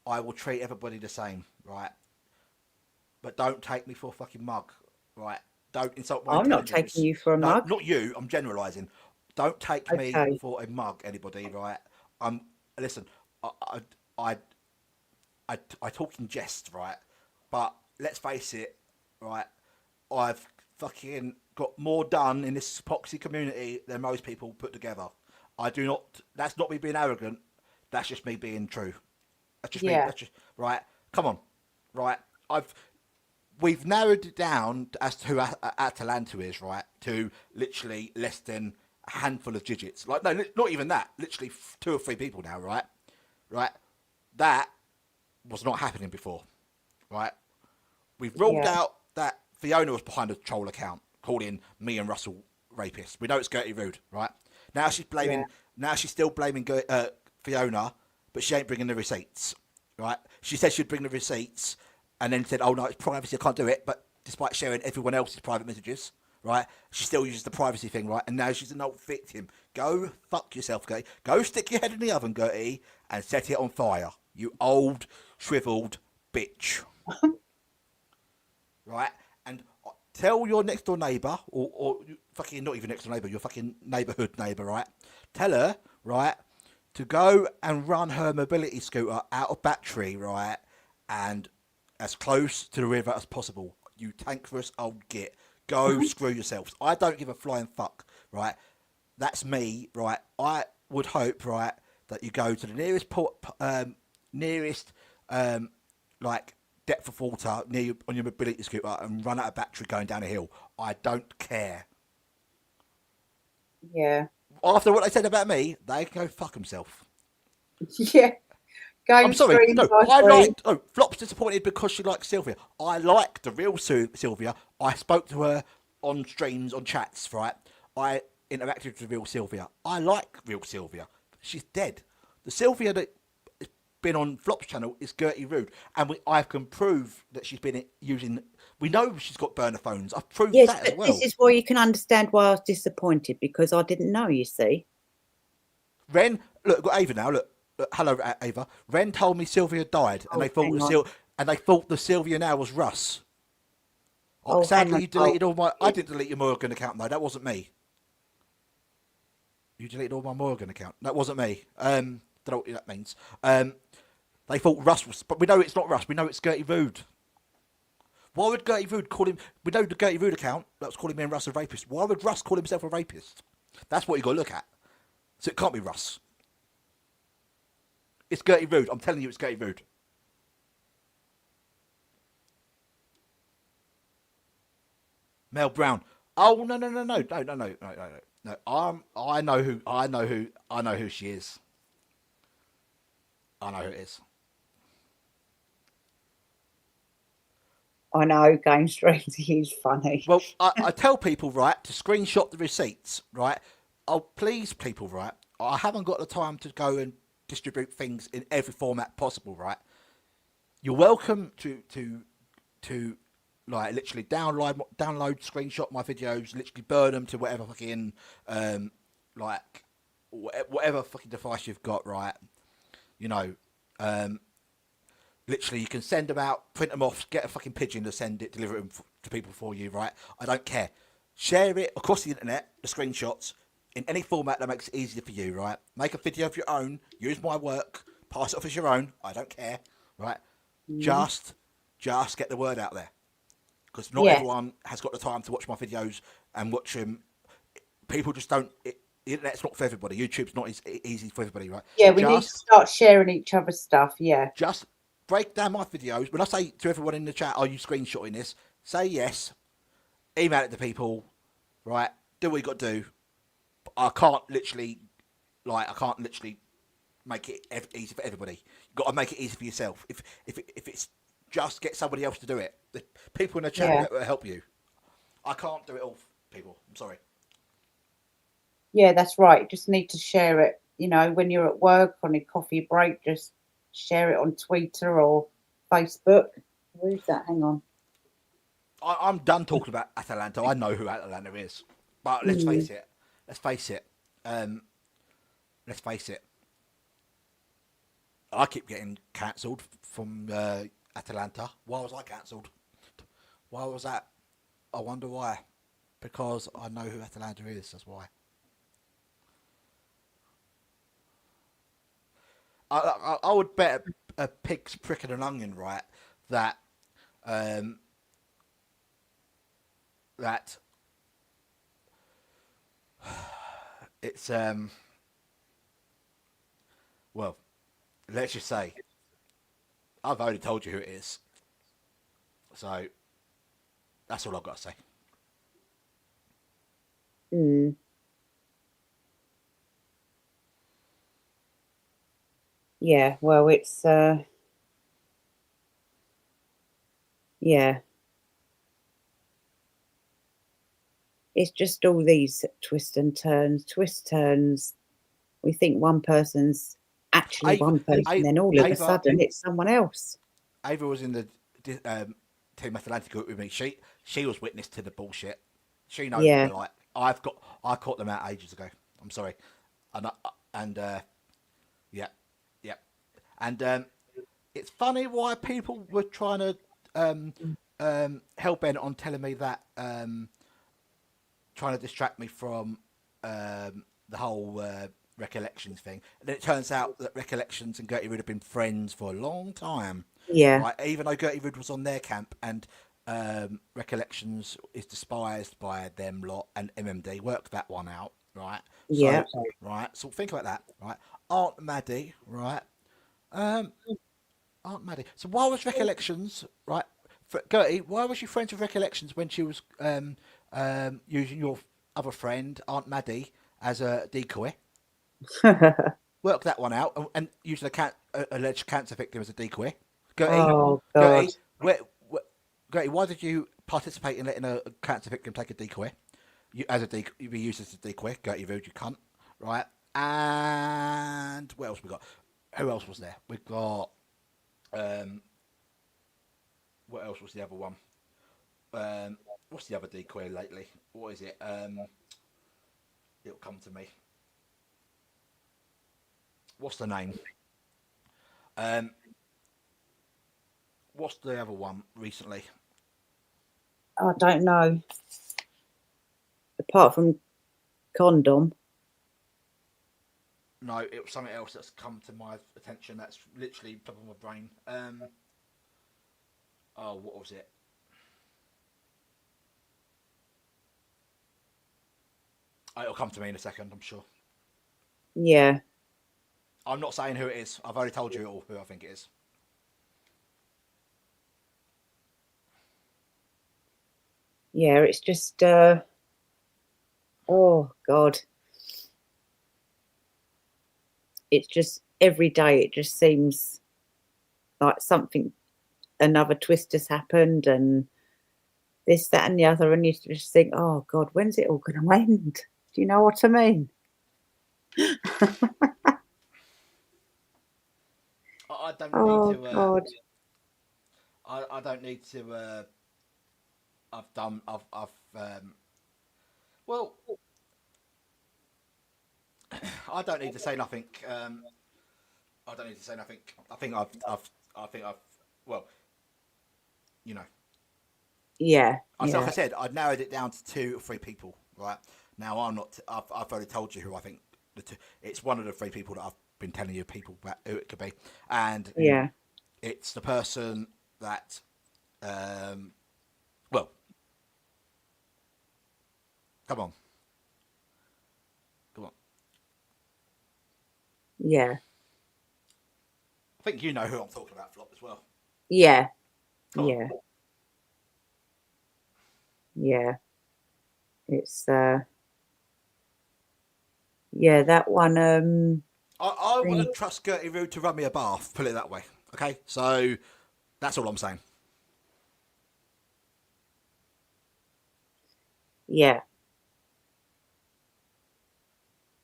I will treat everybody the same. Right? But don't take me for a fucking mug. Right? Don't insult my intelligence. I'm not taking you for a mug. Not you. I'm generalising. Don't take me for a mug. Anybody? Right? Listen. I talk in jest. Right? But let's face it, right? I've fucking got more done in this epoxy community than most people put together. I do not. That's not me being arrogant. That's just me being true. That's just me. That's just right. Come on, right? We've narrowed it down as to who Atalanta is, right? To literally less than a handful of digits. Like no, not even that. Literally 2 or 3 people now, right? Right. That was not happening before. Right, we've ruled out that Fiona was behind a troll account calling me and Russell rapists. We know it's Gertie Rude, right? Now she's blaming. Yeah. Now she's still blaming Fiona, but she ain't bringing the receipts, right? She said she'd bring the receipts, and then said, "Oh no, it's privacy. I can't do it." But despite sharing everyone else's private messages, right? She still uses the privacy thing, right? And now she's an old victim. Go fuck yourself, Gertie. Go stick your head in the oven, Gertie, and set it on fire. You old shriveled bitch. Right, and tell your next door neighbour, or fucking not even next door neighbour, your fucking neighbourhood neighbour, right? Tell her, right, to go and run her mobility scooter out of battery, right, and as close to the river as possible. You tankerous old git. Go screw yourselves. I don't give a flying fuck, right? That's me, right? I would hope, right, that you go to the nearest like depth of water near you on your mobility scooter and run out of battery going down a hill. I don't care. Yeah. After what they said about me, they can go fuck themselves. Yeah. I'm Game sorry. streams, No, I I agree. liked. Oh, Flop's disappointed because she likes Sylvia. I like the real Sylvia. I spoke to her on streams, on chats, right? I interacted with the real Sylvia. I like real Sylvia. She's dead. The Sylvia that has been on Flop's channel is Gertie Rude, and I can prove that she's been using. We know she's got burner phones. I've proved Yes, that as but this well. is why you can understand why I was disappointed, because I didn't know, you see. Ren, look, got Ava now. Look, hello, Ava. Ren told me Sylvia died, and Oh, they thought hang on. they thought the Sylvia now was Russ. Oh, Oh, hang sadly, on. you deleted all my. I didn't delete your Morgan account though. That wasn't me. You deleted all my Morgan account. That wasn't me. Don't know what that means. They thought Russ was, but we know it's not Russ. We know it's Gertie Rude. Why would Gertie Rude call him? We know the Gertie Rude account that was calling me and Russ a rapist. Why would Russ call himself a rapist? That's what you got to look at. So it can't be Russ. It's Gertie Rude. I'm telling you, it's Gertie Rude. Mel Brown. Oh no. I know who she is. I know who it is. I know, game streams, he's funny. Well, I tell people, right, to screenshot the receipts, right? Oh, please, people, right? I haven't got the time to go and distribute things in every format possible, right? You're welcome to like literally download, screenshot my videos, literally burn them to whatever fucking like whatever fucking device you've got, right? You know, literally you can send them out, print them off, get a fucking pigeon to send it, deliver them to people for you, right? I don't care. Share it across the internet, the screenshots, in any format that makes it easier for you, right? Make a video of your own, use my work, pass it off as your own, I don't care, right? Just get the word out there. Because not everyone has got the time to watch my videos and watch them. People just don't. The internet's not for everybody. YouTube's not easy for everybody, right? Yeah, we need to start sharing each other's stuff. Yeah. Just break down my videos. When I say to everyone in the chat, "Are you screenshotting this?" Say yes. Email it to people, right? Do what you got to do. But I can't literally make it easy for everybody. You've got to make it easy for yourself. If it's just get somebody else to do it. The people in the chat will help you. I can't do it all, people. I'm sorry. Yeah, that's right. You just need to share it. You know, when you're at work on a coffee break, just share it on Twitter or Facebook. Where's that? Hang on. I'm done talking about Atalanta. I know who Atalanta is. But let's face it. Let's face it. I keep getting cancelled from Atalanta. Why was I cancelled? Why was that? I wonder why. Because I know who Atalanta is. That's why. I would bet a pig's prick and an onion, right? That that it's well, let's just say I've already told you who it is. So that's all I've got to say. Yeah, well, it's yeah. It's just all these twists, turns. We think one person's actually one person, then all of a sudden it's someone else. Ava was in the Team Atalanta group with me. She was witness to the bullshit. She knows what they're like. I caught them out ages ago. I'm sorry, and it's funny why people were trying to hell bent on telling me that trying to distract me from the whole Recollections thing. And then it turns out that Recollections and Gertie Rude have been friends for a long time. Yeah. Right? Even though Gertie Rude was on their camp and Recollections is despised by them lot and MMD, work that one out, right? Yeah. So, right. So think about that, right? Aunt Maddie, right? Aunt Maddie. So why was Recollections, right? Gertie, why was she friends with Recollections when she was using your other friend, Aunt Maddie, as a decoy. Work that one out and using alleged cancer victim as a decoy. Gertie, Oh God. Gertie, why did you participate in letting a cancer victim take a decoy? You be used as a decoy. Gertie rude, you cunt. Right. And what else we got? Who else was there? We got what else was the other one? What's the other decoy lately? What is it? It'll come to me. What's the name? What's the other one recently? I don't know. Apart from condom. No, it was something else that's come to my attention. That's literally top of my brain. Oh, what was it? It'll come to me in a second, I'm sure. Yeah. I'm not saying who it is. I've already told you all who I think it is. Yeah, it's just oh God. It's just every day it just seems like something, another twist has happened and this, that and the other, and you just think, oh God, when's it all gonna end? Do you know what I mean? I don't need Oh to. God. I don't need to. I've done. I've. Well, I don't need to say nothing. I don't need to say nothing. I think I've. Well, you know. Yeah. Like Yeah. I said, I've narrowed it down to 2 or 3 people. Right now, I'm not. I've already told you who I think. It's one of the 3 people that I've been telling you people about who it could be, and Yeah. it's the person that. Well, come on. Yeah. I think you know who I'm talking about, Flop, as well. Yeah. Come yeah. on. Yeah. It's yeah, that one I wouldn't trust Gertie Rude to run me a bath, put it that way. Okay? So that's all I'm saying. yeah.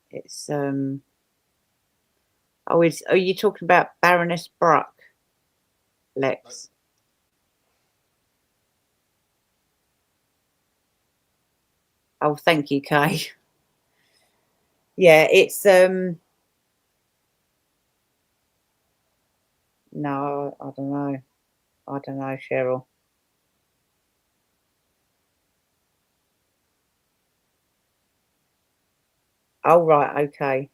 It's oh, are you talking about Baroness Bruck, Lex? Oh, thank you, Kay. Yeah, it's no, I don't know. I don't know, Cheryl. Oh right, okay.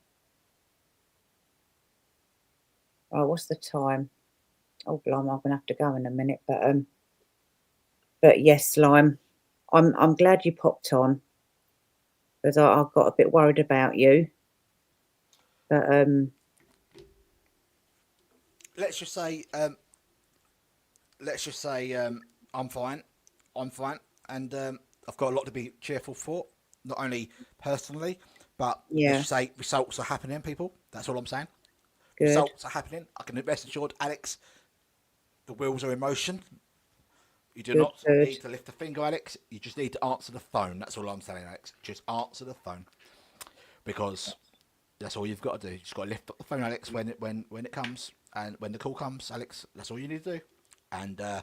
Oh, what's the time? Oh blimey, I'm gonna have to go in a minute, but yes, Slime. I'm glad you popped on because I got a bit worried about you. But let's just say I'm fine. I'm fine. And I've got a lot to be cheerful for. Not only personally, but let's yeah, just say results are happening, people. That's all I'm saying. good. Results are happening. I can rest assured, Alex, the wheels are in motion. You do not need to lift a finger, Alex. You just need to answer the phone. That's all I'm saying, Alex. Just answer the phone. Because that's all you've got to do. You just got to lift up the phone, Alex, when it comes. And when the call comes, Alex, that's all you need to do. And Yeah,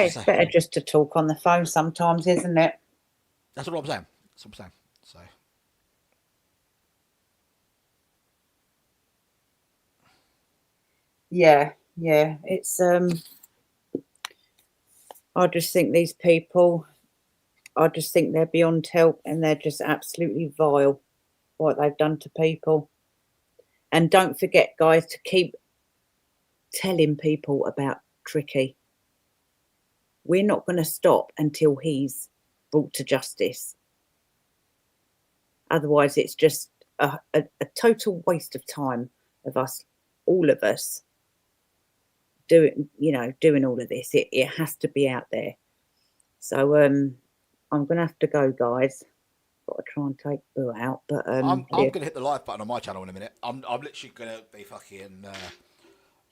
it's better just to talk on the phone sometimes, isn't it? That's what I'm saying. That's what I'm saying. So yeah, it's I just think these people, I just think they're beyond help and they're just absolutely vile what they've done to people. And don't forget, guys, to keep telling people about Tricky. We're not going to stop until he's brought to justice. Otherwise, it's just a total waste of time of us, all of us, doing all of this. It has to be out there. So I'm going to have to go, guys. got to try and take Boo out, but I'm yeah. gonna hit the live button on my channel in a minute. I'm literally gonna be fucking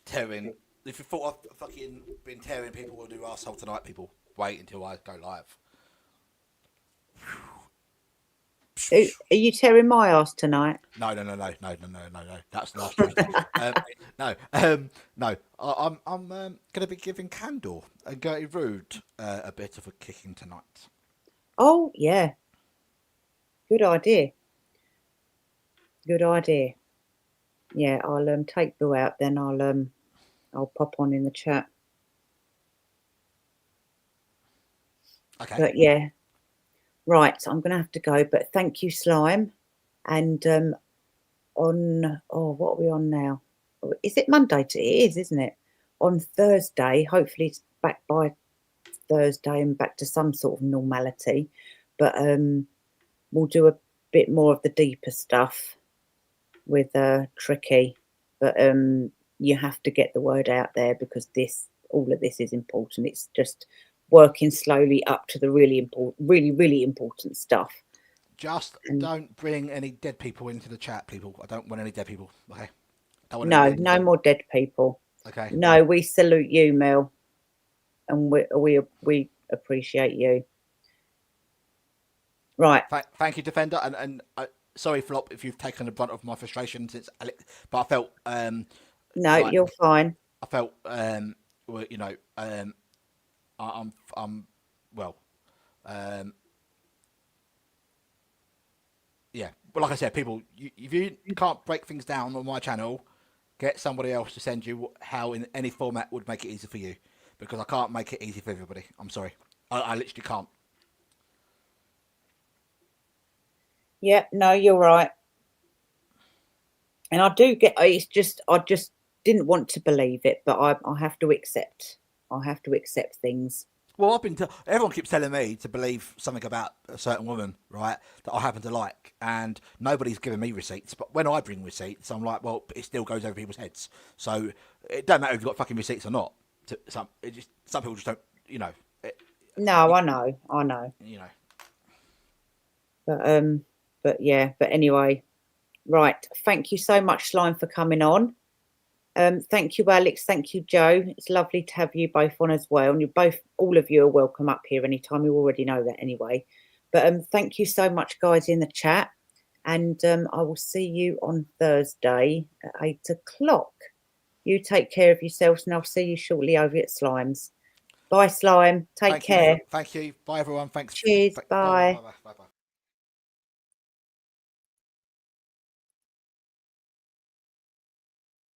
tearing. If you thought I've fucking been tearing people will do arsehole tonight, people wait until I go live. Are you tearing my ass tonight? No. That's last Tuesday. No. I'm gonna be giving Candor and Gertie Rude a bit of a kicking tonight. Oh yeah, good idea. Good idea. Yeah, I'll take Boo out, then I'll pop on in the chat. Okay. But yeah, right. I'm gonna have to go. But thank you, Slime. And on what are we on now? Is it Monday? It is, isn't it? On Thursday, hopefully it's back by Thursday and back to some sort of normality. But we'll do a bit more of the deeper stuff with Tricky. But you have to get the word out there because all of this is important. It's just working slowly up to the really important stuff. Just don't bring any dead people into the chat, people. I don't want any dead people. Okay. No more dead people. Okay. No, we salute you, Mel, and we appreciate you. Right. Thank you, Defender, and sorry, Flop, if you've taken the brunt of my frustration since Alex, but I felt no, like, you're fine. I felt well, you know, I'm well, yeah. Well, like I said, people, if you can't break things down on my channel, get somebody else to send you how in any format would make it easy for you, because I can't make it easy for everybody. I'm sorry, I literally can't. Yeah, no, you're right. And I do get, it's just, I just didn't want to believe it, but I have to accept. I have to accept things. Well, everyone keeps telling me to believe something about a certain woman, right, that I happen to like, and nobody's giving me receipts. But when I bring receipts, I'm like, well, it still goes over people's heads. So it don't matter if you've got fucking receipts or not. Some people just don't, you know. No, I know. You know. But yeah. But anyway, right. Thank you so much, Slime, for coming on. Thank you, Alex. Thank you, Joe. It's lovely to have you both on as well. And all of you are welcome up here anytime. You already know that anyway. But thank you so much, guys, in the chat. And I will see you on Thursday at 8 o'clock. You take care of yourselves, and I'll see you shortly over at Slime's. Bye, Slime. Take care. Thank you. Bye, everyone. Thanks. Cheers. Bye. Bye.